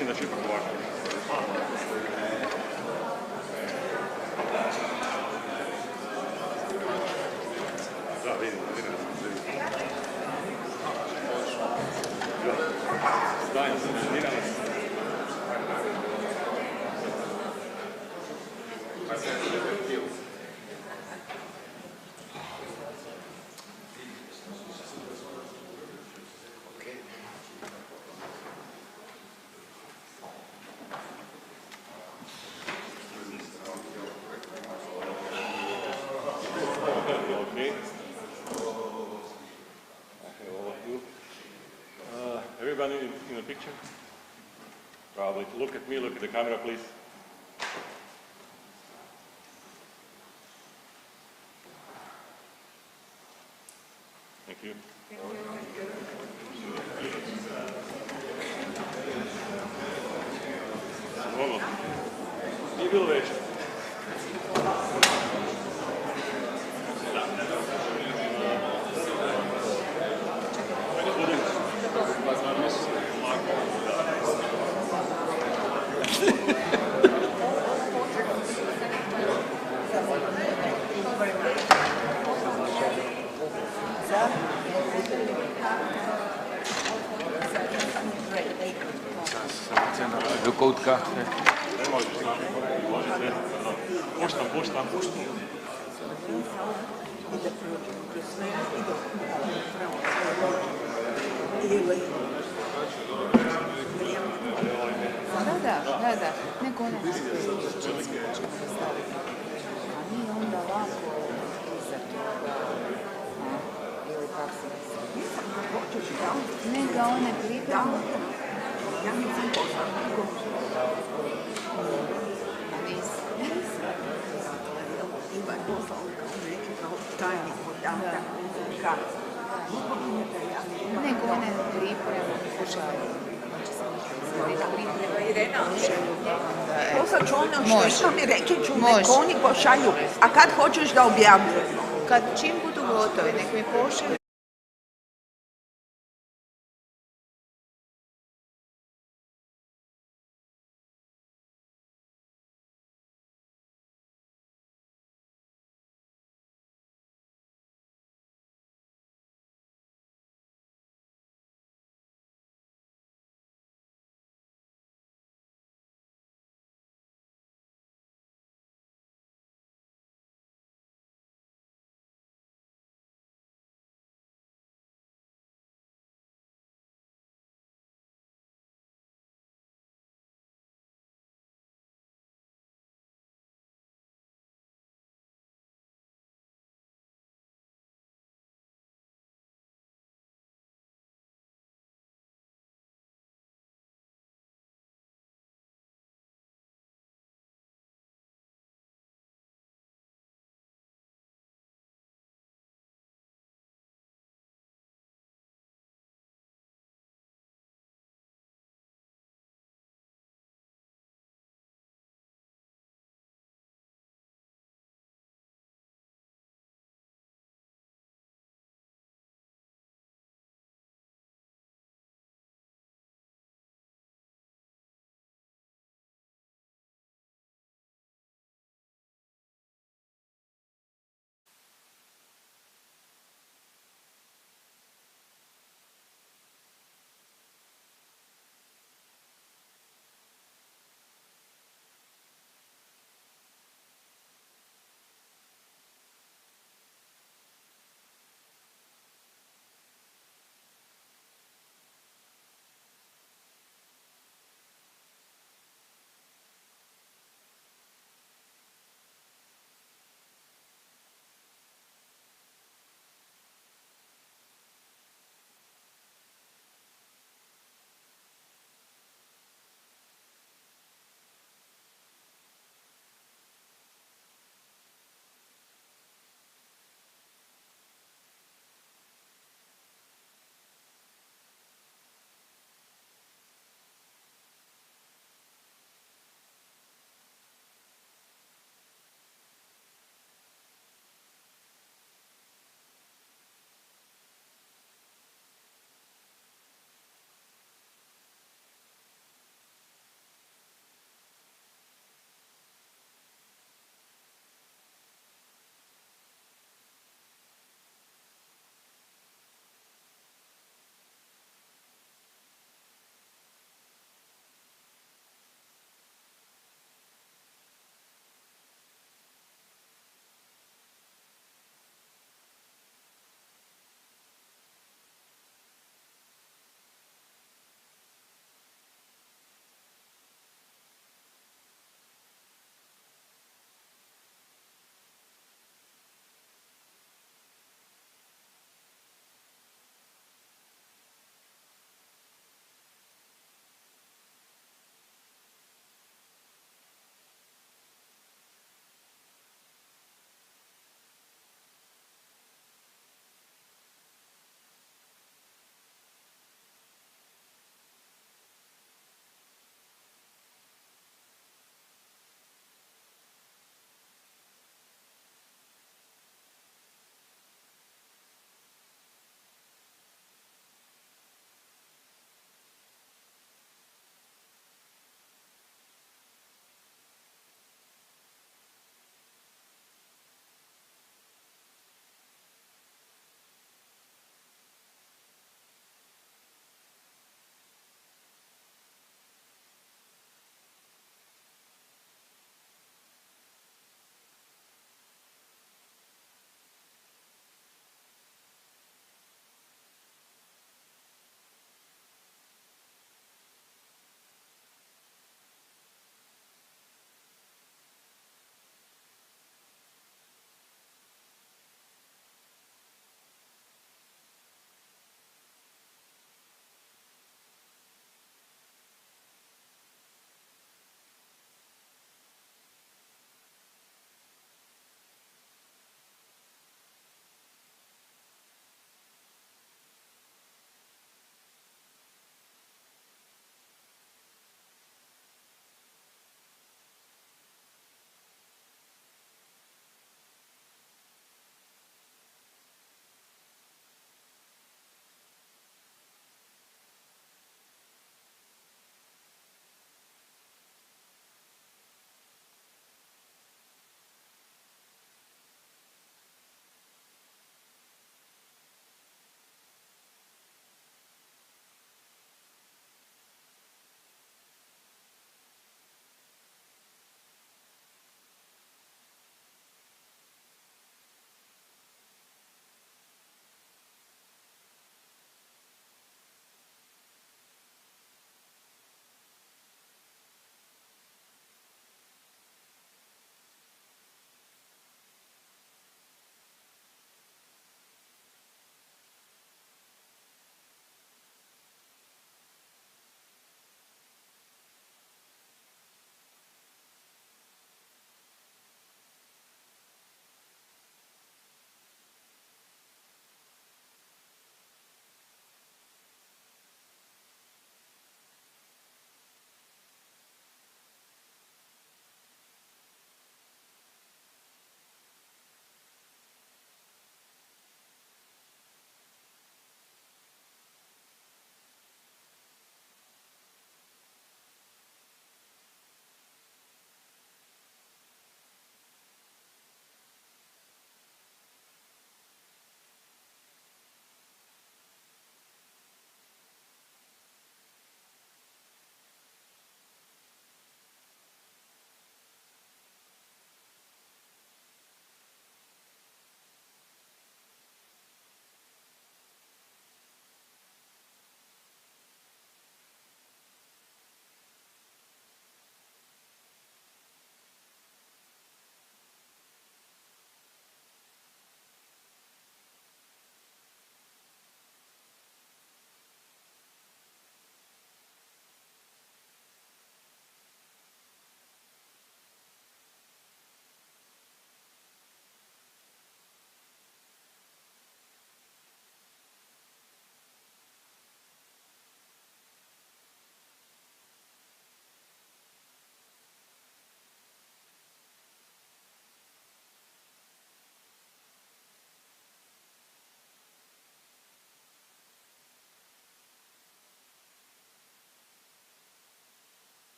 mislim da će ipak ovako. Da, vidim. Stajem se, nervirano se. Everybody in the picture? Probably. Look at me, look at the camera, please. Thank you. Ovo. Nije bilo veće. Do koutka. Puštam. Da. Neko ono a nije onda ovako iza toga. Ili kako se ne ga one pripremno. Ja nisam poslala. Ima poslala kao neki kao tajnik podatak. Nego one pripremno pošalju. Poslat ću ono što mi reći ću, nek oni pošalju. A kad hoćeš da objavljuju? Kad čim budu gotovi, nek mi pošalju.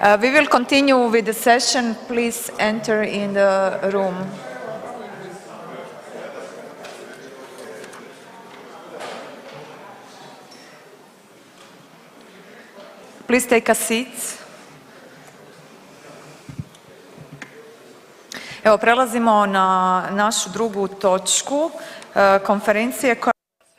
We will continue with the session. Please enter in the room. Please take a seat. Evo, prelazimo na našu drugu točku konferencije koja...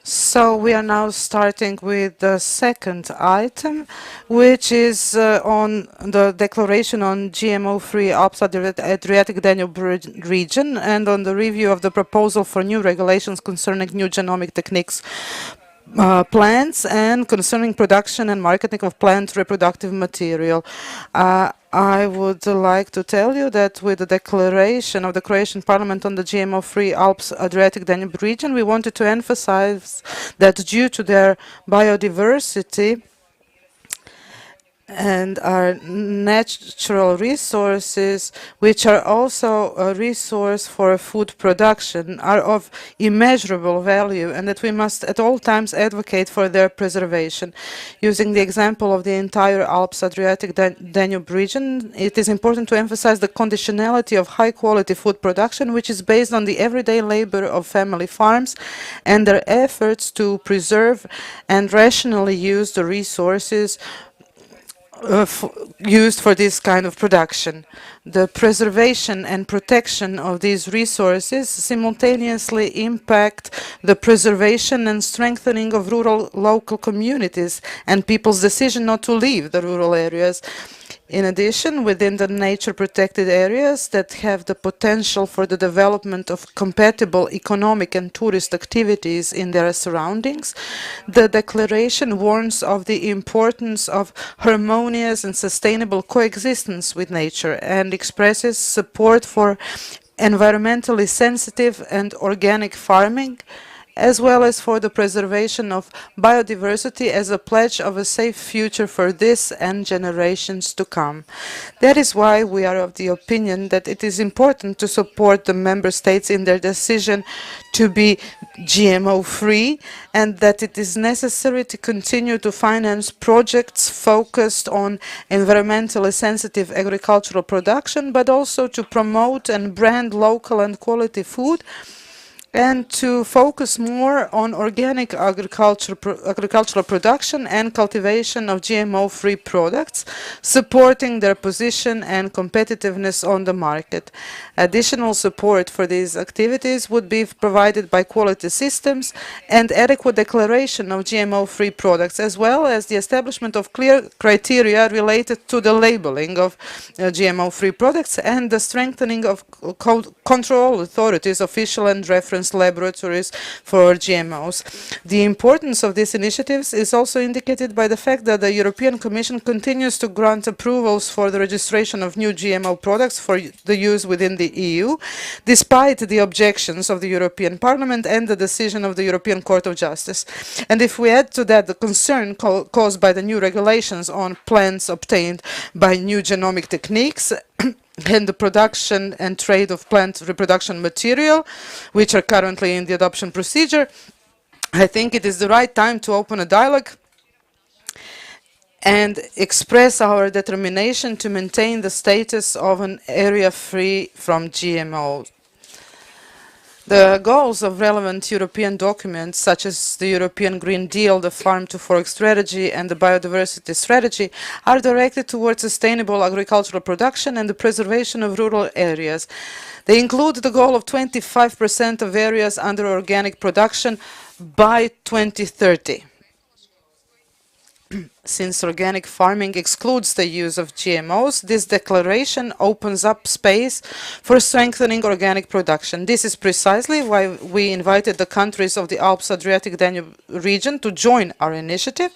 So we are now starting with the second item, which is on the declaration on GMO-free Alps-Adriatic-Danube region and on the review of the proposal for new regulations concerning new genomic techniques plants and concerning production and marketing of plant reproductive material. I would like to tell you that with the declaration of the Croatian Parliament on the GMO-free Alps-Adriatic-Danube region, we wanted to emphasize that due to their biodiversity and our natural resources, which are also a resource for food production, are of immeasurable value, and that we must at all times advocate for their preservation. Using the example of the entire Alps-Adriatic-Danube region, it is important to emphasize the conditionality of high-quality food production, which is based on the everyday labor of family farms and their efforts to preserve and rationally use the resources used for this kind of production. The preservation and protection of these resources simultaneously impact the preservation and strengthening of rural local communities and people's decision not to leave the rural areas. In addition, within the nature-protected areas that have the potential for the development of compatible economic and tourist activities in their surroundings, the declaration warns of the importance of harmonious and sustainable coexistence with nature and expresses support for environmentally sensitive and organic farming, as well as for the preservation of biodiversity as a pledge of a safe future for this and generations to come. That is why we are of the opinion that it is important to support the member states in their decision to be GMO-free, and that it is necessary to continue to finance projects focused on environmentally sensitive agricultural production, but also to promote and brand local and quality food, and to focus more on organic agricultural production and cultivation of GMO-free products, supporting their position and competitiveness on the market. Additional support for these activities would be provided by quality systems and adequate declaration of GMO-free products, as well as the establishment of clear criteria related to the labeling of GMO-free products and the strengthening of control authorities, official and reference laboratories for GMOs. The importance of these initiatives is also indicated by the fact that the European Commission continues to grant approvals for the registration of new GMO products for the use within the EU, despite the objections of the European Parliament and the decision of the European Court of Justice. And if we add to that the concern caused by the new regulations on plants obtained by new genomic techniques, and the production and trade of plant reproduction material, which are currently in the adoption procedure, I think it is the right time to open a dialogue and express our determination to maintain the status of an area free from GMO. The goals of relevant European documents, such as the European Green Deal, the Farm to Fork Strategy and the Biodiversity Strategy, are directed towards sustainable agricultural production and the preservation of rural areas. They include the goal of 25% of areas under organic production by 2030. Since organic farming excludes the use of GMOs, this declaration opens up space for strengthening organic production. This is precisely why we invited the countries of the Alps-Adriatic-Danube region to join our initiative,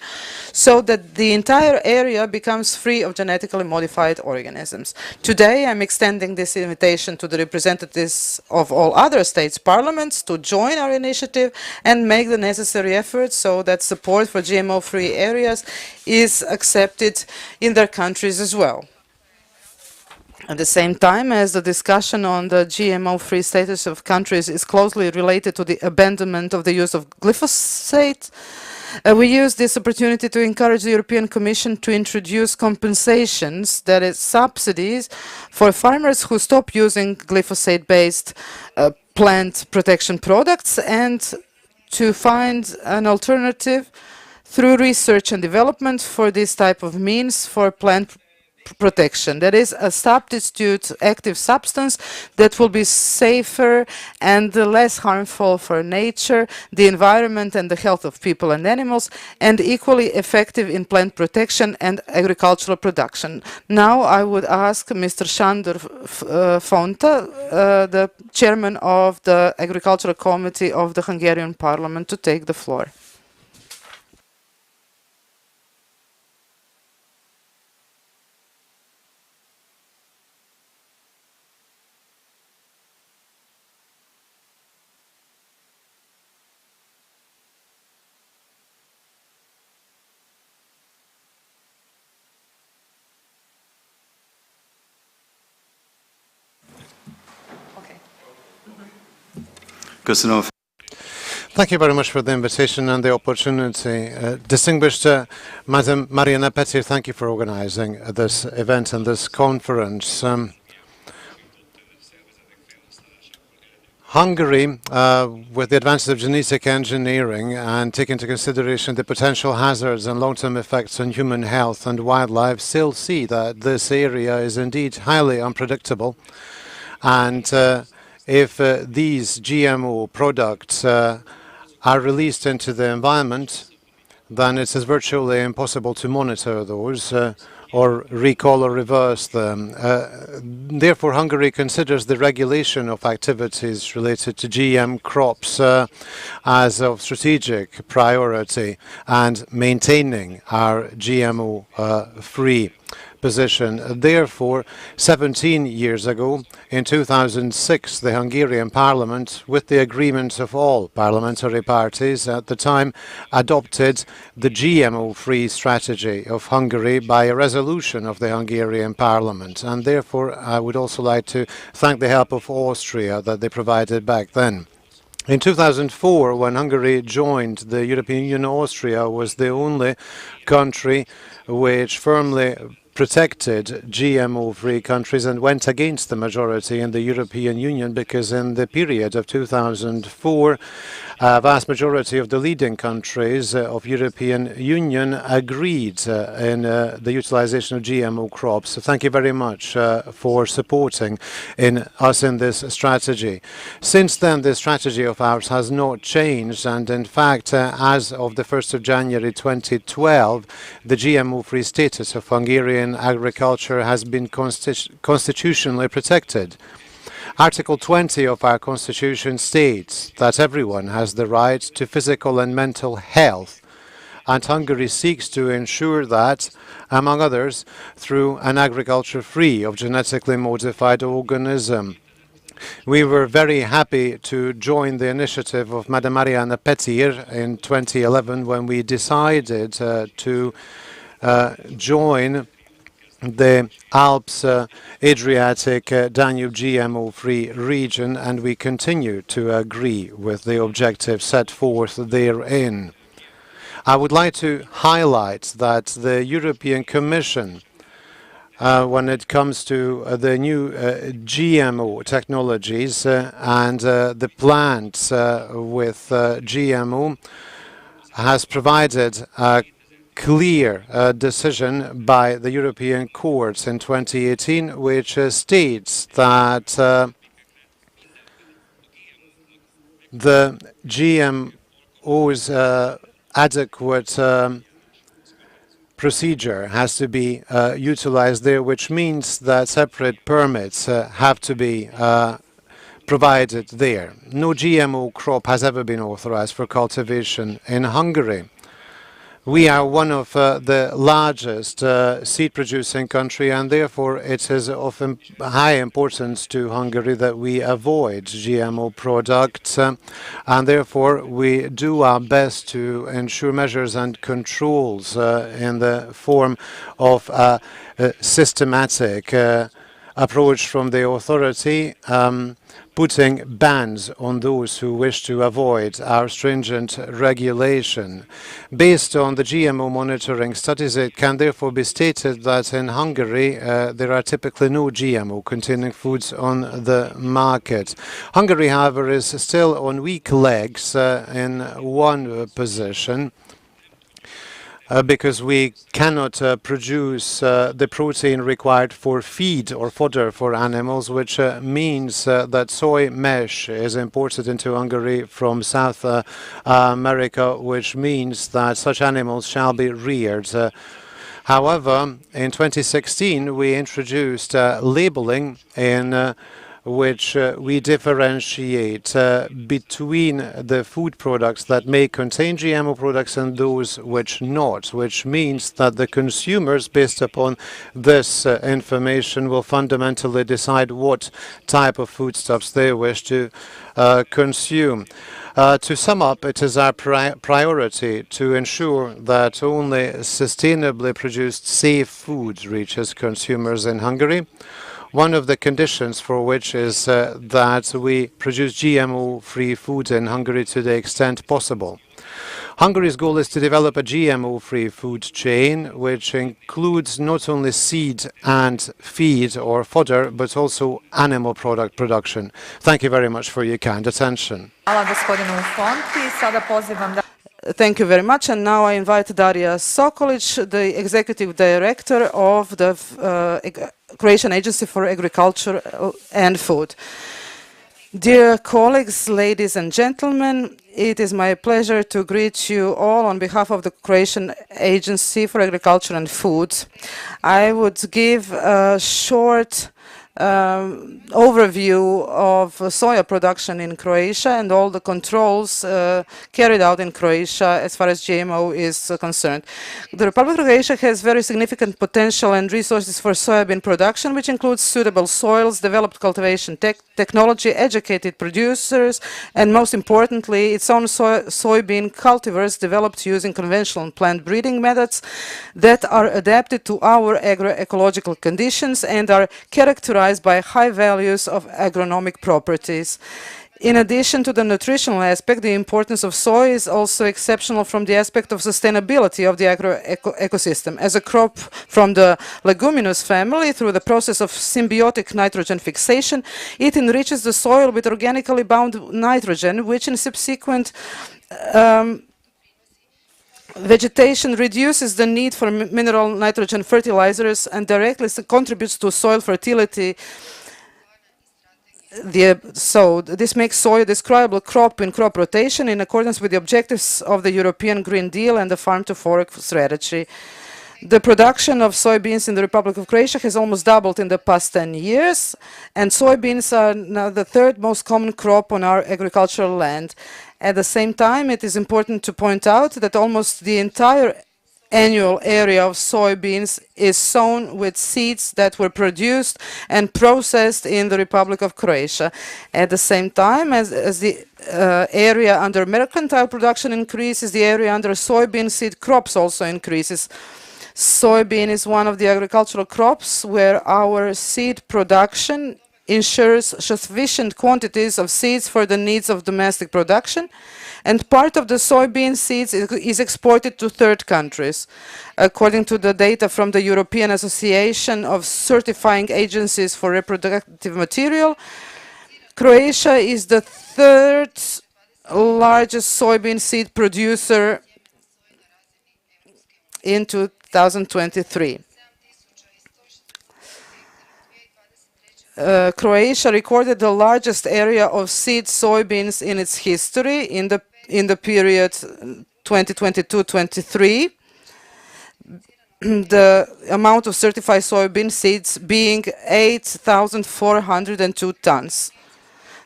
so that the entire area becomes free of genetically modified organisms. Today, I'm extending this invitation to the representatives of all other states' parliaments to join our initiative and make the necessary efforts so that support for GMO-free areas is accepted in their countries as well. At the same time, as the discussion on the GMO-free status of countries is closely related to the abandonment of the use of glyphosate, We use this opportunity to encourage the European Commission to introduce compensations, that is, subsidies, for farmers who stop using glyphosate-based plant protection products, and to find an alternative through research and development for this type of means for plant protection. That is a substitute active substance that will be safer and less harmful for nature, the environment and the health of people and animals, and equally effective in plant protection and agricultural production. Now I would ask Mr. Sándor Fonta, the chairman of the Agricultural Committee of the Hungarian Parliament, to take the floor. Thank you very much for the invitation and the opportunity. Distinguished Madam Mariana Petir, thank you for organizing this event and this conference. Hungary, with the advances of genetic engineering and taking into consideration the potential hazards and long-term effects on human health and wildlife, still see that this area is indeed highly unpredictable. And if these GMO products are released into the environment, then it is virtually impossible to monitor those or recall or reverse them. Therefore, Hungary considers the regulation of activities related to GM crops as of strategic priority, and maintaining our GMO-free position. Therefore, 17 years ago, in 2006, the Hungarian Parliament, with the agreement of all parliamentary parties at the time, adopted the GMO-free strategy of Hungary by a resolution of the Hungarian Parliament. And therefore, I would also like to thank the help of Austria that they provided back then. In 2004, when Hungary joined the European Union, Austria was the only country which firmly protected GMO-free countries and went against the majority in the European Union, because in the period of 2004, a vast majority of the leading countries of European Union agreed in the utilization of GMO crops. So thank you very much for supporting us in this strategy. Since then, this strategy of ours has not changed, and in fact, as of the 1st of January 2012, the GMO-free status of Hungarian agriculture has been constitutionally protected. Article 20 of our Constitution states that everyone has the right to physical and mental health, and Hungary seeks to ensure that, among others, through an agriculture free of genetically modified organism. We were very happy to join the initiative of Madam Mariana Petir in 2011, when we decided to join the Alps Adriatic Danube GMO-free region, and we continue to agree with the objectives set forth therein. I would like to highlight that the European Commission, when it comes to the new GMO technologies and the plants with GMO, has provided a clear decision by the European courts in 2018, which states that the GMO's adequate procedure has to be utilized there, which means that separate permits have to be provided there. No GMO crop has ever been authorized for cultivation in Hungary. We are one of the largest seed-producing country, and therefore it is of high importance to Hungary that we avoid GMO products, and therefore we do our best to ensure measures and controls in the form of systematic approach from the authority, putting bans on those who wish to avoid our stringent regulation. Based on the GMO monitoring studies, it can therefore be stated that in Hungary there are typically no GMO containing foods on the market. Hungary, however, is still on weak legs in one position. Because we cannot produce the protein required for feed or fodder for animals, which means that soy mesh is imported into Hungary from South America, which means that such animals shall be reared. However, in 2016, we introduced labeling in which we differentiate between the food products that may contain GMO products and those which not, which means that the consumers, based upon this information, will fundamentally decide what type of foodstuffs they wish to consume. To sum up, it is our priority to ensure that only sustainably produced safe food reaches consumers in Hungary. One of the conditions for which is that we produce GMO-free food in Hungary to the extent possible. Hungary's goal is to develop a GMO-free food chain, which includes not only seed and feed or fodder, but also animal product production. Thank you very much for your kind attention. Thank you very much. And now I invite Daria Sokolic, the Executive Director of the Croatian Agency for Agriculture and Food. Dear colleagues, ladies and gentlemen, it is my pleasure to greet you all on behalf of the Croatian Agency for Agriculture and Food. I would give a short overview of soya production in Croatia and all the controls carried out in Croatia as far as GMO is concerned. The Republic of Croatia has very significant potential and resources for soybean production, which includes suitable soils, developed cultivation technology, educated producers, and most importantly, its own soybean cultivars developed using conventional plant breeding methods that are adapted to our agroecological conditions and are characterized by high values of agronomic properties. In addition to the nutritional aspect, the importance of soy is also exceptional from the aspect of sustainability of the ecosystem. As a crop from the leguminous family, through the process of symbiotic nitrogen fixation, it enriches the soil with organically bound nitrogen, which in subsequent vegetation reduces the need for mineral nitrogen fertilizers and directly contributes to soil fertility. This makes soy a describable crop in crop rotation in accordance with the objectives of the European Green Deal and the Farm to Fork strategy. The production of soybeans in the Republic of Croatia has almost doubled in the past 10 years, and soybeans are now the third most common crop on our agricultural land. At the same time, it is important to point out that almost the entire annual area of soybeans is sown with seeds that were produced and processed in the Republic of Croatia. At the same time, as the area under mercantile production increases, the area under soybean seed crops also increases. Soybean is one of the agricultural crops where our seed production ensures sufficient quantities of seeds for the needs of domestic production, and part of the soybean seeds is exported to third countries. According to the data from the European Association of Certifying Agencies for Reproductive Material, Croatia is the third largest soybean seed producer in 2023. Croatia recorded the largest area of seed soybeans in its history in the period 2022-23. The amount of certified soybean seeds being 8,402 tons.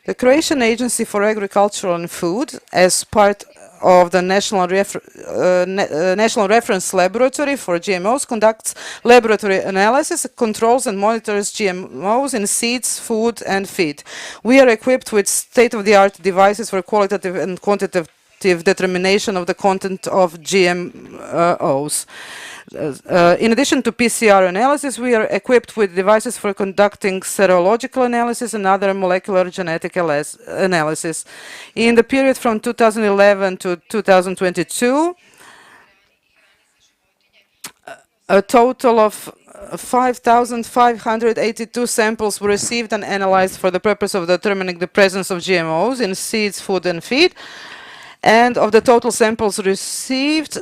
The Croatian Agency for Agriculture and Food, as part of the National Reference Laboratory for GMOs, conducts laboratory analysis, controls and monitors GMOs in seeds, food and feed. We are equipped with state-of-the-art devices for qualitative and quantitative determination of the content of GMOs. In addition to PCR analysis, we are equipped with devices for conducting serological analysis and other molecular genetic analysis. In the period from 2011 to 2022, a total of 5,582 samples were received and analyzed for the purpose of determining the presence of GMOs in seeds, food, and feed. And of the total samples received,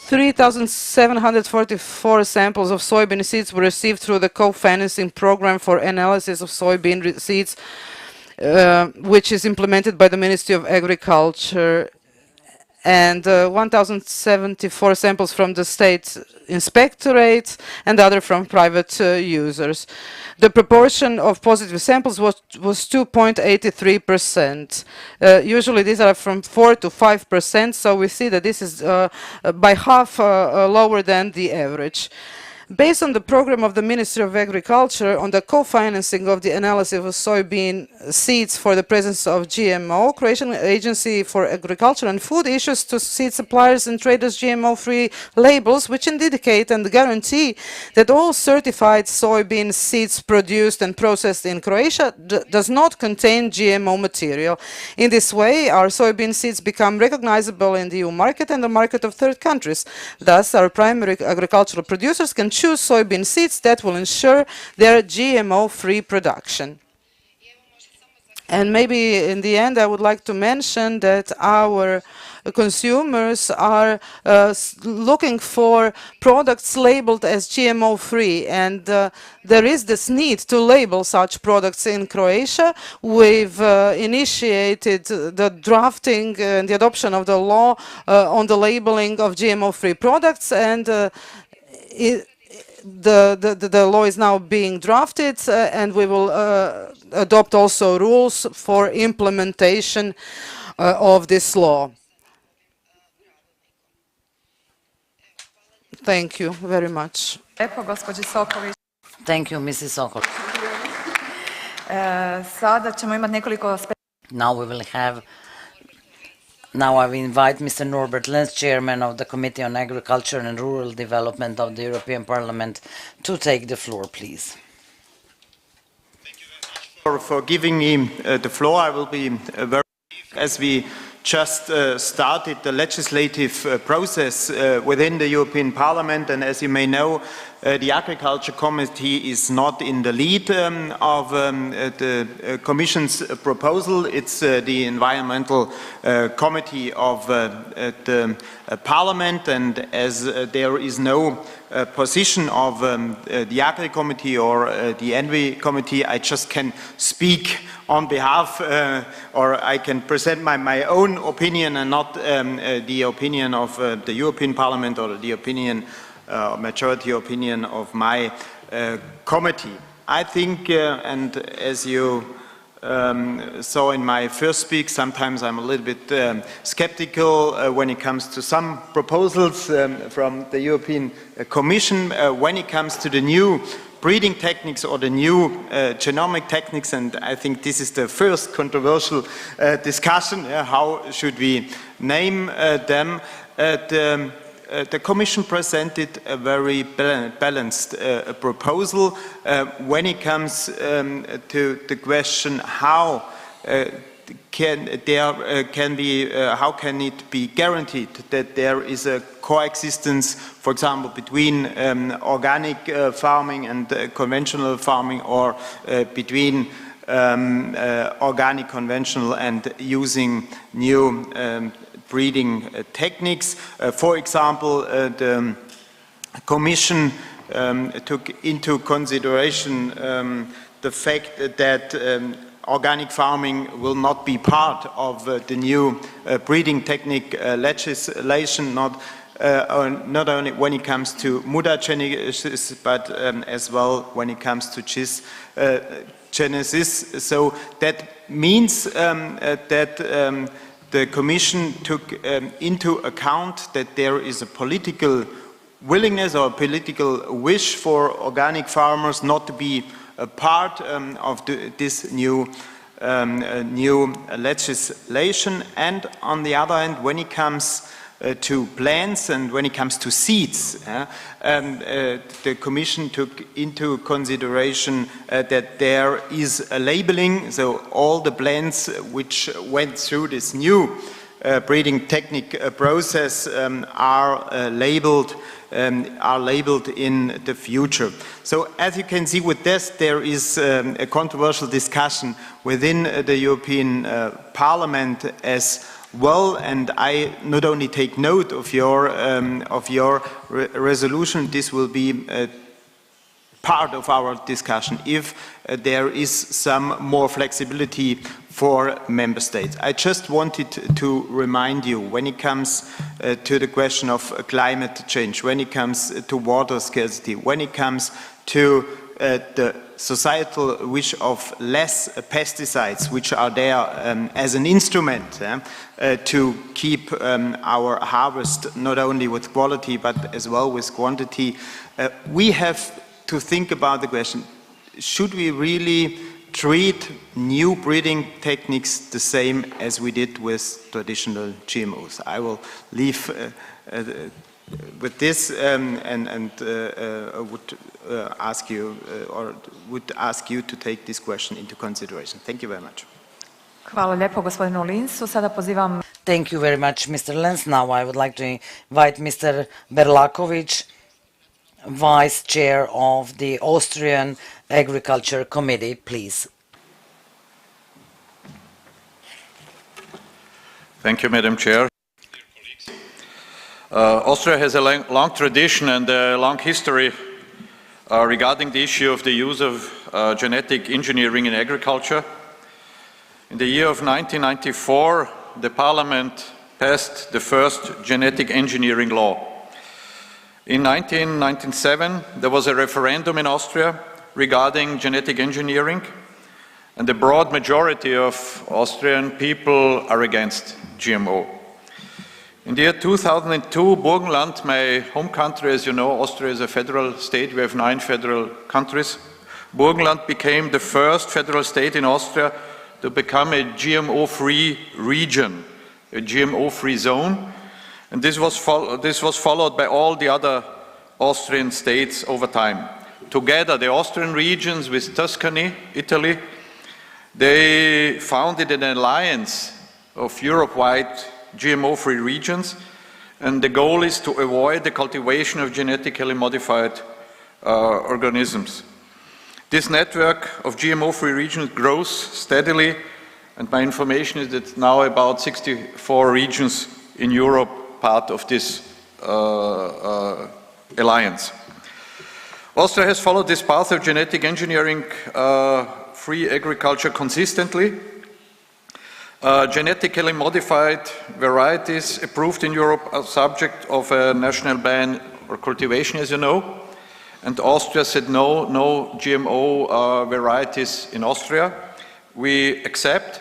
3,744 samples of soybean seeds were received through the co-financing program for analysis of soybean seeds, which is implemented by the Ministry of Agriculture, and 1,074 samples from the state inspectorate and other from private users. The proportion of positive samples was 2.83%. Usually these are from 4 to 5%, so we see that this is by half lower than the average. Based on the program of the Ministry of Agriculture on the co-financing of the analysis of soybean seeds for the presence of GMO, Croatian Agency for Agriculture and Food issues to seed suppliers and traders GMO-free labels, which indicate and guarantee that all certified soybean seeds produced and processed in Croatia does not contain GMO material. In this way, our soybean seeds become recognizable in the EU market and the market of third countries. Thus, our primary agricultural producers can choose soybean seeds that will ensure their GMO-free production. And maybe in the end, I would like to mention that our consumers are looking for products labeled as GMO-free, and there is this need to label such products in Croatia. We've initiated the drafting and the adoption of the law on the labeling of GMO-free products, and the law is now being drafted, and we will adopt also rules for implementation of this law. Thank you very much. Lijepo, gospođi Sokolić. Thank you, Mrs. Sokol. Sada ćemo imati nekoliko... Now I will invite Mr. Norbert Lenz, Chairman of the Committee on Agriculture and Rural Development of the European Parliament, to take the floor, please. Thank you very much for giving me the floor. I will be very brief, as we just started the legislative process within the European Parliament, and as you may know, the Agriculture Committee is not in the lead of the Commission's proposal. It's the Environmental Committee of the Parliament, and as there is no position of the Agri Committee or the Envi Committee, I just can speak on behalf, or I can present my own opinion and not the opinion of the European Parliament or the opinion, majority opinion of my committee. I think, and as you saw in my first speech, sometimes I'm a little bit skeptical when it comes to some proposals from the European Commission, when it comes to the new breeding techniques or the new genomic techniques, and I think this is the first controversial discussion, how should we name them. The Commission presented a very balanced proposal when it comes to the question how can it be guaranteed that there is a coexistence, for example, between organic farming and conventional farming, or between organic, conventional, and using new breeding techniques. For example, the Commission took into consideration the fact that organic farming will not be part of the new breeding technique legislation, not only when it comes to mutagenesis, but as well when it comes to cisgenesis. So that means that the Commission took into account that there is a political willingness or a political wish for organic farmers not to be a part of this new new legislation. And on the other hand, when it comes to plants and when it comes to seeds, the Commission took into consideration that there is a labeling, so all the plants which went through this new breeding technique process are labeled in the future. So as you can see with this, there is a controversial discussion within the European Parliament as well, and I not only take note of your resolution, this will be part of our discussion if there is some more flexibility for member states. I just wanted to remind you, when it comes to the question of climate change, when it comes to water scarcity, when it comes to the societal wish of less pesticides, which are there as an instrument to keep our harvest not only with quality but as well with quantity, we have to think about the question, should we really treat new breeding techniques the same as we did with traditional GMOs? I will leave with this and would ask you to take this question into consideration. Thank you very much. Hvala lijepo gospodinu Linsu. Sada pozivam. Thank you very much, Mr. Lenz. Now I would like to invite Mr. Berlakovic, Vice Chair of the Austrian Agriculture Committee, please. Thank you, Madam Chair. Austria has a long tradition and a long history regarding the issue of the use of genetic engineering in agriculture. In the year of 1994, the Parliament passed the first genetic engineering law. In 1997, there was a referendum in Austria regarding genetic engineering, and the broad majority of Austrian people are against GMO. In the year 2002, Burgenland, my home country, as you know, Austria is a federal state, we have 9 federal countries. Burgenland became the first federal state in Austria to become a GMO-free region, a GMO-free zone. And this was followed by all the other Austrian states over time. Together, the Austrian regions with Tuscany, Italy, they founded an alliance of Europe-wide GMO-free regions, and the goal is to avoid the cultivation of genetically modified organisms. This network of GMO-free regions grows steadily, and my information is that now about 64 regions in Europe part of this alliance. Austria has followed this path of genetic engineering free agriculture consistently. Genetically modified varieties approved in Europe are subject of a national ban or cultivation, as you know. And Austria said no GMO varieties in Austria. We accept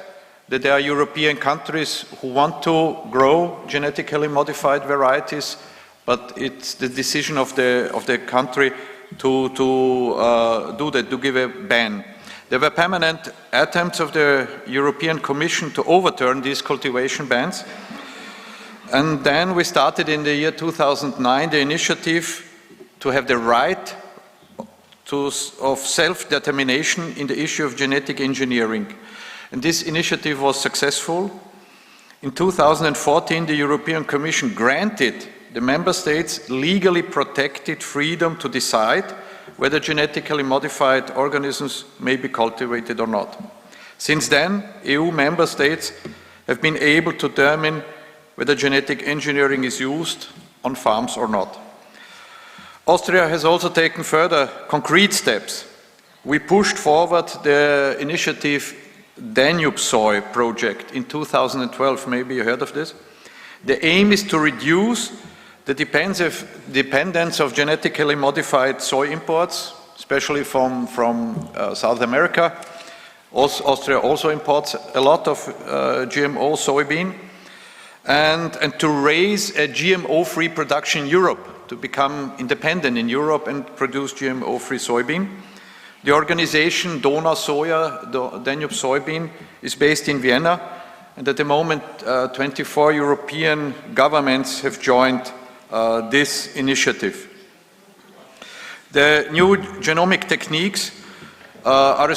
that there are European countries who want to grow genetically modified varieties, but it's the decision of the country to do that, to give a ban. There were permanent attempts of the European Commission to overturn these cultivation bans. And then we started in the year 2009 the initiative to have the right of self-determination in the issue of genetic engineering. And this initiative was successful. In 2014, the European Commission granted the member states legally protected freedom to decide whether genetically modified organisms may be cultivated or not. Since then, EU member states have been able to determine whether genetic engineering is used on farms or not. Austria has also taken further concrete steps. We pushed forward the initiative Danube Soy project in 2012, maybe you heard of this. The aim is to reduce the dependence of genetically modified soy imports, especially from South America. Austria also imports a lot of GMO soybean, and to raise a GMO-free production in Europe, to become independent in Europe and produce GMO-free soybean. The organization Donau Soja, Danube Soybean, is based in Vienna, and at the moment 24 European governments have joined this initiative. The new genomic techniques are a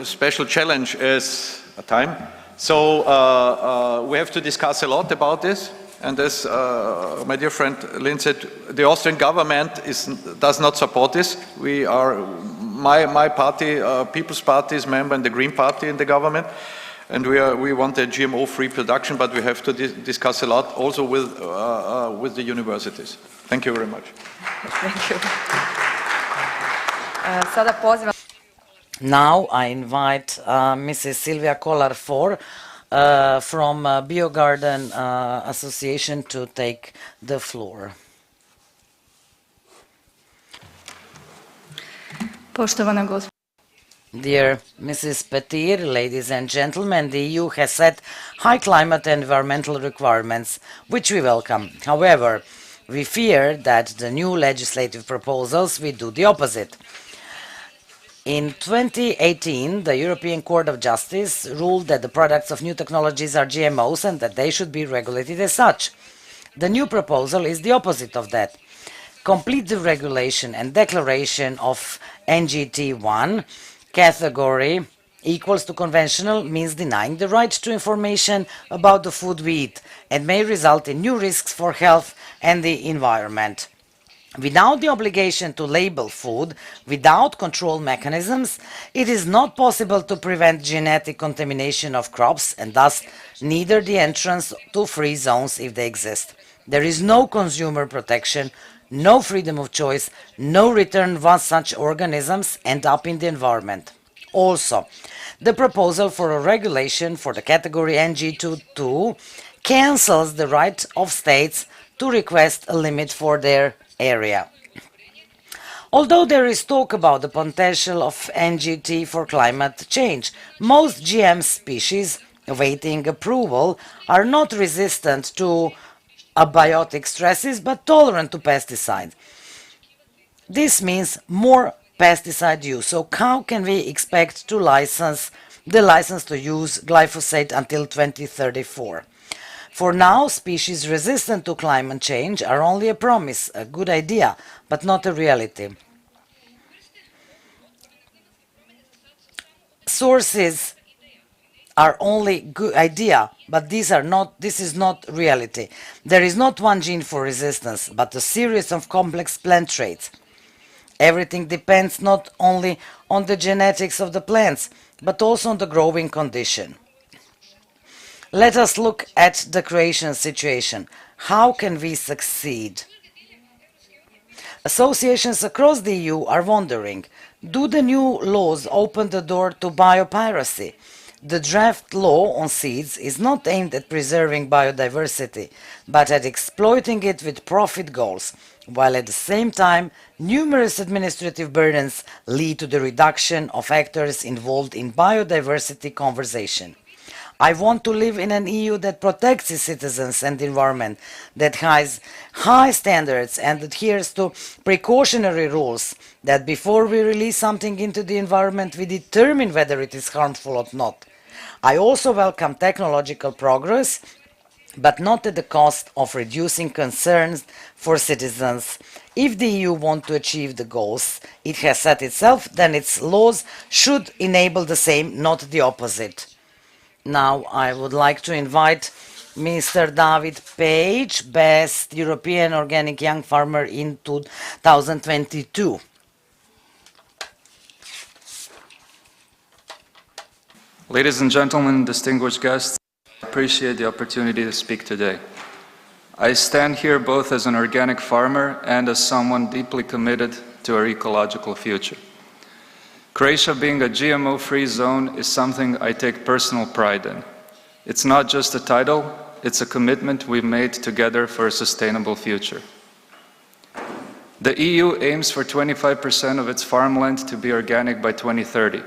special challenge as a time. So we have to discuss a lot about this. And as my dear friend Lynn said, the Austrian government does not support this. We are, my party, People's Party is member in the Green Party in the government. And we want a GMO-free production, but we have to discuss a lot also with the universities. Thank you very much. Thank you. Sada pozivam. Now I invite Mrs. Silvia Kolar-4 from Biogarden Association to take the floor. Poštovana gospođo. Dear Mrs. Petir, ladies and gentlemen, the EU has set high climate and environmental requirements, which we welcome. However, we fear that the new legislative proposals will do the opposite. In 2018, the European Court of Justice ruled that the products of new technologies are GMOs and that they should be regulated as such. The new proposal is the opposite of that. Complete the regulation and declaration of NGT1 category equals to conventional means denying the right to information about the food we eat and may result in new risks for health and the environment. Without the obligation to label food, without control mechanisms, it is not possible to prevent genetic contamination of crops and thus neither the entrance to free zones if they exist. There is no consumer protection, no freedom of choice, no return once such organisms end up in the environment. Also, the proposal for a regulation for the category NG22 cancels the right of states to request a limit for their area. Although there is talk about the potential of NGT for climate change, most GM species awaiting approval are not resistant to abiotic stresses but tolerant to pesticides. This means more pesticide use. So how can we expect to license to use glyphosate until 2034? For now, species resistant to climate change are only a promise, a good idea, but not a reality. Sources are only good idea, but this is not reality. There is not one gene for resistance, but a series of complex plant traits. Everything depends not only on the genetics of the plants, but also on the growing condition. Let us look at the Croatian situation. How can we succeed? Associations across the EU are wondering, do the new laws open the door to biopiracy? The draft law on seeds is not aimed at preserving biodiversity, but at exploiting it with profit goals, while at the same time numerous administrative burdens lead to the reduction of actors involved in biodiversity conservation. I want to live in an EU that protects its citizens and the environment, that has high standards and adheres to precautionary rules, that before we release something into the environment we determine whether it is harmful or not. I also welcome technological progress, but not at the cost of reducing concerns for citizens. If the EU wants to achieve the goals it has set itself, then its laws should enable the same, not the opposite. Now I would like to invite Mr. David Page, Best European Organic Young Farmer in 2022. Ladies and gentlemen, distinguished guests, I appreciate the opportunity to speak today. I stand here both as an organic farmer and as someone deeply committed to our ecological future. Croatia being a GMO-free zone is something I take personal pride in. It's not just a title, it's a commitment we've made together for a sustainable future. The EU aims for 25% of its farmland to be organic by 2030.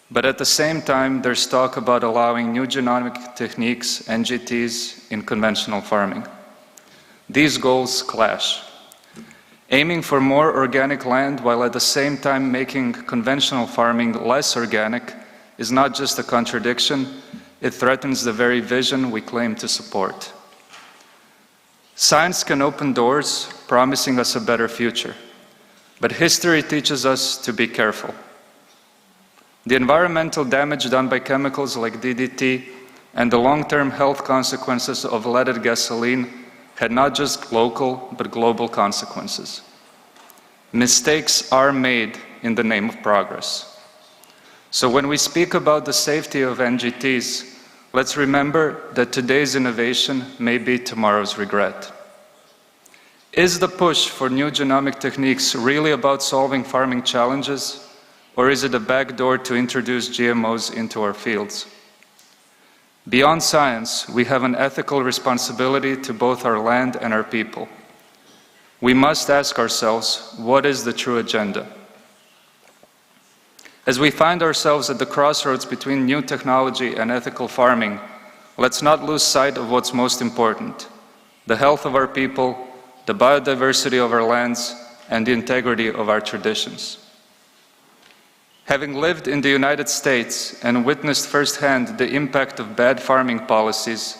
But at the same time, there's talk about allowing new genomic techniques, NGTs, in conventional farming. These goals clash. Aiming for more organic land while at the same time making conventional farming less organic is not just a contradiction, it threatens the very vision we claim to support. Science can open doors, promising us a better future, but history teaches us to be careful. The environmental damage done by chemicals like DDT and the long-term health consequences of leaded gasoline had not just local but global consequences. Mistakes are made in the name of progress. So when we speak about the safety of NGTs, let's remember that today's innovation may be tomorrow's regret. Is the push for new genomic techniques really about solving farming challenges, or is it a backdoor to introduce GMOs into our fields? Beyond science, we have an ethical responsibility to both our land and our people. We must ask ourselves, what is the true agenda? As we find ourselves at the crossroads between new technology and ethical farming, let's not lose sight of what's most important: the health of our people, the biodiversity of our lands, and the integrity of our traditions. Having lived in the United States and witnessed firsthand the impact of bad farming policies,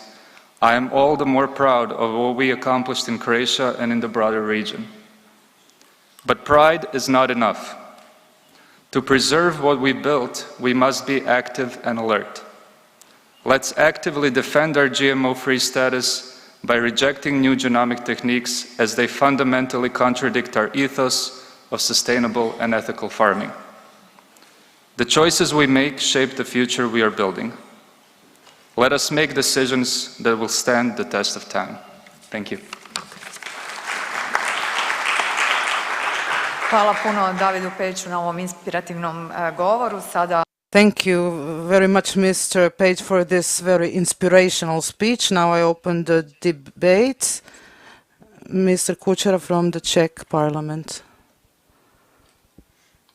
I am all the more proud of what we accomplished in Croatia and in the broader region. But pride is not enough. To preserve what we built, we must be active and alert. Let's actively defend our GMO-free status by rejecting new genomic techniques as they fundamentally contradict our ethos of sustainable and ethical farming. The choices we make shape the future we are building. Let us make decisions that will stand the test of time. Thank you. Hvala puno Davidu Pejiću na ovom inspirativnom govoru. Sada Thank you very much, Mr. Page, for this very inspirational speech. Now I open the debate. Mr. Kučera from the Czech Parliament.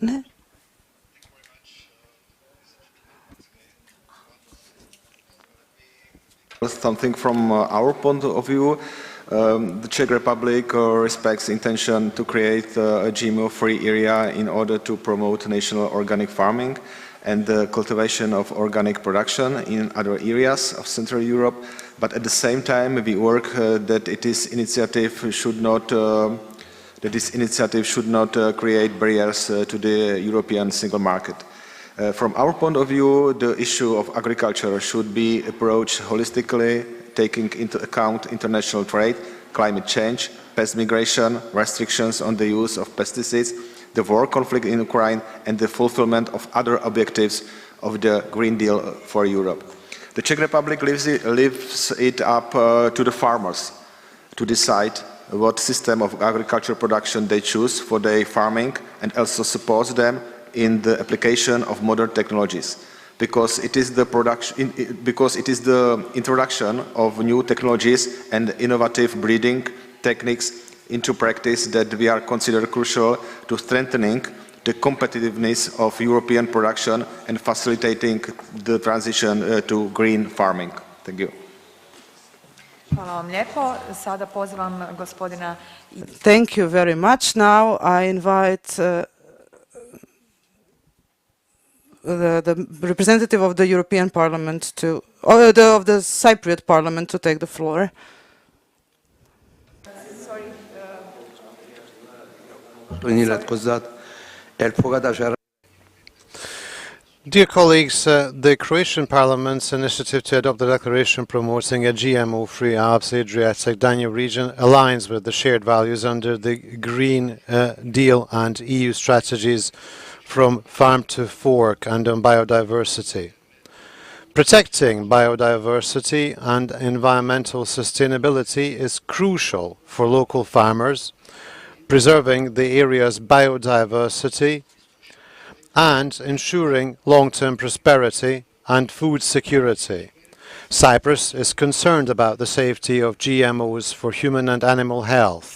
Ne? Something from our point of view. The Czech Republic respects intention to create a GMO-free area in order to promote national organic farming and the cultivation of organic production in other areas of Central Europe. But at the same time, we work that this initiative should not create barriers to the European single market. From our point of view, the issue of agriculture should be approached holistically, taking into account international trade, climate change, pest migration, restrictions on the use of pesticides, the war conflict in Ukraine, and the fulfillment of other objectives of the Green Deal for Europe. The Czech Republic leaves it up to the farmers to decide what system of agricultural production they choose for their farming, and also supports them in the application of modern technologies, because it is the introduction of new technologies and innovative breeding techniques into practice that we are considered crucial to strengthening the competitiveness of European production and facilitating the transition to green farming. Thank you. hvala vam lijepo. Sada pozivam gospodina. Thank you very much. Now I invite the representative of the European Parliament to, or of the Cypriot Parliament to take the floor. Dear colleagues, the Croatian Parliament's initiative to adopt the declaration promoting a GMO-free Alps-Adriatic Danube region aligns with the shared values under the Green Deal and EU strategies from farm to fork and on biodiversity. Protecting biodiversity and environmental sustainability is crucial for local farmers, preserving the area's biodiversity and ensuring long-term prosperity and food security. Cyprus is concerned about the safety of GMOs for human and animal health.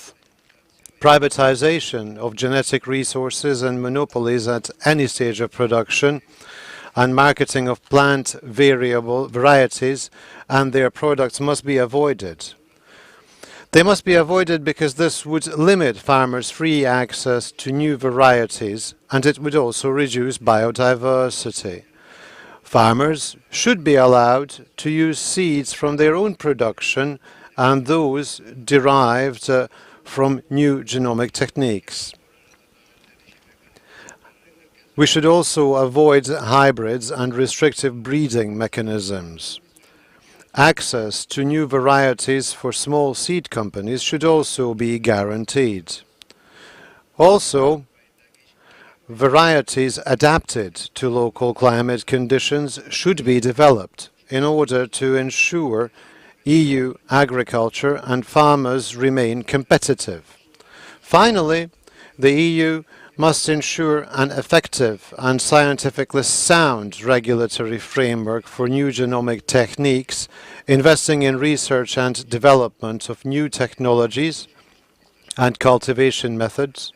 Privatization of genetic resources and monopolies at any stage of production and marketing of plant variable varieties and their products must be avoided. They must be avoided because this would limit farmers' free access to new varieties, and it would also reduce biodiversity. Farmers should be allowed to use seeds from their own production and those derived from new genomic techniques. We should also avoid hybrids and restrictive breeding mechanisms. Access to new varieties for small seed companies should also be guaranteed. Also, varieties adapted to local climate conditions should be developed in order to ensure EU agriculture and farmers remain competitive. Finally, the EU must ensure an effective and scientifically sound regulatory framework for new genomic techniques, investing in research and development of new technologies and cultivation methods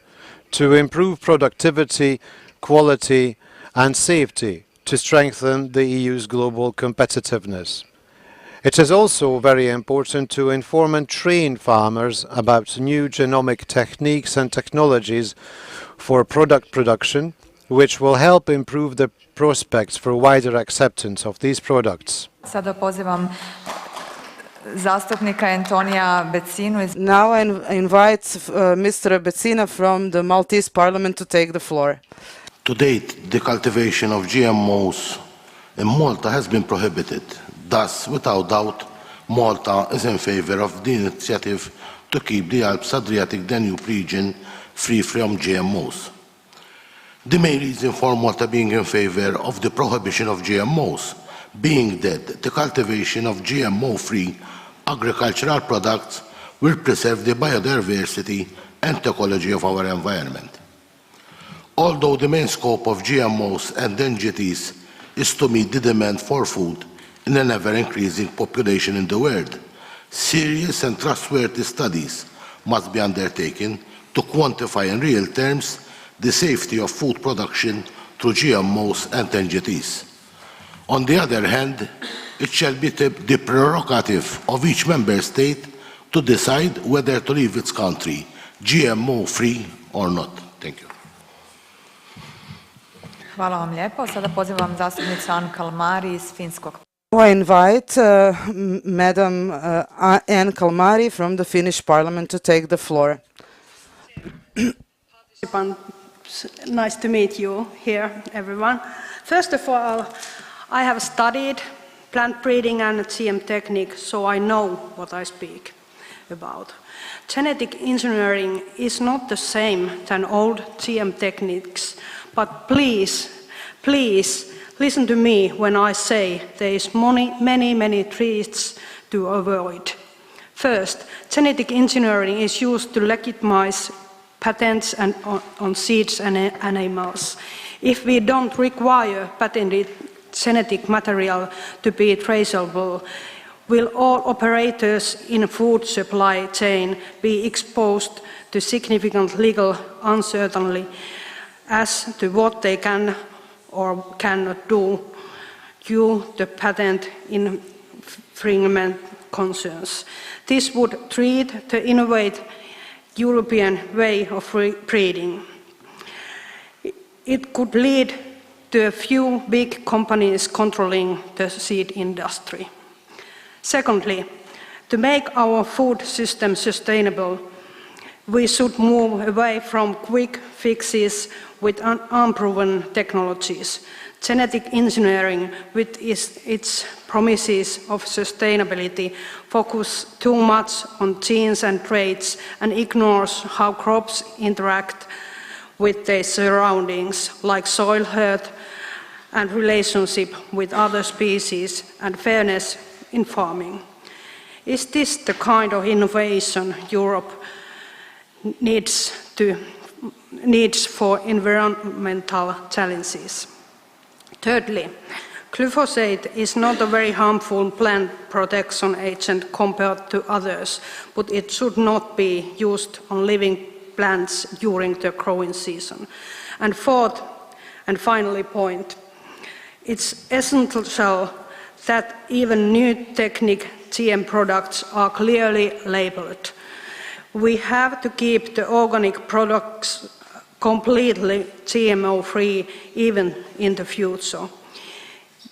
to improve productivity, quality and safety to strengthen the EU's global competitiveness. It is also very important to inform and train farmers about new genomic techniques and technologies for product production, which will help improve the prospects for wider acceptance of these products. Sada pozivam zastupnika Antonija Becinu. Now I invite Mr. Becina from the Maltese Parliament to take the floor. To date, the cultivation of GMOs in Malta has been prohibited. Thus, without doubt, Malta is in favor of the initiative to keep the Alps-Adriatic-Danube region free from GMOs. The main reason for Malta being in favor of the prohibition of GMOs being that the cultivation of GMO-free agricultural products will preserve the biodiversity and ecology of our environment. Although the main scope of GMOs and NGTs is to meet the demand for food in an ever-increasing population in the world, serious and trustworthy studies must be undertaken to quantify in real terms the safety of food production through GMOs and NGTs. On the other hand, it shall be the prerogative of each member state to decide whether to leave its country GMO-free or not. Thank you. Hvala vam lijepo. Sada pozivam zastupnicu Anu Kalmari iz Finskog. I invite Madam Anne Kalmari from the Finnish Parliament to take the floor. Nice to meet you here, everyone. First of all, I have studied plant breeding and GM technique, so I know what I speak about. Genetic engineering is not the same than old GM techniques, but please listen to me when I say there is many threats to avoid. First, genetic engineering is used to legitimize patents on seeds and animals. If we don't require patented genetic material to be traceable, will all operators in a food supply chain be exposed to significant legal uncertainty as to what they can or cannot do due to patent infringement concerns? This would treat the innovative European way of breeding. It could lead to a few big companies controlling the seed industry. Secondly, to make our food system sustainable, we should move away from quick fixes with unproven technologies. Genetic engineering, with its promises of sustainability, focuses too much on genes and traits and ignores how crops interact with their surroundings, like soil health and relationship with other species and fairness in farming. Is this the kind of innovation Europe needs for environmental challenges? Thirdly, glyphosate is not a very harmful plant protection agent compared to others, but it should not be used on living plants during the growing season. And fourth, and finally point, it's essential that even new technique GM products are clearly labeled. We have to keep the organic products completely GMO-free even in the future.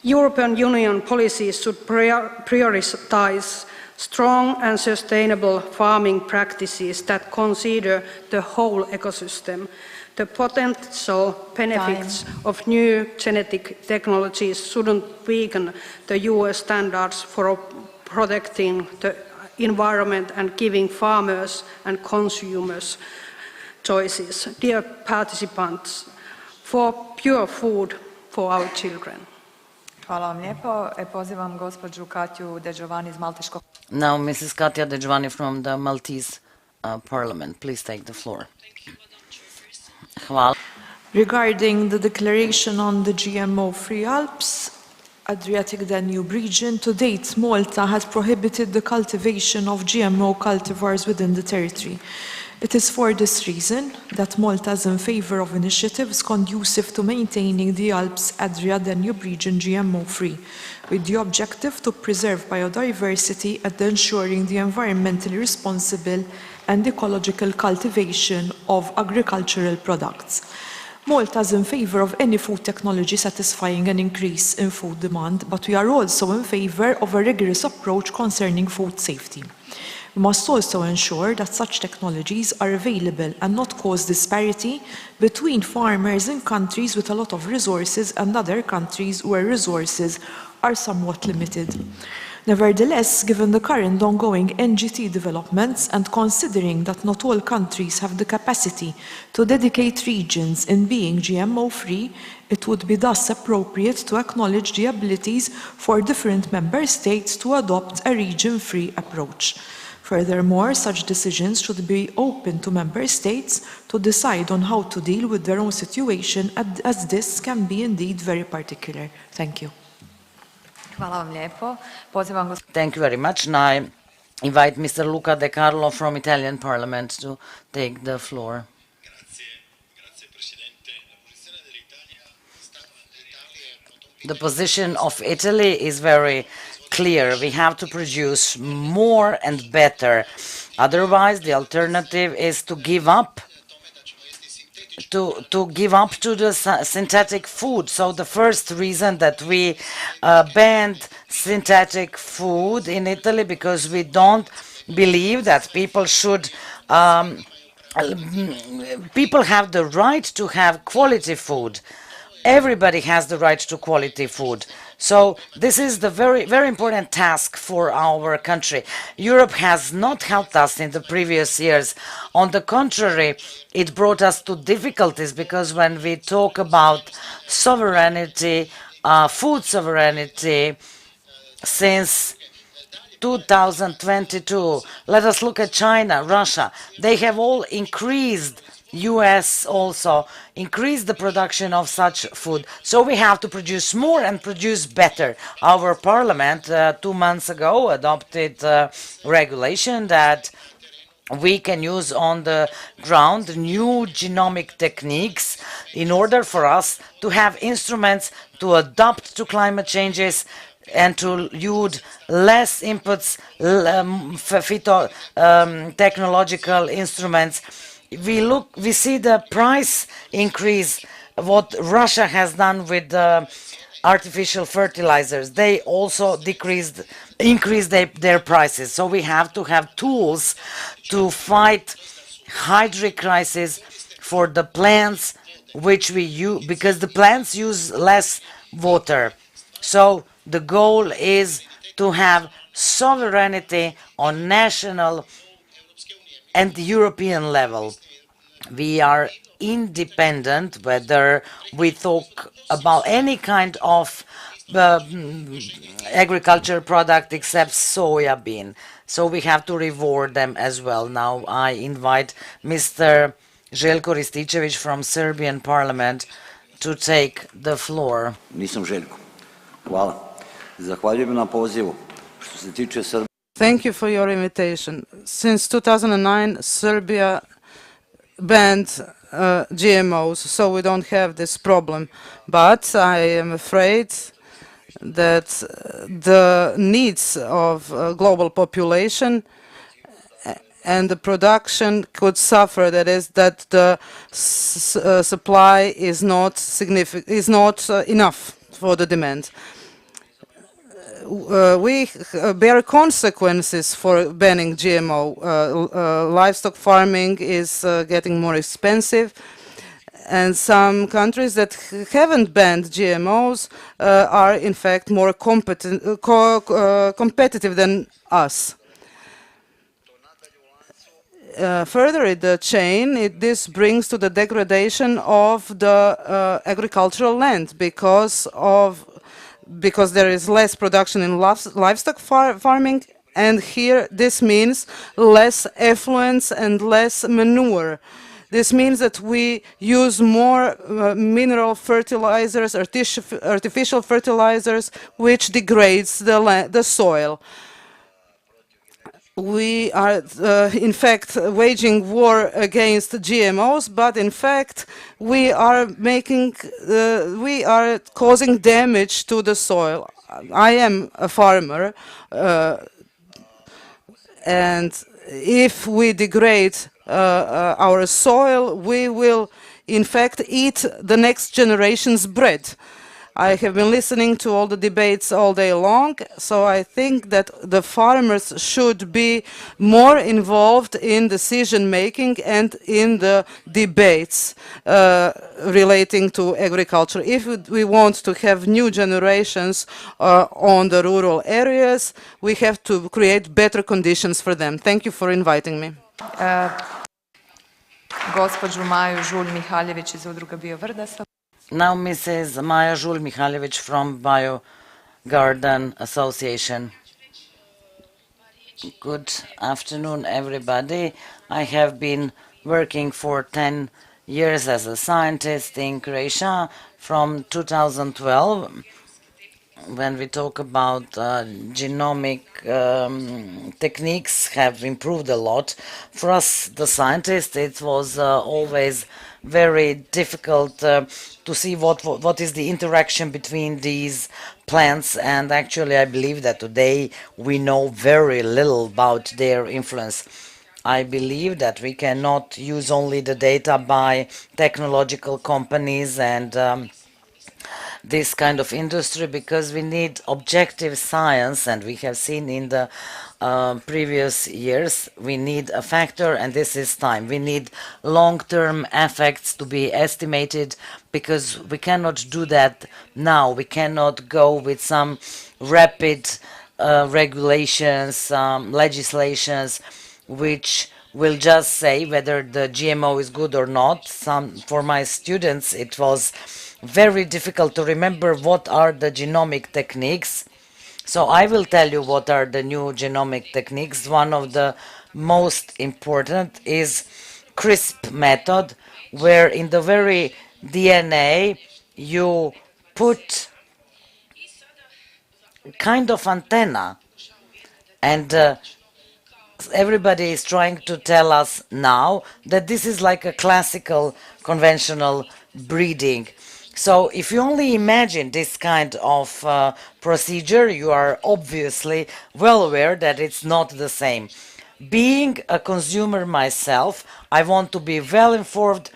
European Union policies should prioritize strong and sustainable farming practices that consider the whole ecosystem. The potential benefits of new genetic technologies shouldn't weaken the US standards for protecting the environment and giving farmers and consumers choices. Dear participants, for pure food for our children. Hvala vam lijepo. Pozivam gospođu Katju Deđovani iz Malteškog. Now, Mrs. Katja Dejvani from the Maltese Parliament, please take the floor. Hvala. Regarding the declaration on the GMO-free Alps, Adriatic Danube region, to date, Malta has prohibited the cultivation of GMO cultivars within the territory. It is for this reason that Malta is in favor of initiatives conducive to maintaining the Alps-Adria-Danube region GMO-free, with the objective to preserve biodiversity and ensuring the environmentally responsible and ecological cultivation of agricultural products. Malta is in favor of any food technology satisfying an increase in food demand, but we are also in favor of a rigorous approach concerning food safety. We must also ensure that such technologies are available and not cause disparity between farmers in countries with a lot of resources and other countries where resources are somewhat limited. Nevertheless, given the current ongoing NGT developments and considering that not all countries have the capacity to dedicate regions in being GMO-free, it would be thus appropriate to acknowledge the abilities for different member states to adopt a region-free approach. Furthermore, such decisions should be open to member states to decide on how to deal with their own situation, as this can be indeed very particular. Thank you. Hvala vam lijepo. Pozivam Thank you very much. Now I invite Mr. Luca De Carlo from Italian Parliament to take the floor. The position of Italy is very clear. We have to produce more and better. Otherwise, the alternative is to give up to the synthetic food. So the first reason that we banned synthetic food in Italy, because we don't believe that people should people have the right to have quality food. Everybody has the right to quality food. So this is the very important task for our country. Europe has not helped us in the previous years. On the contrary, it brought us to difficulties, because when we talk about sovereignty, food sovereignty, since 2022, let us look at China, Russia. They have all increased, US also increase the production of such food. So we have to produce more and produce better. Our parliament 2 months ago adopted regulation that we can use on the ground new genomic techniques in order for us to have instruments to adapt to climate changes and to use less inputs, technological instruments. We see the price increase, what Russia has done with artificial fertilizers. They also increased their prices. So we have to have tools to fight hydric crisis for the plants which we use, because the plants use less water. So the goal is to have sovereignty on national and European level. We are independent, whether we talk about any kind of agriculture product except soya bean. So we have to reward them as well. Now I invite Mr. Željko Rističević from Serbian Parliament to take the floor. Nisam Željko. Hvala. Zahvaljujem na pozivu. Što se tiče Srbije. Thank you for your invitation. Since 2009, Serbia banned GMOs, so we don't have this problem. But I am afraid that the needs of global population and the production could suffer. That is, that the supply is not significant, is not enough for the demand. We bear consequences for banning GMO. Livestock farming is getting more expensive, and some countries that haven't banned GMOs are in fact more competitive than us. Further in the chain, this brings to the degradation of the agricultural land because there is less production in livestock farming, and here this means less effluents and less manure. This means that we use more mineral fertilizers, artificial fertilizers, which degrades the soil. We are, in fact, waging war against GMOs, but in fact, we are causing damage to the soil. I am a farmer, and if we degrade our soil, we will, in fact, eat the next generation's bread. I have been listening to all the debates all day long, so I think that the farmers should be more involved in decision making and in the debates relating to agriculture. If we want to have new generations on the rural areas, we have to create better conditions for them. Thank you for inviting me. Gospođu Maju Žulj-Mihaljević iz udruga Biovrda. Now Mrs. Maja Žulj-Mihaljević from Biogarden Association. Good afternoon, everybody. I have been working for 10 years as a scientist in Croatia from 2012. When we talk about genomic techniques have improved a lot. For us, the scientists, it was always very difficult to see what is the interaction between these plants, and actually I believe that today we know very little about their influence. I believe that we cannot use only the data by technological companies and this kind of industry, because we need objective science, and we have seen in the previous years we need a factor, and this is time. We need long-term effects to be estimated, because we cannot do that now. We cannot go with some rapid regulations, legislations, which will just say whether the GMO is good or not. For my students, it was very difficult to remember what are the genomic techniques. So I will tell you what are the new genomic techniques. One of the most important is CRISP method, where in the very DNA you put kind of antenna, and everybody is trying to tell us now that this is like a classical conventional breeding. So if you only imagine this kind of procedure, you are obviously well aware that it's not the same. Being a consumer myself, I want to be well informed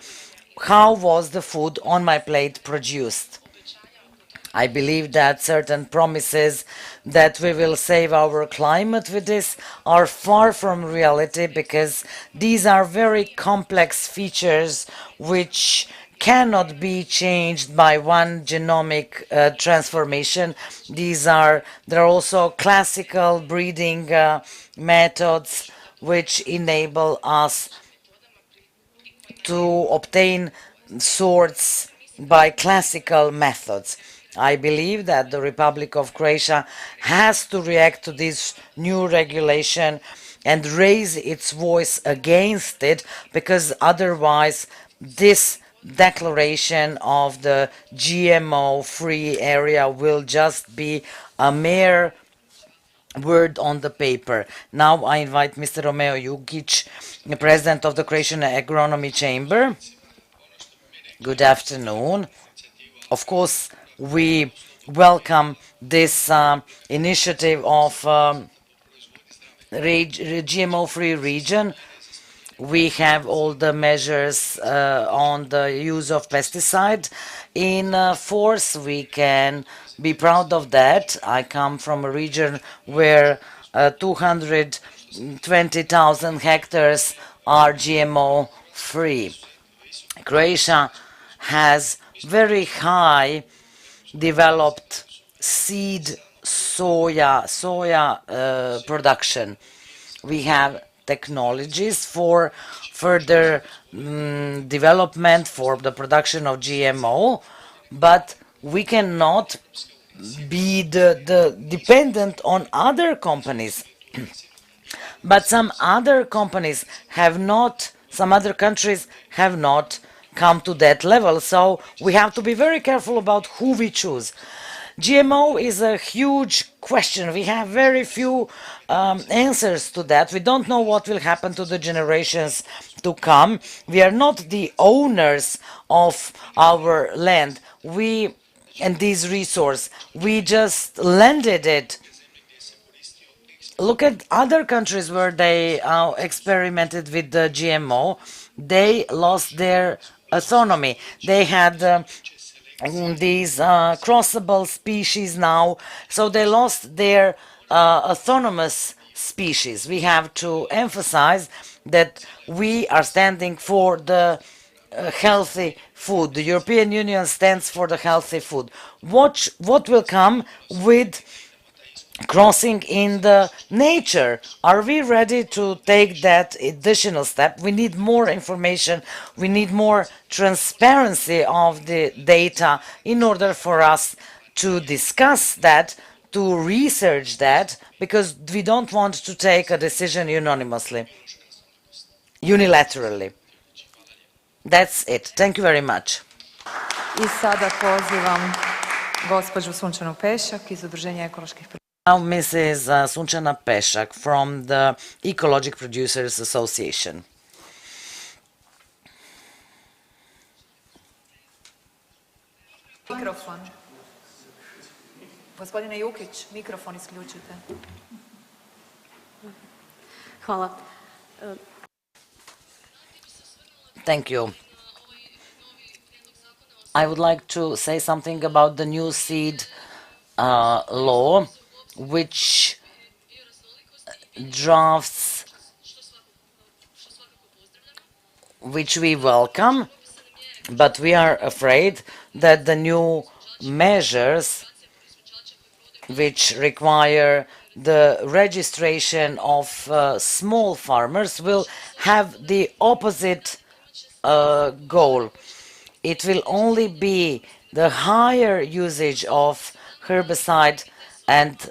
how was the food on my plate produced. I believe that certain promises that we will save our climate with this are far from reality, because these are very complex features which cannot be changed by one genomic transformation. There are also classical breeding methods which enable us to obtain sorts by classical methods. I believe that the Republic of Croatia has to react to this new regulation and raise its voice against it, because otherwise this declaration of the GMO-free area will just be a mere word on the paper. Now I invite Mr. Romeo Jukic, the President of the Croatian Agronomy Chamber. Good afternoon. Of course, we welcome this initiative of GMO-free region. We have all the measures on the use of pesticide in force. We can be proud of that. I come from a region where 220,000 hectares are GMO-free. Croatia has very high developed seed soya production. We have technologies for further development for the production of GMO, but we cannot be dependent on other companies. But some other countries have not come to that level, so we have to be very careful about who we choose. GMO is a huge question. We have very few answers to that. We don't know what will happen to the generations to come. We are not the owners of our land and this resource. We just lended it. Look at other countries where they experimented with the GMO. They lost their autonomy. They had these crossable species now, so they lost their autonomous species. We have to emphasize that we are standing for the healthy food. The European Union stands for the healthy food. What will come with crossing in the nature? Are we ready to take that additional step? We need more information. We need more transparency of the data in order for us to discuss that, to research that, because we don't want to take a decision unilaterally. That's it. Thank you very much. I sada pozivam gospođu Sunčanu Pešak iz Udruženja ekoloških Now Mrs. Sunčana Pešak from the Ecologic Producers Association. Mikrofon. Gospodine Jukić, mikrofon isključite. Hvala. Thank you. I would like to say something about the new seed law, which drafts, which we welcome, but we are afraid that the new measures which require the registration of small farmers will have the opposite goal. It will only be the higher usage of herbicide, and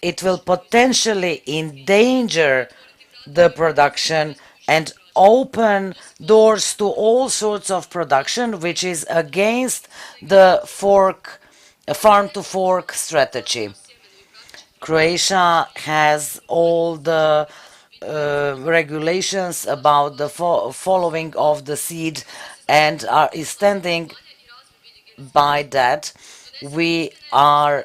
it will potentially endanger the production and open doors to all sorts of production, which is against the farm-to-fork strategy. Croatia has all the regulations about the following of the seed and is standing by that. We are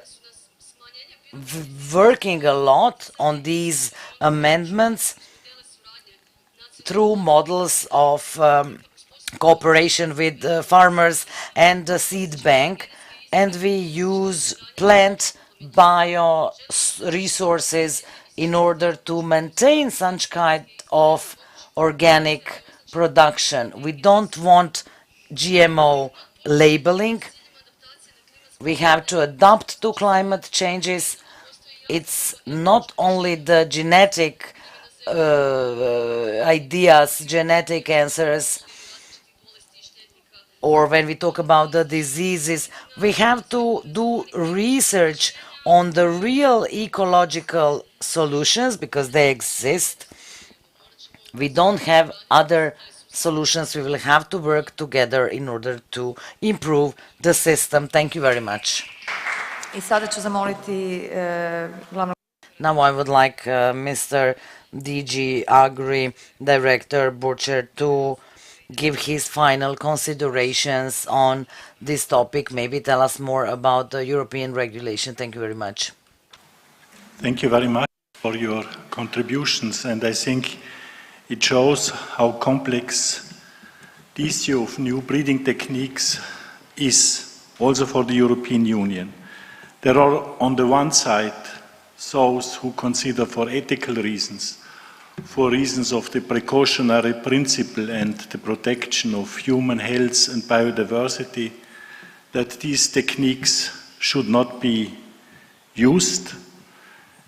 working a lot on these amendments through models of cooperation with farmers and the seed bank, and we use plant bio resources in order to maintain such kind of organic production. We don't want GMO labeling. We have to adapt to climate changes. It's not only the genetic ideas, genetic answers, or when we talk about the diseases, we have to do research on the real ecological solutions because they exist. We don't have other solutions. We will have to work together in order to improve the system. Thank you very much. I sada ću zamoliti glavnog... Now I would like Mr. DG Agri Director Burcher to give his final considerations on this topic, maybe tell us more about the European regulation. Thank you very much. Thank you very much for your contributions, and I think it shows how complex the issue of new breeding techniques is, also for the European Union. There are, on the one side, those who consider for ethical reasons, for reasons of the precautionary principle and the protection of human health and biodiversity, that these techniques should not be used.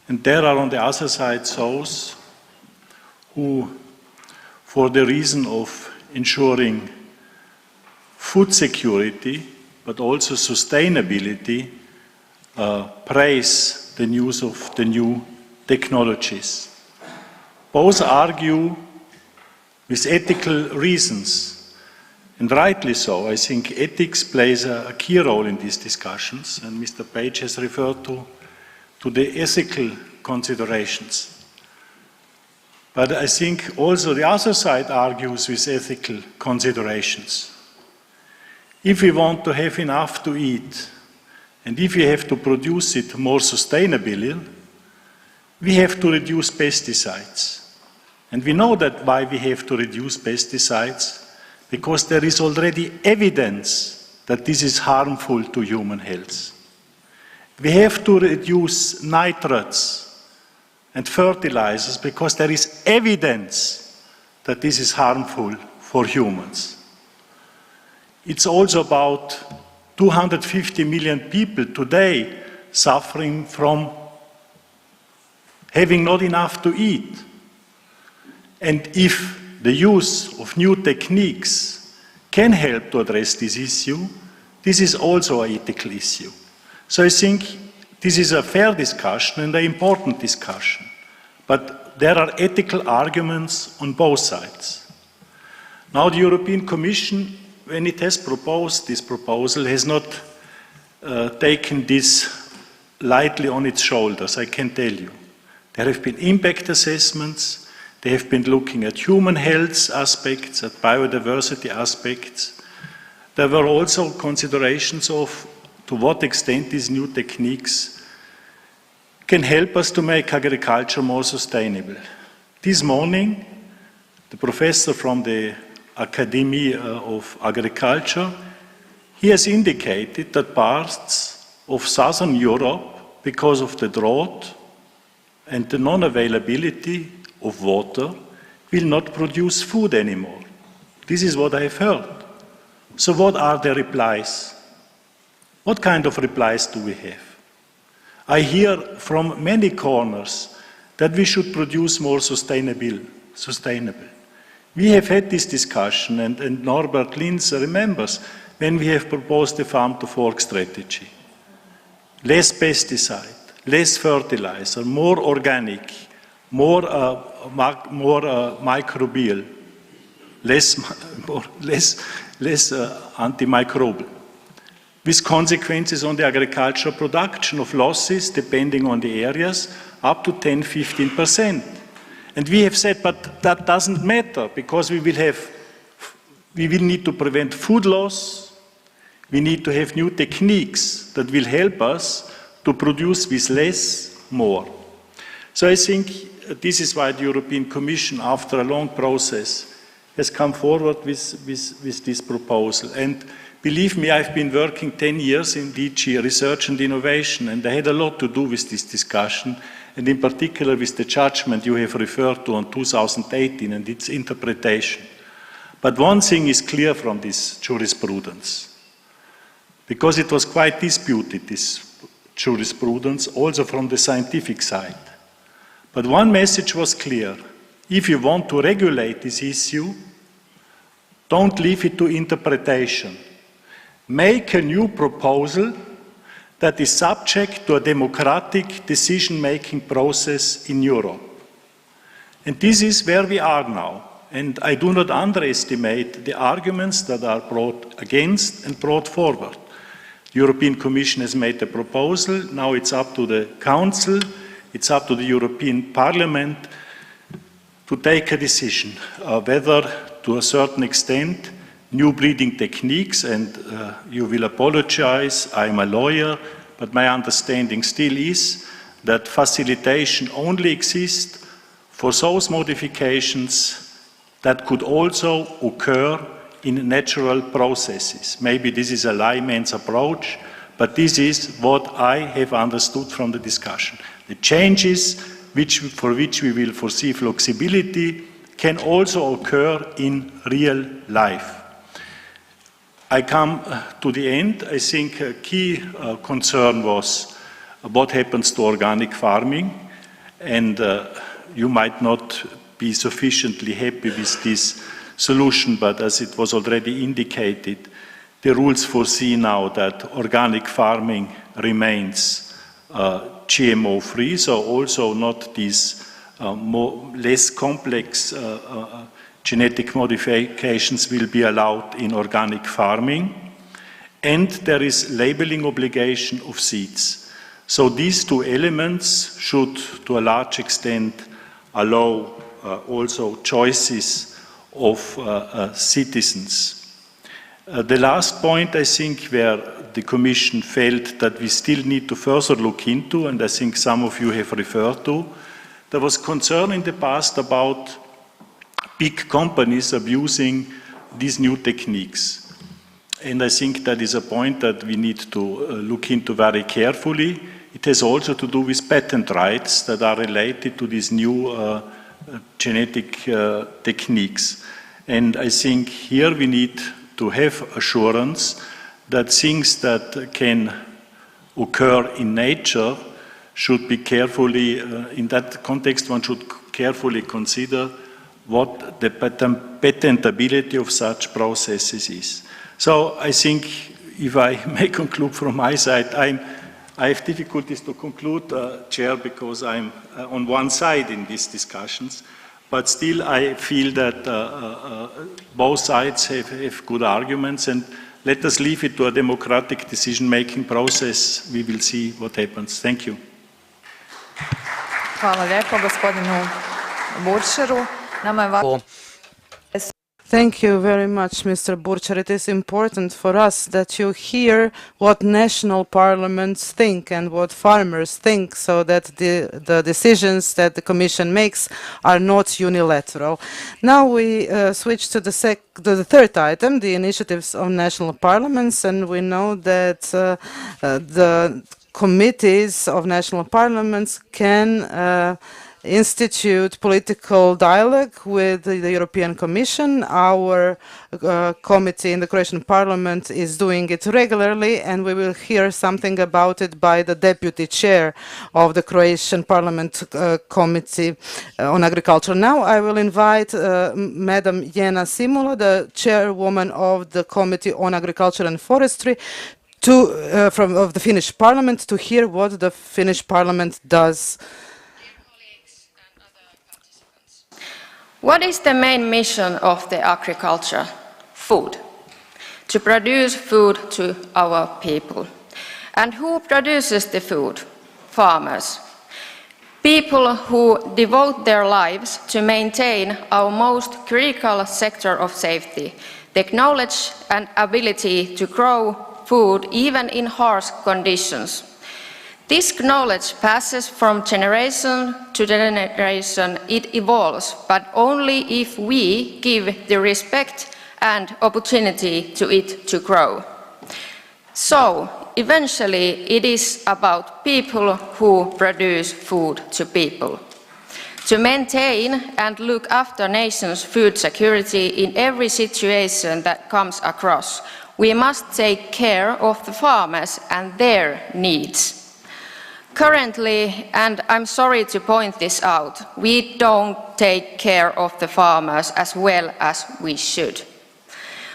And there are on the other side those who, for the reason of ensuring food security, but also sustainability, praise the use of the new technologies. Both argue with ethical reasons, and rightly so. I think ethics plays a key role in these discussions, and Mr. Page has referred to the ethical considerations. But I think also the other side argues with ethical considerations. If we want to have enough to eat, and if we have to produce it more sustainably, we have to reduce pesticides. And we know that why we have to reduce pesticides, because there is already evidence that this is harmful to human health. We have to reduce nitrates and fertilizers because there is evidence that this is harmful for humans. It's also about 250 million people today suffering from having not enough to eat. And if the use of new techniques can help to address this issue, this is also an ethical issue. So I think this is a fair discussion and an important discussion. But there are ethical arguments on both sides. Now the European Commission, when it has proposed this proposal, has not taken this lightly on its shoulders, I can tell you. There have been impact assessments. They have been looking at human health aspects, at biodiversity aspects. There were also considerations of to what extent these new techniques can help us to make agriculture more sustainable. This morning, the professor from the Academy of Agriculture, he has indicated that parts of southern Europe, because of the drought and the non-availability of water, will not produce food anymore. This is what I have heard. So what are the replies? What kind of replies do we have? I hear from many corners that we should produce more sustainable. We have had this discussion, and Norbert Linz remembers when we have proposed the farm-to-fork strategy. Less pesticide, less fertilizer, more organic, more microbial, less antimicrobial, with consequences on the agricultural production of losses, depending on the areas, up to 10–15%. And we have said, but that doesn't matter, because we will need to prevent food loss. We need to have new techniques that will help us to produce with less, more. So I think this is why the European Commission, after a long process, has come forward with this proposal. And believe me, I've been working 10 years in DG Research and Innovation, and I had a lot to do with this discussion, and in particular with the judgment you have referred to on 2018 and its interpretation. But one thing is clear from this jurisprudence, because it was quite disputed, this jurisprudence, also from the scientific side. But one message was clear: if you want to regulate this issue, don't leave it to interpretation. Make a new proposal that is subject to a democratic decision-making process in Europe. And this is where we are now. And I do not underestimate the arguments that are brought against and brought forward. The European Commission has made a proposal. Now it's up to the Council, it's up to the European Parliament to take a decision whether, to a certain extent, new breeding techniques, and you will apologize, I'm a lawyer, but my understanding still is that facilitation only exists for those modifications that could also occur in natural processes. Maybe this is a layman's approach, but this is what I have understood from the discussion. The changes for which we will foresee flexibility can also occur in real life. I come to the end. I think a key concern was what happens to organic farming, and you might not be sufficiently happy with this solution, but as it was already indicated, the rules foresee now that organic farming remains GMO-free, so also not these less complex genetic modifications will be allowed in organic farming. And there is labeling obligation of seeds. So these two elements should, to a large extent, allow also choices of citizens. The last point, I think, where the Commission felt that we still need to further look into, and I think some of you have referred to, there was concern in the past about big companies abusing these new techniques. And I think that is a point that we need to look into very carefully. It has also to do with patent rights that are related to these new genetic techniques. And I think here we need to have assurance that things that can occur in nature should be carefully, in that context one should carefully consider what the patentability of such processes is. So I think, if I may conclude from my side, I have difficulties to conclude, Chair, because I'm on one side in these discussions, but still I feel that both sides have good arguments, and let us leave it to a democratic decision-making process. We will see what happens. Thank you. Hvala lijepo gospodinu Burčeru. Thank you very much, Mr. Burčer. It is important for us that you hear what national parliaments think and what farmers think, so that the decisions that the Commission makes are not unilateral. Now we switch to the third item, the initiatives of national parliaments, and we know that the committees of national parliaments can institute political dialogue with the European Commission. Our committee in the Croatian Parliament is doing it regularly, and we will hear something about it by the deputy chair of the Croatian Parliament Committee on Agriculture. Now I will invite Madam Jena Simula, the chairwoman of the Committee on Agriculture and Forestry, of the Finnish Parliament, to hear what the Finnish Parliament does. What is the main mission of the agriculture? Food. To produce food to our people. And who produces the food? Farmers. People who devote their lives to maintain our most critical sector of safety, the knowledge and ability to grow food even in harsh conditions. This knowledge passes from generation to generation. It evolves, but only if we give the respect and opportunity to it to grow. So, eventually, it is about people who produce food to people. To maintain and look after nations' food security in every situation that comes across, we must take care of the farmers and their needs. Currently, and I'm sorry to point this out, we don't take care of the farmers as well as we should.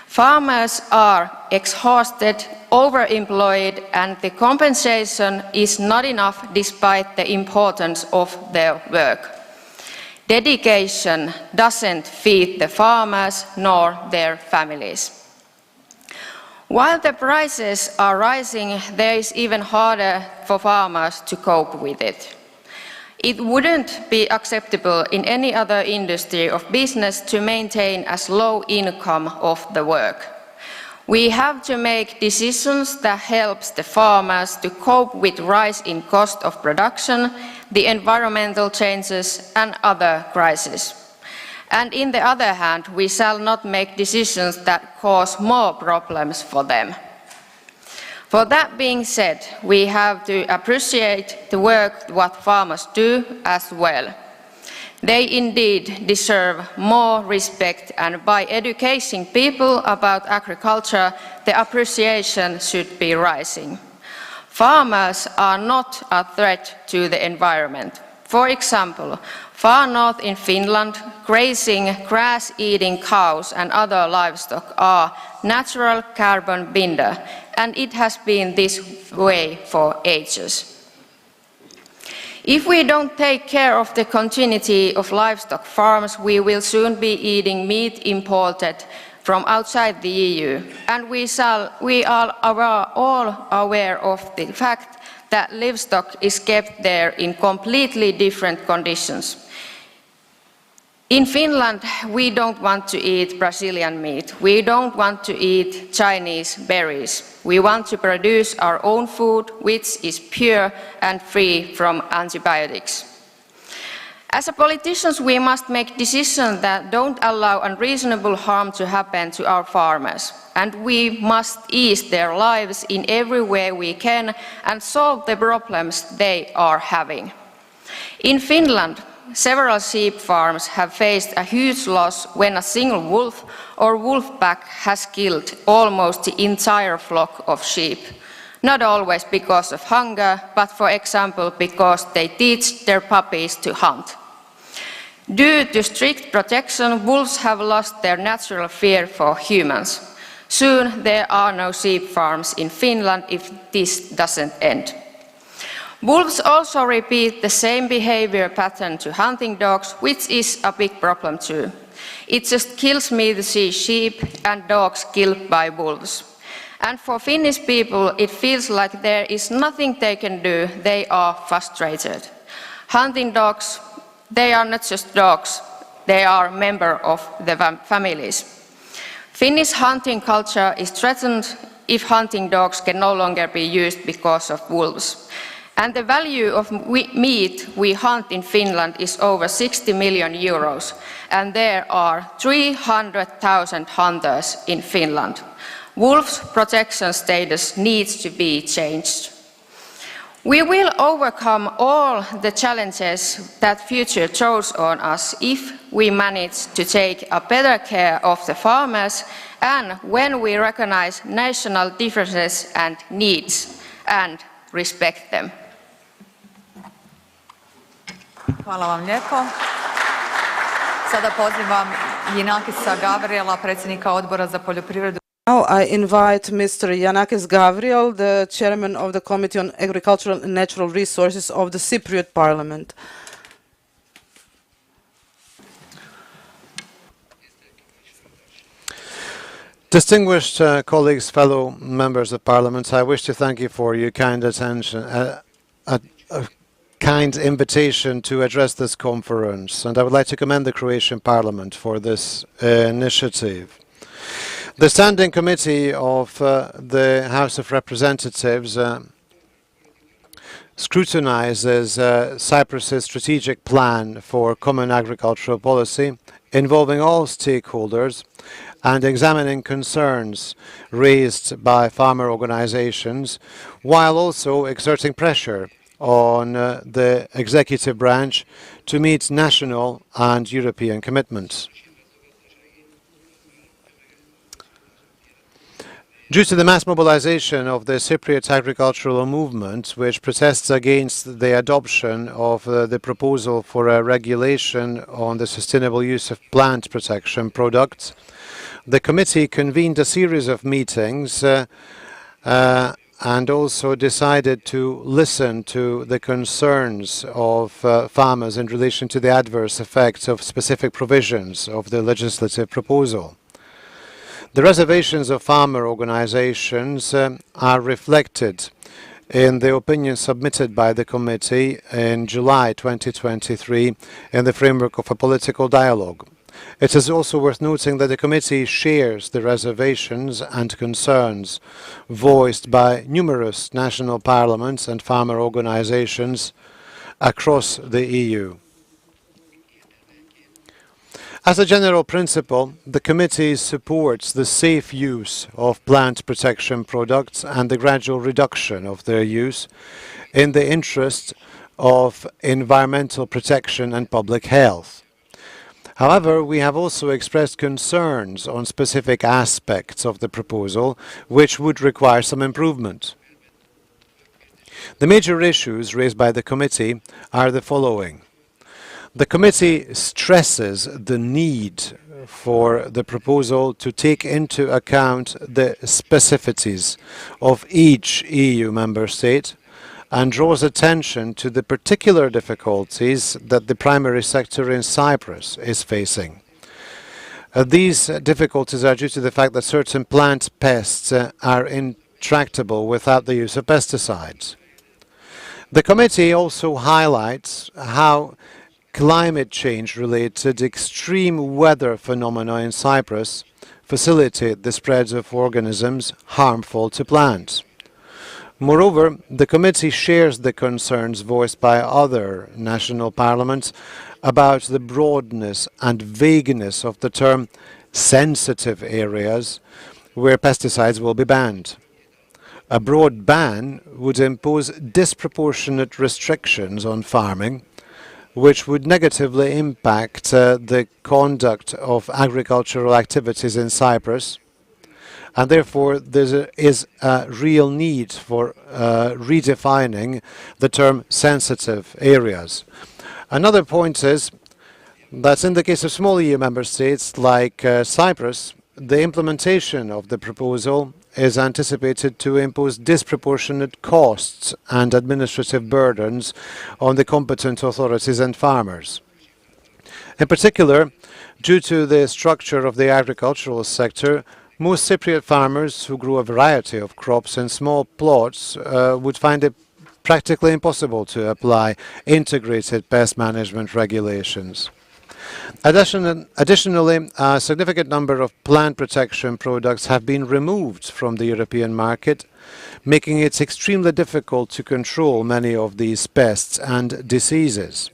Farmers are exhausted, overemployed, and the compensation is not enough despite the importance of their work. Dedication doesn't feed the farmers nor their families. While the prices are rising, there is even harder for farmers to cope with it. It wouldn't be acceptable in any other industry of business to maintain as low income of the work. We have to make decisions that help the farmers to cope with rise in cost of production, the environmental changes and other crises. And on the other hand, we shall not make decisions that cause more problems for them. For that being said, we have to appreciate the work what farmers do as well. They indeed deserve more respect, and by educating people about agriculture, the appreciation should be rising. Farmers are not a threat to the environment. For example, far north in Finland, grazing, grass-eating cows and other livestock are natural carbon binder, and it has been this way for ages. If we don't take care of the continuity of livestock farms, we will soon be eating meat imported from outside the EU, and we are all aware of the fact that livestock is kept there in completely different conditions. In Finland, we don't want to eat Brazilian meat. We don't want to eat Chinese berries. We want to produce our own food, which is pure and free from antibiotics. As politicians, we must make decisions that don't allow unreasonable harm to happen to our farmers. And we must ease their lives in every way we can and solve the problems they are having. In Finland, several sheep farms have faced a huge loss when a single wolf or wolf pack has killed almost the entire flock of sheep. Not always because of hunger, but for example because they teach their puppies to hunt. Due to strict protection, wolves have lost their natural fear for humans. Soon there are no sheep farms in Finland if this doesn't end. Wolves also repeat the same behavior pattern to hunting dogs, which is a big problem too. It just kills me to see sheep and dogs killed by wolves. And for Finnish people, it feels like there is nothing they can do. They are frustrated. Hunting dogs, they are not just dogs, they are members of the families. Finnish hunting culture is threatened if hunting dogs can no longer be used because of wolves. And the value of meat we hunt in Finland is over 60 million euros, and there are 300,000 hunters in Finland. Wolves' protection status needs to be changed. We will overcome all the challenges that future throws on us if we manage to take a better care of the farmers and when we recognize national differences and needs and respect them. Hvala vam lijepo. Sada pozivam Yanakisa Gavriela, predsjednika Odbora za poljoprivredu. Now I invite Mr. Yanakis Gavriel, the chairman of the Committee on Agricultural and Natural Resources of the Cypriot Parliament. Distinguished colleagues, fellow members of Parliament, I wish to thank you for your kind attention, a kind invitation to address this conference, and I would like to commend the Croatian Parliament for this initiative. The Standing Committee of the House of Representatives scrutinizes Cyprus's strategic plan for common agricultural policy, involving all stakeholders and examining concerns raised by farmer organizations, while also exerting pressure on the executive branch to meet national and European commitments. Due to the mass mobilization of the Cypriot agricultural movement, which protests against the adoption of the proposal for a regulation on the sustainable use of plant protection products, the committee convened a series of meetings and also decided to listen to the concerns of farmers in relation to the adverse effects of specific provisions of the legislative proposal. The reservations of farmer organizations are reflected in the opinion submitted by the committee in July 2023 in the framework of a political dialogue. It is also worth noting that the committee shares the reservations and concerns voiced by numerous national parliaments and farmer organizations across the EU. As a general principle, the committee supports the safe use of plant protection products and the gradual reduction of their use in the interest of environmental protection and public health. However, we have also expressed concerns on specific aspects of the proposal which would require some improvement. The major issues raised by the committee are the following. The committee stresses the need for the proposal to take into account the specificities of each EU member state and draws attention to the particular difficulties that the primary sector in Cyprus is facing. These difficulties are due to the fact that certain plant pests are intractable without the use of pesticides. The committee also highlights how climate change-related extreme weather phenomena in Cyprus facilitate the spread of organisms harmful to plants. Moreover, the committee shares the concerns voiced by other national parliaments about the broadness and vagueness of the term sensitive areas where pesticides will be banned. A broad ban would impose disproportionate restrictions on farming, which would negatively impact the conduct of agricultural activities in Cyprus, and therefore there is a real need for redefining the term sensitive areas. Another point is that in the case of small EU member states like Cyprus, the implementation of the proposal is anticipated to impose disproportionate costs and administrative burdens on the competent authorities and farmers. In particular, due to the structure of the agricultural sector, most Cypriot farmers who grow a variety of crops in small plots would find it practically impossible to apply integrated pest management regulations. Additionally, a significant number of plant protection products have been removed from the European market, making it extremely difficult to control many of these pests and diseases.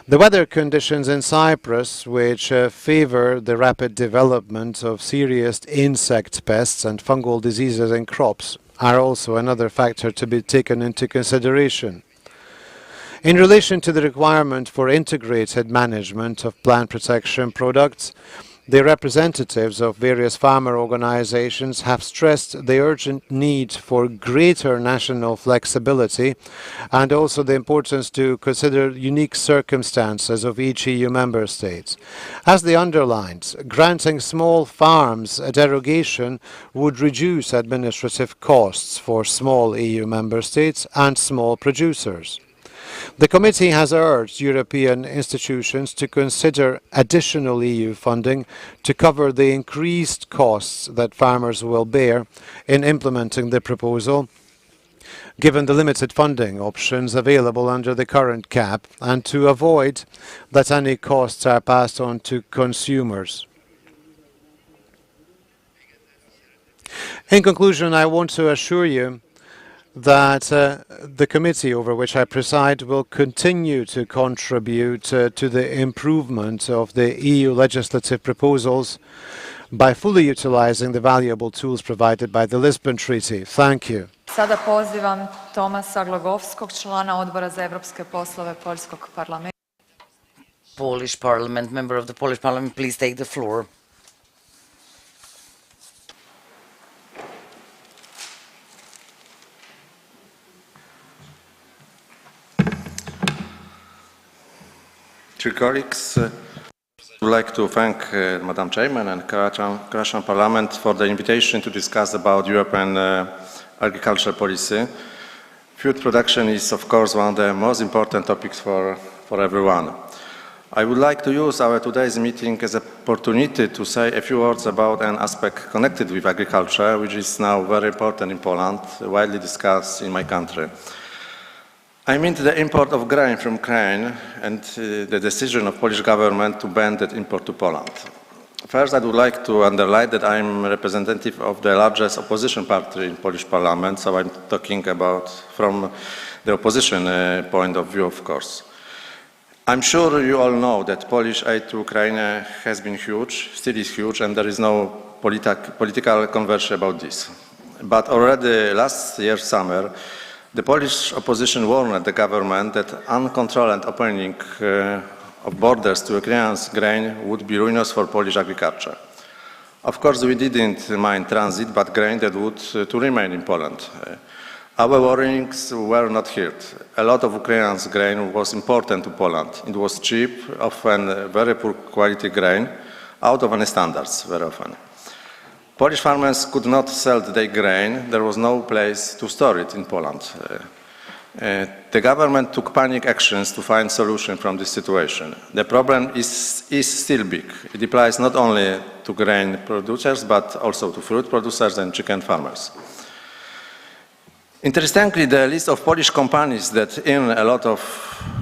The weather conditions in Cyprus, which favor the rapid development of serious insect pests and fungal diseases in crops, are also another factor to be taken into consideration. In relation to the requirement for integrated management of plant protection products, the representatives of various farmer organizations have stressed the urgent need for greater national flexibility and also the importance to consider unique circumstances of each EU member state. As they underlined, granting small farms a derogation would reduce administrative costs for small EU member states and small producers. The committee has urged European institutions to consider additional EU funding to cover the increased costs that farmers will bear in implementing the proposal, given the limited funding options available under the current cap, and to avoid that any costs are passed on to consumers. In conclusion, I want to assure you that the committee over which I preside will continue to contribute to the improvement of the EU legislative proposals by fully utilizing the valuable tools provided by the Lisbon Treaty. Thank you. Sada pozivam Tomasa Glogovskog, člana Odbora za europske poslove Poljskog parlamenta. Polish Parliament, member of the Polish Parliament, please take the floor. Dear colleagues, I would like to thank Madam Chairman and Croatian Parliament for the invitation to discuss about European agricultural policy. Food production is, of course, one of the most important topics for everyone. I would like to use our today's meeting as an opportunity to say a few words about an aspect connected with agriculture, which is now very important in Poland, widely discussed in my country. I mean the import of grain from Ukraine and the decision of Polish government to ban that import to Poland. First, I would like to underline that I'm representative of the largest opposition party in Polish parliament, so I'm talking about from the opposition point of view, of course. I'm sure you all know that Polish aid to Ukraine has been huge, still is huge, and there is no political conversion about this. But already last year summer, the Polish opposition warned the government that uncontrolled opening of borders to Ukraine's grain would be ruinous for Polish agriculture. Of course, we didn't mind transit, but grain that would to remain in Poland. Our warnings were not heard. A lot of Ukraine's grain was important to Poland. It was cheap, often very poor quality grain, out of any standards very often. Polish farmers could not sell their grain. There was no place to store it in Poland. The government took panic actions to find solution from this situation. The problem is still big. It applies not only to grain producers, but also to fruit producers and chicken farmers. Interestingly, the list of Polish companies that earn a lot of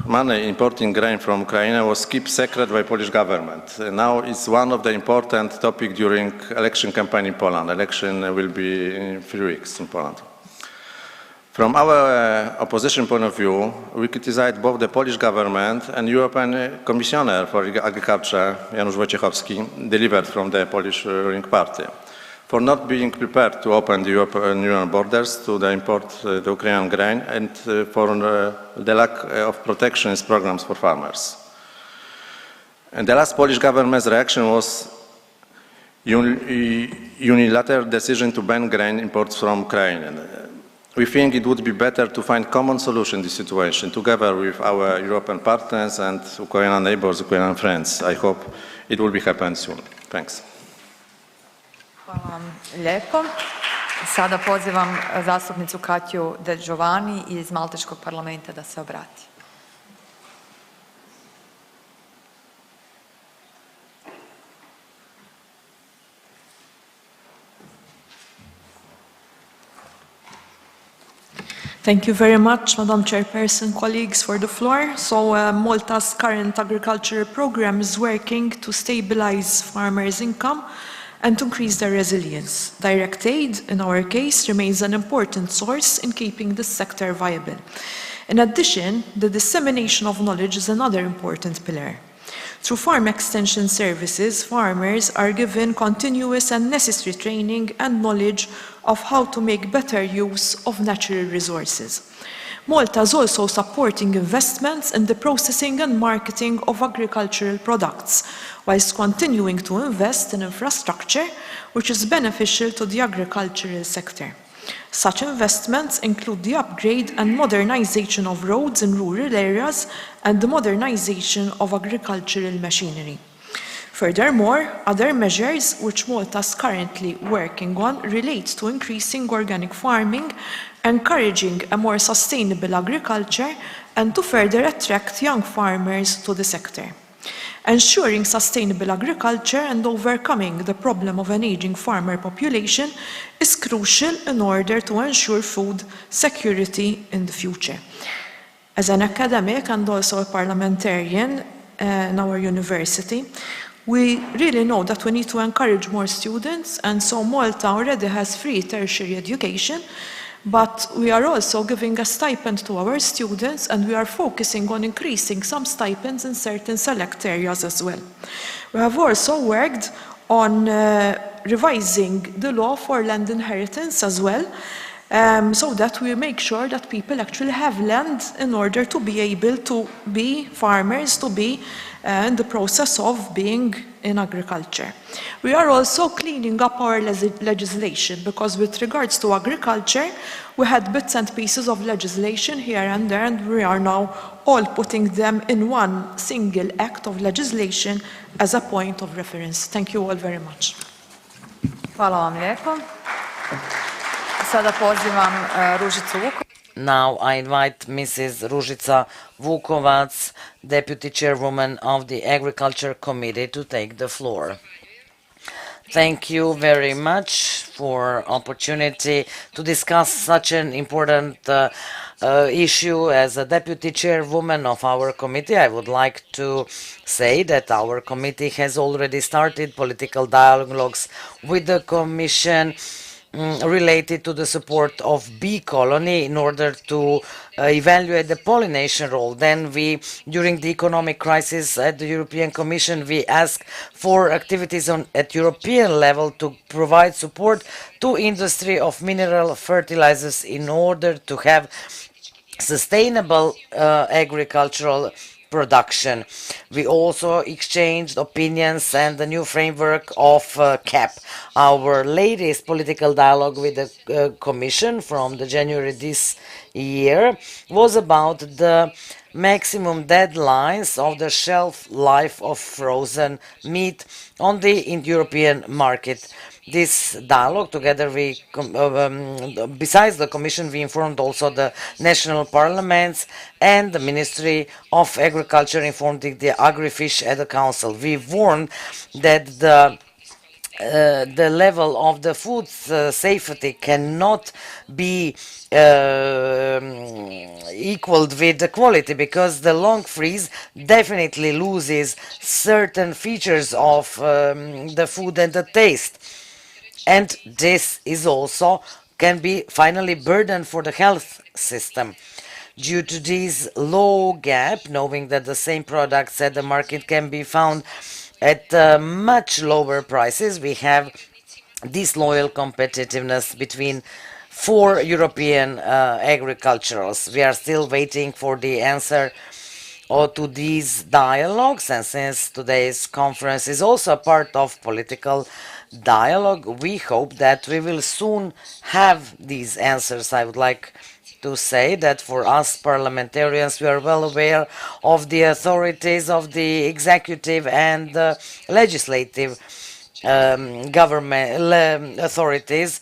money importing grain from Ukraine was kept secret by Polish government. Now it's one of the important topics during election campaign in Poland. Election will be in 3 weeks in Poland. From our opposition point of view, we criticized both the Polish government and European Commissioner for Agriculture, Janusz Wojciechowski, delivered from the Polish ruling party, for not being prepared to open the European Union borders to the import the Ukrainian grain and for the lack of protectionist programs for farmers. And the last Polish government's reaction was unilateral decision to ban grain imports from Ukraine. We think it would be better to find common solution in this situation together with our European partners and Ukrainian neighbors, Ukrainian friends. I hope it will be happen soon. Thanks. Hvala vam lijepo. Sada pozivam zastupnicu Katju De Giovanni iz Malteškog parlamenta da se obrati. Thank you very much, Madam Chairperson, colleagues, for the floor. So Malta's current agricultural program is working to stabilize farmers' income and to increase their resilience. Direct aid, in our case, remains an important source in keeping this sector viable. In addition, the dissemination of knowledge is another important pillar. Through farm extension services, farmers are given continuous and necessary training and knowledge of how to make better use of natural resources. Malta is also supporting investments in the processing and marketing of agricultural products, whilst continuing to invest in infrastructure which is beneficial to the agricultural sector. Such investments include the upgrade and modernization of roads in rural areas and the modernization of agricultural machinery. Furthermore, other measures which Malta is currently working on relate to increasing organic farming, encouraging a more sustainable agriculture, and to further attract young farmers to the sector. Ensuring sustainable agriculture and overcoming the problem of an aging farmer population is crucial in order to ensure food security in the future. As an academic and also a parliamentarian in our university, we really know that we need to encourage more students, and so Malta already has free tertiary education, but we are also giving a stipend to our students, and we are focusing on increasing some stipends in certain select areas as well. We have also worked on revising the law for land inheritance as well, so that we make sure that people actually have land in order to be able to be farmers, to be in the process of being in agriculture. We are also cleaning up our legislation, because with regards to agriculture, we had bits and pieces of legislation here and there, and we are now all putting them in one single act of legislation as a point of reference. Thank you all very much. Hvala vam lijepo. Sada pozivam Ružicu Vukovac. Now I invite Mrs. Ružica Vukovac, Deputy Chairwoman of the Agriculture Committee, to take the floor. Thank you very much for opportunity to discuss such an important issue. As a deputy chairwoman of our committee, I would like to say that our committee has already started political dialogues with the Commission related to the support of bee colony in order to evaluate the pollination role. Then during the economic crisis at the European Commission, we asked for activities at European level to provide support to industry of mineral fertilizers in order to have sustainable agricultural production. We also exchanged opinions and the new framework of CAP. Our latest political dialogue with the Commission from the January this year was about the maximum deadlines of the shelf life of frozen meat on the European market. This dialogue, together besides the Commission, we informed also the national parliaments, and the Ministry of Agriculture informed the Agri-Fish at the Council. We warned that the level of the food safety cannot be equaled with the quality, because the long freeze definitely loses certain features of the food and the taste. And this is also can be finally burden for the health system. Due to this low gap, knowing that the same products at the market can be found at much lower prices, we have disloyal competitiveness between four European agriculturals. We are still waiting for the answer to these dialogues, and since today's conference is also a part of political dialogue, we hope that we will soon have these answers. I would like to say that for us parliamentarians, we are well aware of the authorities of the executive and legislative government authorities.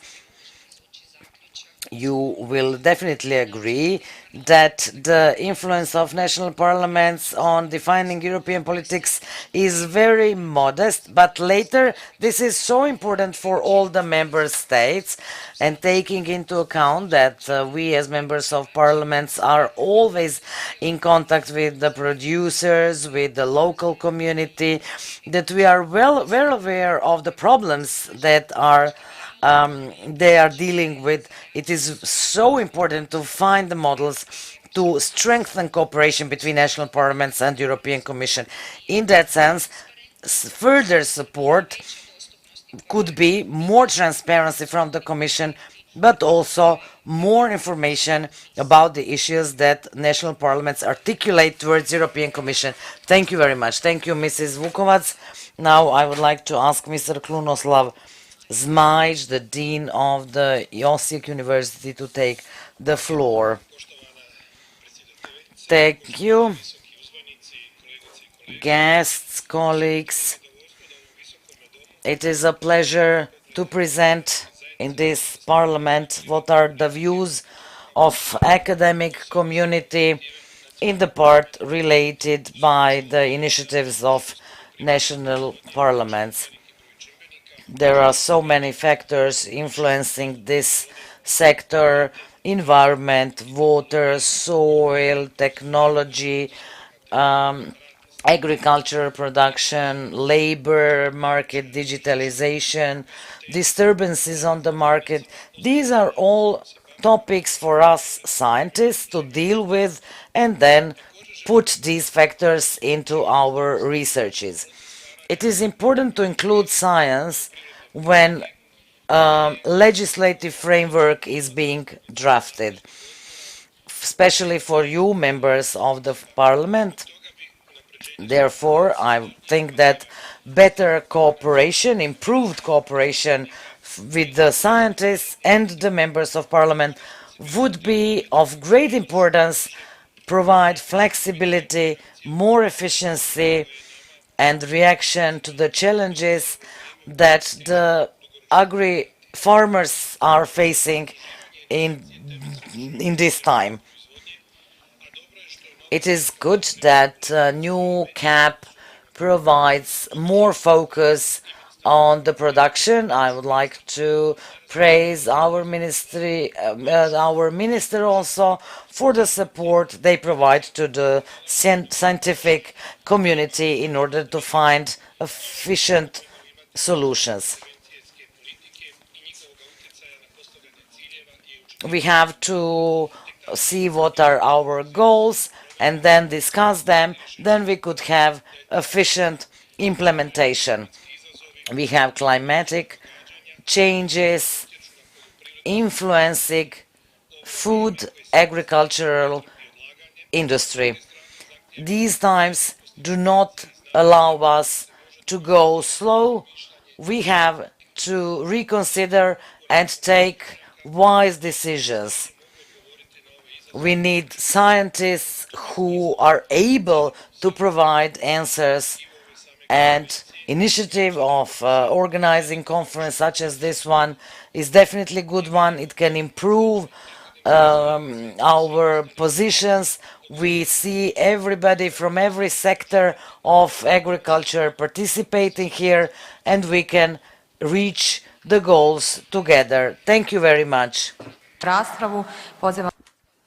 You will definitely agree that the influence of national parliaments on defining European politics is very modest, but later this is so important for all the member states, and taking into account that we as members of parliaments are always in contact with the producers, with the local community, that we are well aware of the problems that they are dealing with. It is so important to find the models to strengthen cooperation between national parliaments and European Commission. In that sense, further support could be more transparency from the Commission, but also more information about the issues that national parliaments articulate towards European Commission. Thank you very much. Thank you, Mrs. Vukovac. Now I would like to ask Mr. Krunoslav Zmaj, the Dean of the Osijek University, to take the floor. Thank you. Guests, colleagues, it is a pleasure to present in this parliament what are the views of academic community in the part related by the initiatives of national parliaments. There are so many factors influencing this sector: environment, water, soil, technology, agricultural production, labor market, digitalization, disturbances on the market. These are all topics for us scientists to deal with and then put these factors into our researches. It is important to include science when legislative framework is being drafted, especially for you members of the parliament. Therefore, I think that better cooperation, improved cooperation with the scientists and the members of parliament would be of great importance, provide flexibility, more efficiency and reaction to the challenges that the agri-farmers are facing in this time. It is good that new CAP provides more focus on the production. I would like to praise our ministry, our minister also for the support they provide to the scientific community in order to find efficient solutions. We have to see what are our goals and then discuss them. Then we could have efficient implementation. We have climatic changes influencing food agricultural industry. These times do not allow us to go slow. We have to reconsider and take wise decisions. We need scientists who are able to provide answers, and initiative of organizing conference such as this one is definitely a good one. It can improve our positions. We see everybody from every sector of agriculture participating here, and we can reach the goals together. Thank you very much.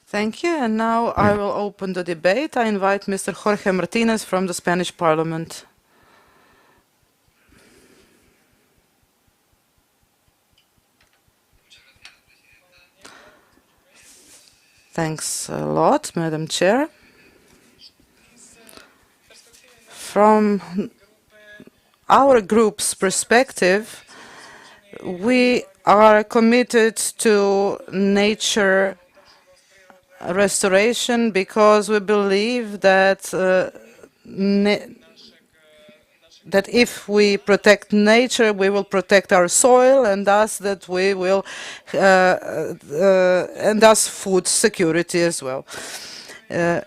Thank you, and now I will open the debate. I invite Mr. Jorge Martinez from the Spanish Parliament. Thanks a lot, Madam Chair. From our group's perspective, we are committed to nature restoration because we believe that that if we protect nature, we will protect our soil, and thus that we will, and thus food security as well.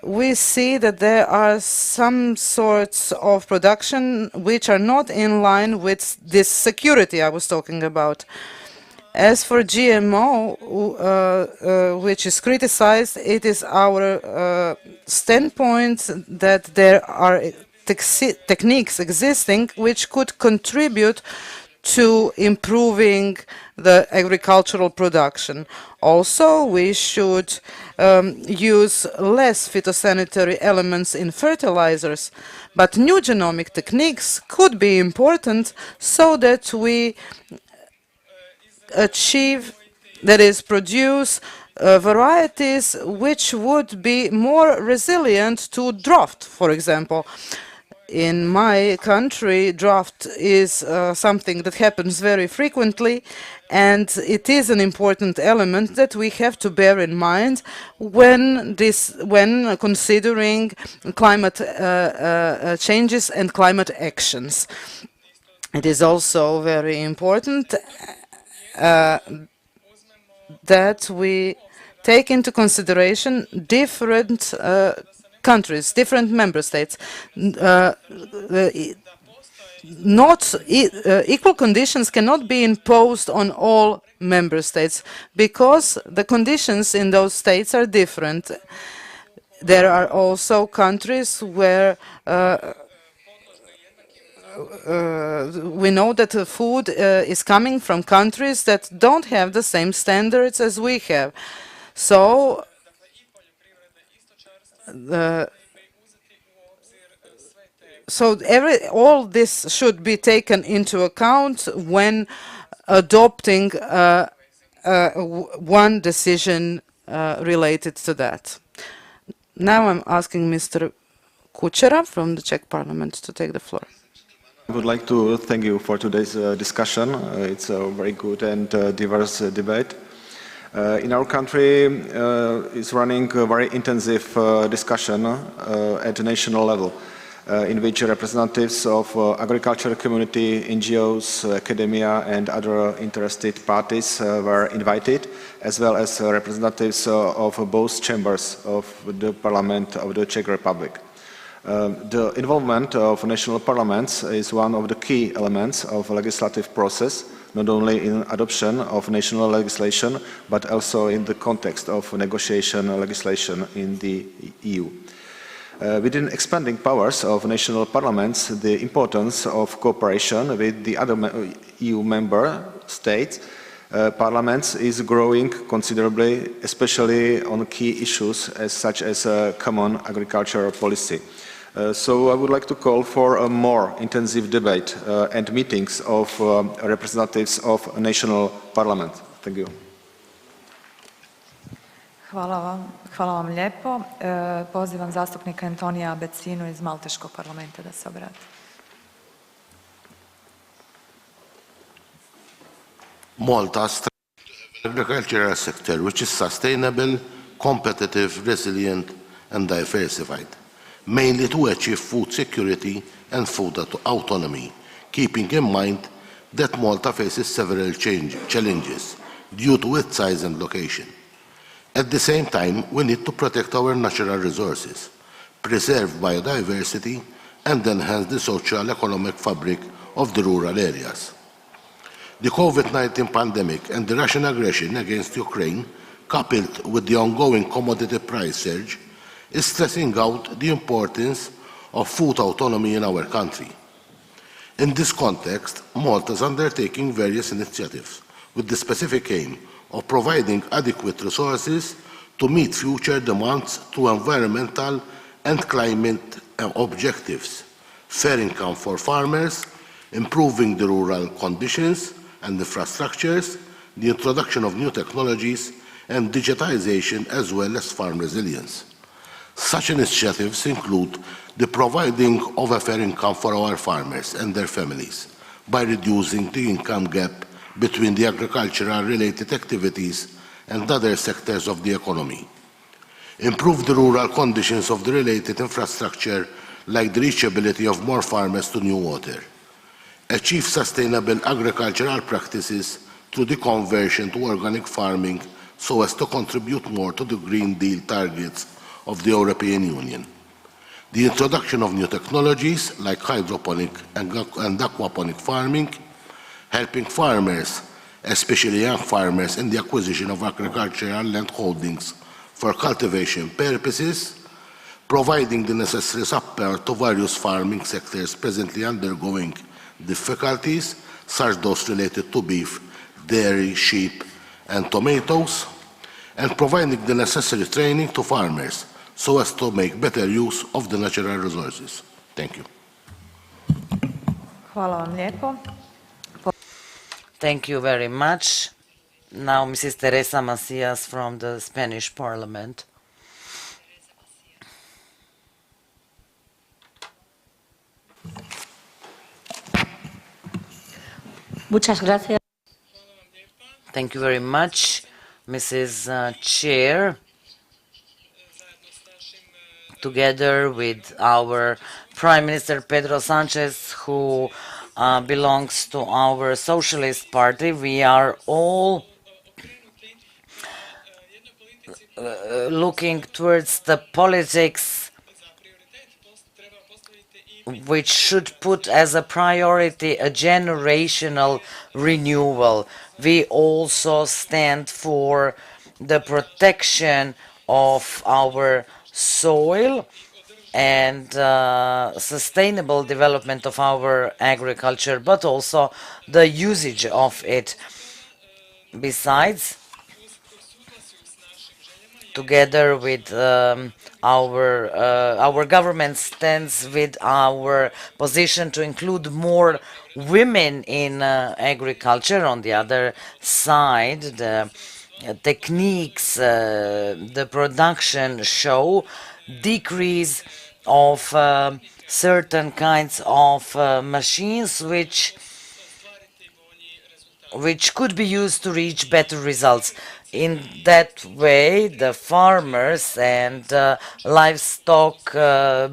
We see that there are some sorts of production which are not in line with this security I was talking about. As for GMO, which is criticized, it is our standpoint that there are techniques existing which could contribute to improving the agricultural production. Also, we should use less phytosanitary elements in fertilizers, but new genomic techniques could be important so that we achieve, that is, produce varieties which would be more resilient to drought, for example. In my country, drought is something that happens very frequently, and it is an important element that we have to bear in mind when considering climate changes and climate actions. It is also very important that we take into consideration different countries, different member states. Equal conditions cannot be imposed on all member states because the conditions in those states are different. There are also countries where we know that the food is coming from countries that don't have the same standards as we have. So all this should be taken into account when adopting one decision related to that. Now I'm asking Mr. Kuchera from the Czech Parliament to take the floor. I would like to thank you for today's discussion. It's a very good and diverse debate. In our country, is running a very intensive discussion at the national level, in which representatives of agricultural community, NGOs, academia, and other interested parties were invited, as well as representatives of both chambers of the Parliament of the Czech Republic. The involvement of national parliaments is one of the key elements of the legislative process, not only in adoption of national legislation, but also in the context of negotiation legislation in the EU. Within expanding powers of national parliaments, the importance of cooperation with the other EU member states parliaments is growing considerably, especially on key issues such as common agricultural policy. So I would like to call for a more intensive debate and meetings of representatives of national parliament. Thank you. Hvala vam lijepo. Pozivam zastupnika Antonija Becinu iz Malteškog parlamenta da se obrati. Malta's agricultural sector, which is sustainable, competitive, resilient, and diversified, mainly to achieve food security and food autonomy, keeping in mind that Malta faces several challenges due to its size and location. At the same time, we need to protect our natural resources, preserve biodiversity, and enhance the social-economic fabric of the rural areas. The COVID-19 pandemic and the Russian aggression against Ukraine, coupled with the ongoing commodity price surge, is stressing out the importance of food autonomy in our country. In this context, Malta is undertaking various initiatives with the specific aim of providing adequate resources to meet future demands through environmental and climate objectives, fair income for farmers, improving the rural conditions and infrastructures, the introduction of new technologies, and digitization, as well as farm resilience. Such initiatives include the providing of a fair income for our farmers and their families by reducing the income gap between the agricultural-related activities and other sectors of the economy. Improve the rural conditions of the related infrastructure, like the reachability of more farmers to new water. Achieve sustainable agricultural practices through the conversion to organic farming so as to contribute more to the Green Deal targets of the European Union. The introduction of new technologies like hydroponic and aquaponic farming, helping farmers, especially young farmers, in the acquisition of agricultural land holdings for cultivation purposes, providing the necessary support to various farming sectors presently undergoing difficulties, such those related to beef, dairy, sheep, and tomatoes, and providing the necessary training to farmers so as to make better use of the natural resources. Thank you. Hvala vam lijepo. Thank you very much. Now Mrs. Teresa Macias from the Spanish Parliament. Muchas gracias. Thank you very much, Mrs. Chair. Together with our Prime Minister Pedro Sanchez, who belongs to our Socialist Party, we are all looking towards the politics which should put as a priority a generational renewal. We also stand for the protection of our soil and sustainable development of our agriculture, but also the usage of it. Besides, together with our government stands with our position to include more women in agriculture. On the other side, the techniques, the production show decrease of certain kinds of machines which could be used to reach better results. In that way, the farmers and livestock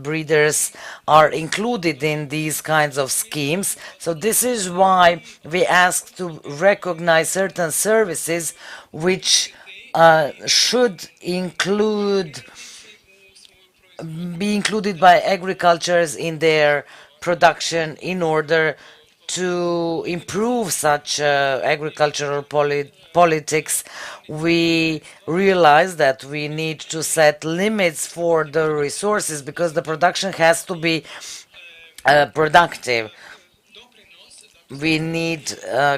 breeders are included in these kinds of schemes. So this is why we ask to recognize certain services which should be included by agricultures in their production in order to improve such agricultural politics, we realize that we need to set limits for the resources because the production has to be productive. We need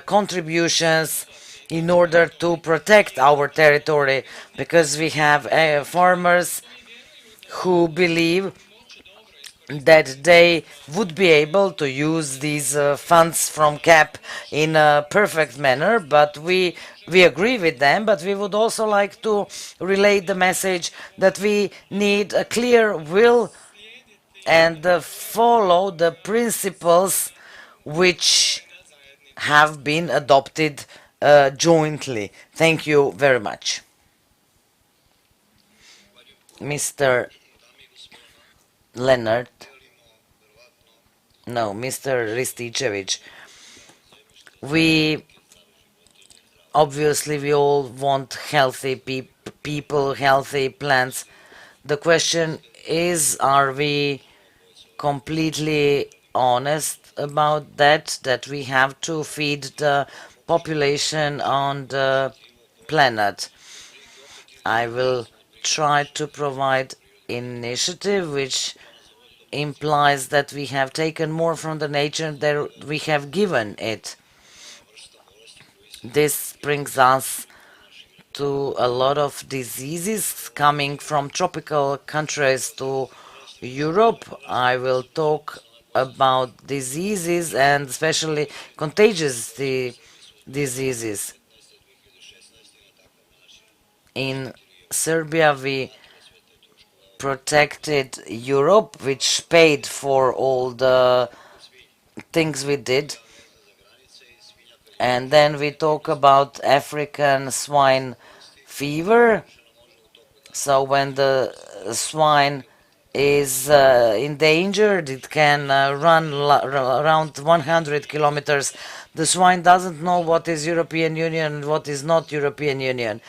contributions in order to protect our territory because we have farmers who believe that they would be able to use these funds from CAP in a perfect manner, but we agree with them, but we would also like to relay the message that we need a clear will and follow the principles which have been adopted jointly. Thank you very much. Mr. Leonard. No, Mr. Rističević. Obviously we all want healthy people, healthy plants. The question is, are we completely honest about that we have to feed the population on the planet? I will try to provide initiative which implies that we have taken more from the nature than we have given it. This brings us to a lot of diseases coming from tropical countries to Europe. I will talk about diseases and especially contagious diseases. In Serbia, we protected Europe, which paid for all the things we did. And then we talk about African swine fever. So when the swine is endangered, it can run around 100 kilometers. The swine doesn't know what is European Union and what is not European Union.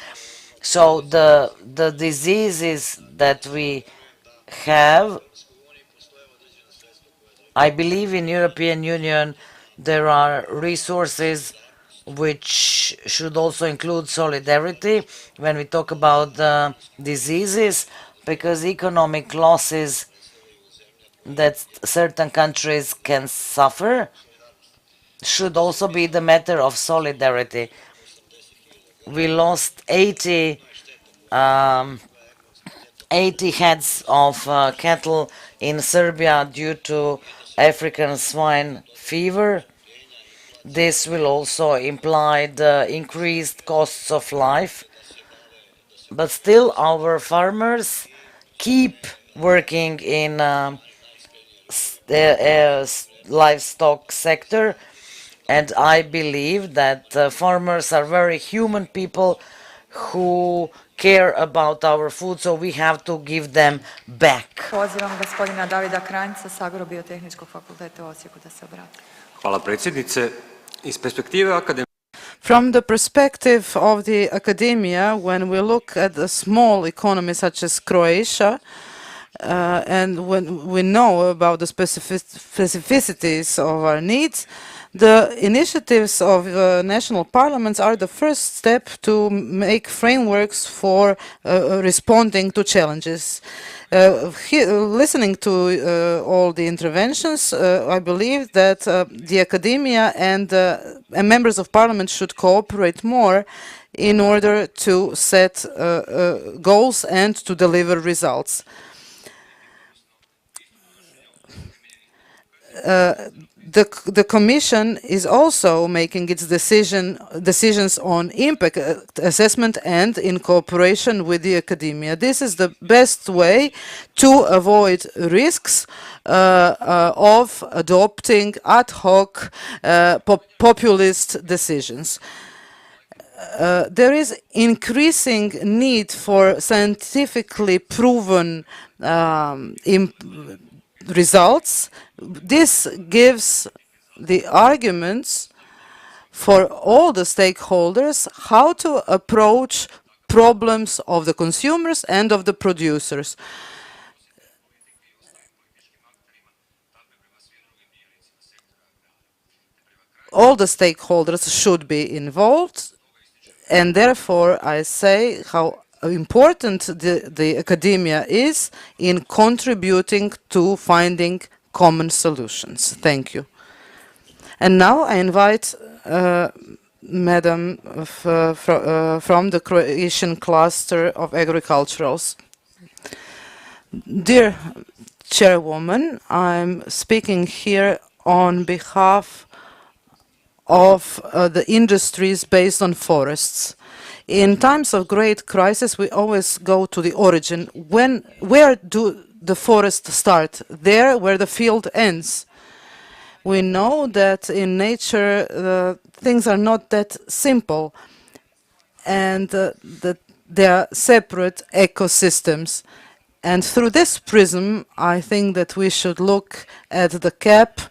So the diseases that we have, I believe in European Union there are resources which should also include solidarity when we talk about diseases, because economic losses that certain countries can suffer should also be the matter of solidarity. We lost 80 heads of cattle in Serbia due to African swine fever. This will also imply the increased costs of life, but still our farmers keep working in the livestock sector, and I believe that farmers are very human people who care about our food, so we have to give them back. Pozivam gospodina Davida Kranjca s Agrobiotehničkog fakulteta u Osijeku da se obrati. Hvala predsjednice. Iz perspektive akademije. From the perspective of the academia, when we look at a small economy such as Croatia, and when we know about the specificities of our needs, the initiatives of national parliaments are the first step to make frameworks for responding to challenges. Listening to all the interventions, I believe that the academia and members of parliament should cooperate more in order to set goals and to deliver results. The Commission is also making its decisions on impact assessment and in cooperation with the academia. This is the best way to avoid risks of adopting ad hoc populist decisions. There is increasing need for scientifically proven results. This gives the arguments for all the stakeholders how to approach problems of the consumers and of the producers. all the stakeholders should be involved, and therefore I say how important the academia is in contributing to finding common solutions. Thank you. And now I invite Madam from the Croatian cluster of agriculturals. Dear Chairwoman, I'm speaking here on behalf of the industries based on forests. In times of great crisis, we always go to the origin. Where do the forests start? There, where the field ends. We know that in nature, things are not that simple, and that they are separate ecosystems. And through this prism, I think that we should look at the CAP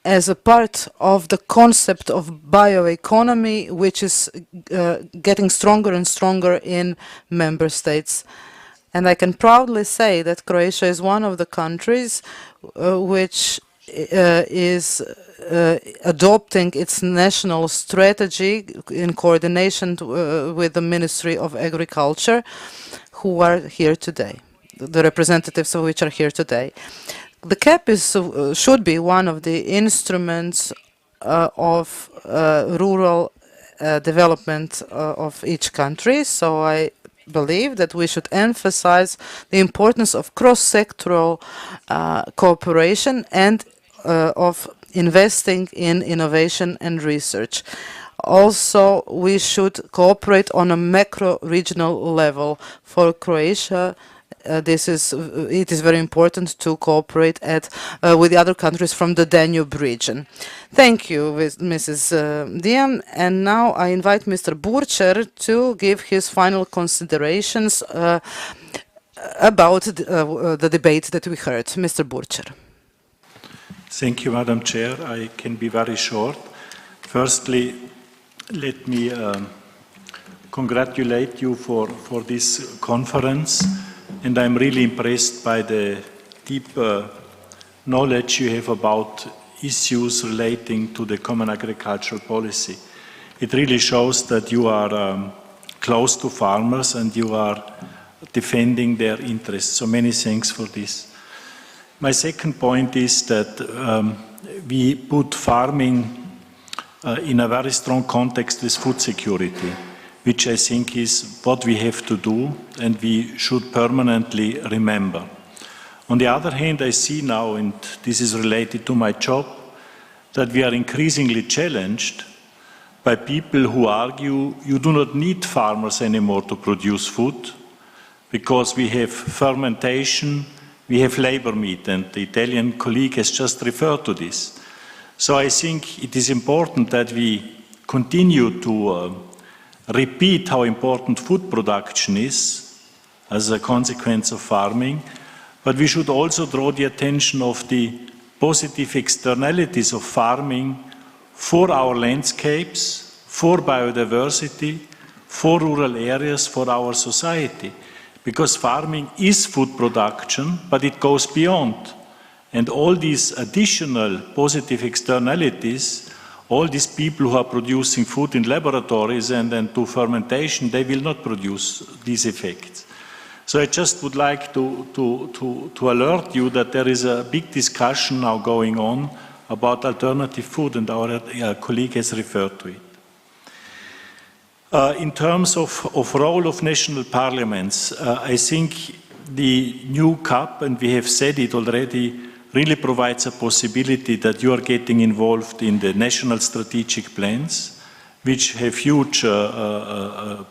as a part of the concept of bioeconomy, which is getting stronger and stronger in member states. And I can proudly say that Croatia is one of the countries which is adopting its national strategy in coordination with the Ministry of Agriculture, who are here today, the representatives of which are here today. The CAP should be one of the instruments of rural development of each country, so I believe that we should emphasize the importance of cross-sectoral cooperation and of investing in innovation and research. Also, we should cooperate on a macro-regional level. For Croatia, it is very important to cooperate with the other countries from the Danube region. Thank you, Mrs. Diam. And now I invite Mr. Burcher to give his final considerations about the debate that we heard. Mr. Burcher. Thank you, Madam Chair. I can be very short. Firstly, let me congratulate you for this conference. And I'm really impressed by the deep knowledge you have about issues relating to the common agricultural policy. It really shows that you are close to farmers and you are defending their interests. So many thanks for this. My second point is that we put farming in a very strong context with food security, which I think is what we have to do and we should permanently remember. On the other hand, I see now, and this is related to my job, that we are increasingly challenged by people who argue you do not need farmers anymore to produce food because we have fermentation, we have labor meat, and the Italian colleague has just referred to this. So I think it is important that we continue to repeat how important food production is as a consequence of farming, but we should also draw the attention of the positive externalities of farming for our landscapes, for biodiversity, for rural areas, for our society. Because farming is food production, but it goes beyond. And all these additional positive externalities, all these people who are producing food in laboratories and then to fermentation, they will not produce these effects. So I just would like to alert you that there is a big discussion now going on about alternative food, and our colleague has referred to it. In terms of role of national parliaments, I think the new CAP, and we have said it already, really provides a possibility that you are getting involved in the national strategic plans, which have huge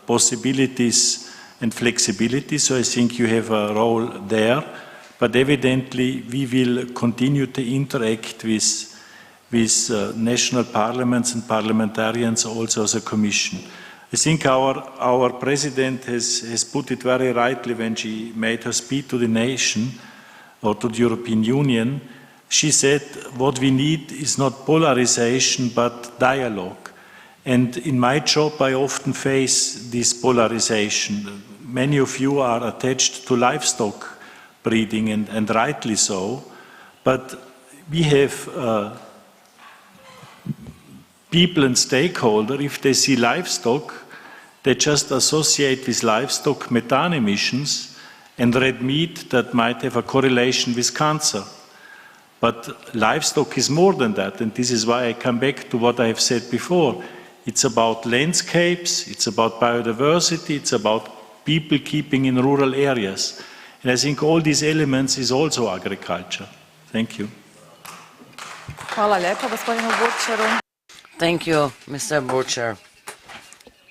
possibilities and flexibility. So I think you have a role there. But evidently, we will continue to interact with national parliaments and parliamentarians also as a commission. I think our president has put it very rightly when she made her speech to the nation or to the European Union. She said what we need is not polarization but dialogue. And in my job I often face this polarization. Many of you are attached to livestock breeding and rightly so, but we have people and stakeholders, if they see livestock, they just associate with livestock methane emissions and red meat that might have a correlation with cancer. But livestock is more than that, and this is why I come back to what I have said before. It's about landscapes, it's about biodiversity, it's about people keeping in rural areas. And I think all these elements is also agriculture. Thank you. Hvala lijepa gospodinu Burčaru. Thank you, Mr. Burcher.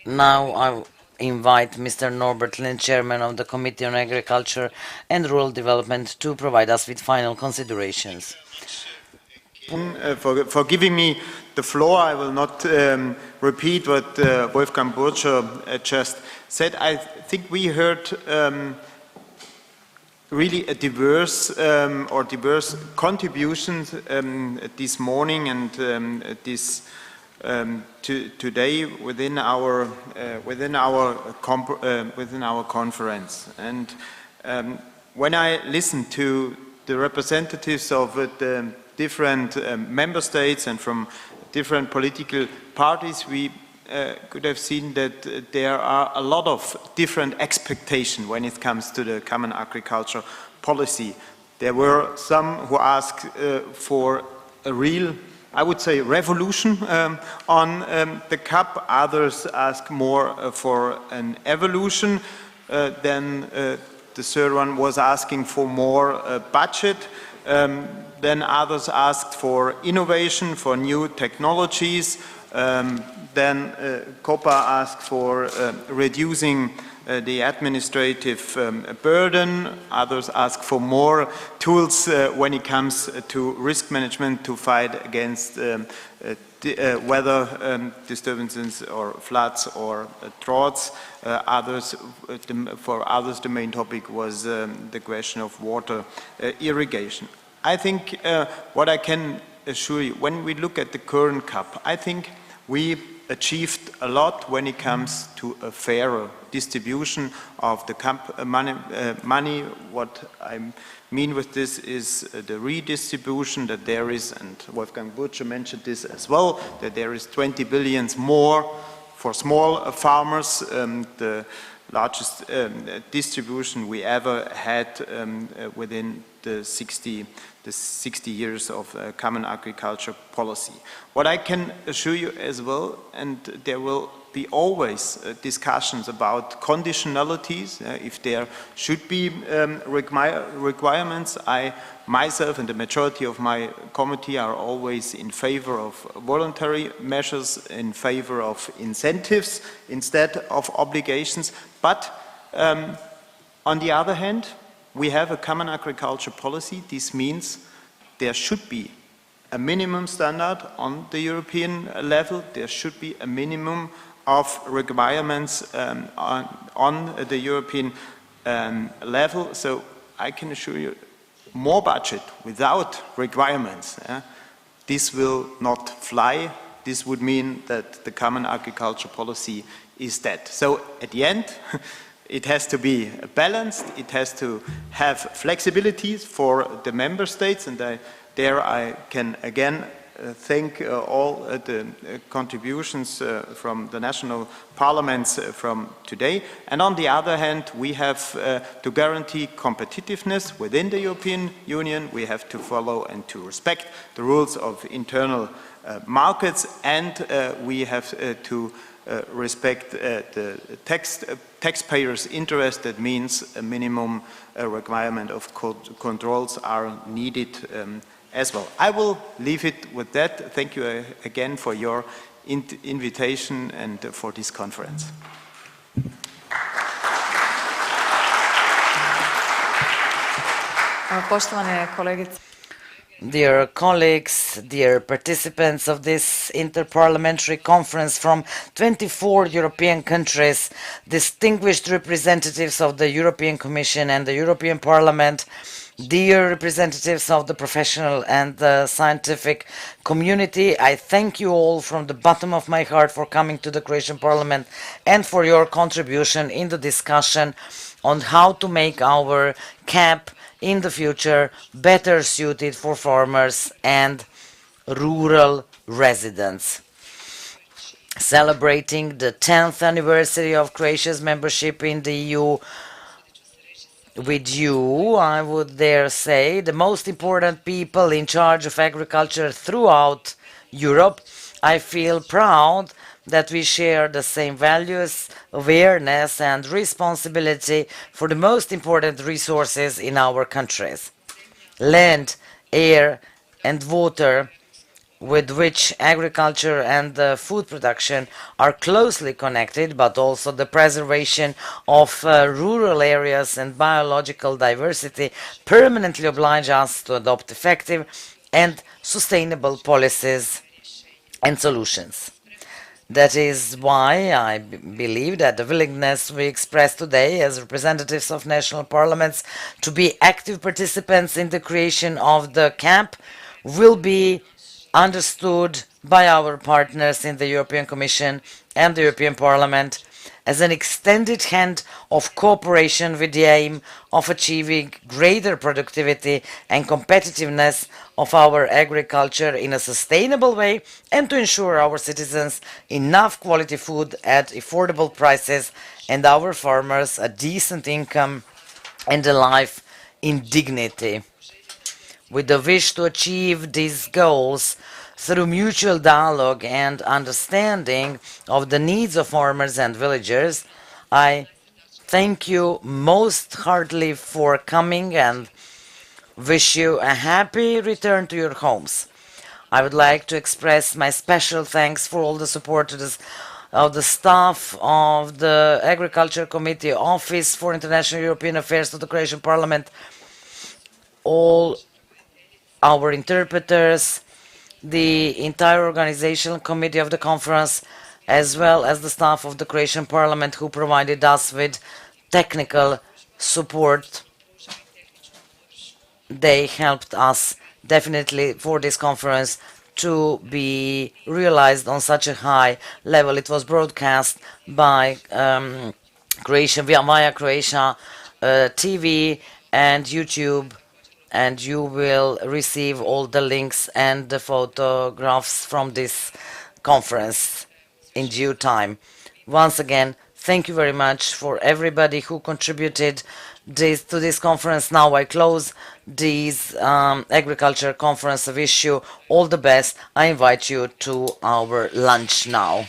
Now I invite Mr. Norbert Lind, Chairman of the Committee on Agriculture and Rural Development, to provide us with final considerations. For giving me the floor, I will not repeat what Wolfgang Burcher just said. I think we heard really a diverse contributions this morning and today within our conference. And when I listen to the representatives of the different member states and from different political parties, we could have seen that there are a lot of different expectations when it comes to the common agriculture policy. There were some who asked for a real, I would say, revolution on the CAP. Others ask more for an evolution. Then the third one was asking for more budget. Then others asked for innovation, for new technologies. Then COPA asked for reducing the administrative burden. Others ask for more tools when it comes to risk management to fight against weather disturbances or floods or droughts. For others, the main topic was the question of water irrigation. I think what I can assure you, when we look at the current CAP, I think we achieved a lot when it comes to a fairer distribution of the CAP money. What I mean with this is the redistribution that there is, and Wolfgang Burcher mentioned this as well, that there is 20 billion more for small farmers, the largest distribution we ever had within the 60 years of common agriculture policy. What I can assure you as well, and there will be always discussions about conditionalities, if there should be requirements. I myself and the majority of my committee are always in favor of voluntary measures, in favor of incentives instead of obligations. But on the other hand, we have a common agriculture policy. This means there should be a minimum standard on the European level. There should be a minimum of requirements on the European level. So I can assure you, more budget without requirements, this will not fly. This would mean that the common agriculture policy is dead. So at the end, it has to be balanced, it has to have flexibilities for the member states, and there I can again thank all the contributions from the national parliaments from today. And on the other hand, we have to guarantee competitiveness within the European Union. We have to follow and to respect the rules of internal markets, and we have to respect the taxpayers' interest. That means a minimum requirement of controls are needed as well. I will leave it with that. Thank you again for your invitation and for this conference. Poštovane kolegice. Dear colleagues, dear participants of this Inter-parliamentary conference from 24 European countries, distinguished representatives of the European Commission and the European Parliament, dear representatives of the professional and the scientific community, I thank you all from the bottom of my heart for coming to the Croatian Parliament and for your contribution in the discussion on how to make our CAP in the future better suited for farmers and rural residents. Celebrating the 10th anniversary of Croatia's membership in the EU with you, I would dare say, the most important people in charge of agriculture throughout Europe, I feel proud that we share the same values, awareness and responsibility for the most important resources in our countries. Land, air and water, with which agriculture and food production are closely connected, but also the preservation of rural areas and biological diversity permanently oblige us to adopt effective and sustainable policies and solutions. That is why I believe that the willingness we express today as representatives of national parliaments to be active participants in the creation of the CAP will be understood by our partners in the European Commission and the European Parliament as an extended hand of cooperation with the aim of achieving greater productivity and competitiveness of our agriculture in a sustainable way and to ensure our citizens enough quality food at affordable prices and our farmers a decent income and a life in dignity. With the wish to achieve these goals through mutual dialogue and understanding of the needs of farmers and villagers, I thank you most heartily for coming and wish you a happy return to your homes. I would like to express my special thanks for all the support of the staff of the Agriculture Committee, Office for International European Affairs of the Croatian Parliament, all our interpreters, the entire organizational committee of the conference, as well as the staff of the Croatian Parliament who provided us with technical support. They helped us definitely for this conference to be realized on such a high level. It was broadcast by Croatia, via Croatia TV and YouTube, and you will receive all the links and the photographs from this conference in due time. Once again, thank you very much for everybody who contributed to this conference. Now I close this agriculture conference. I wish you all the best. I invite you to our lunch now.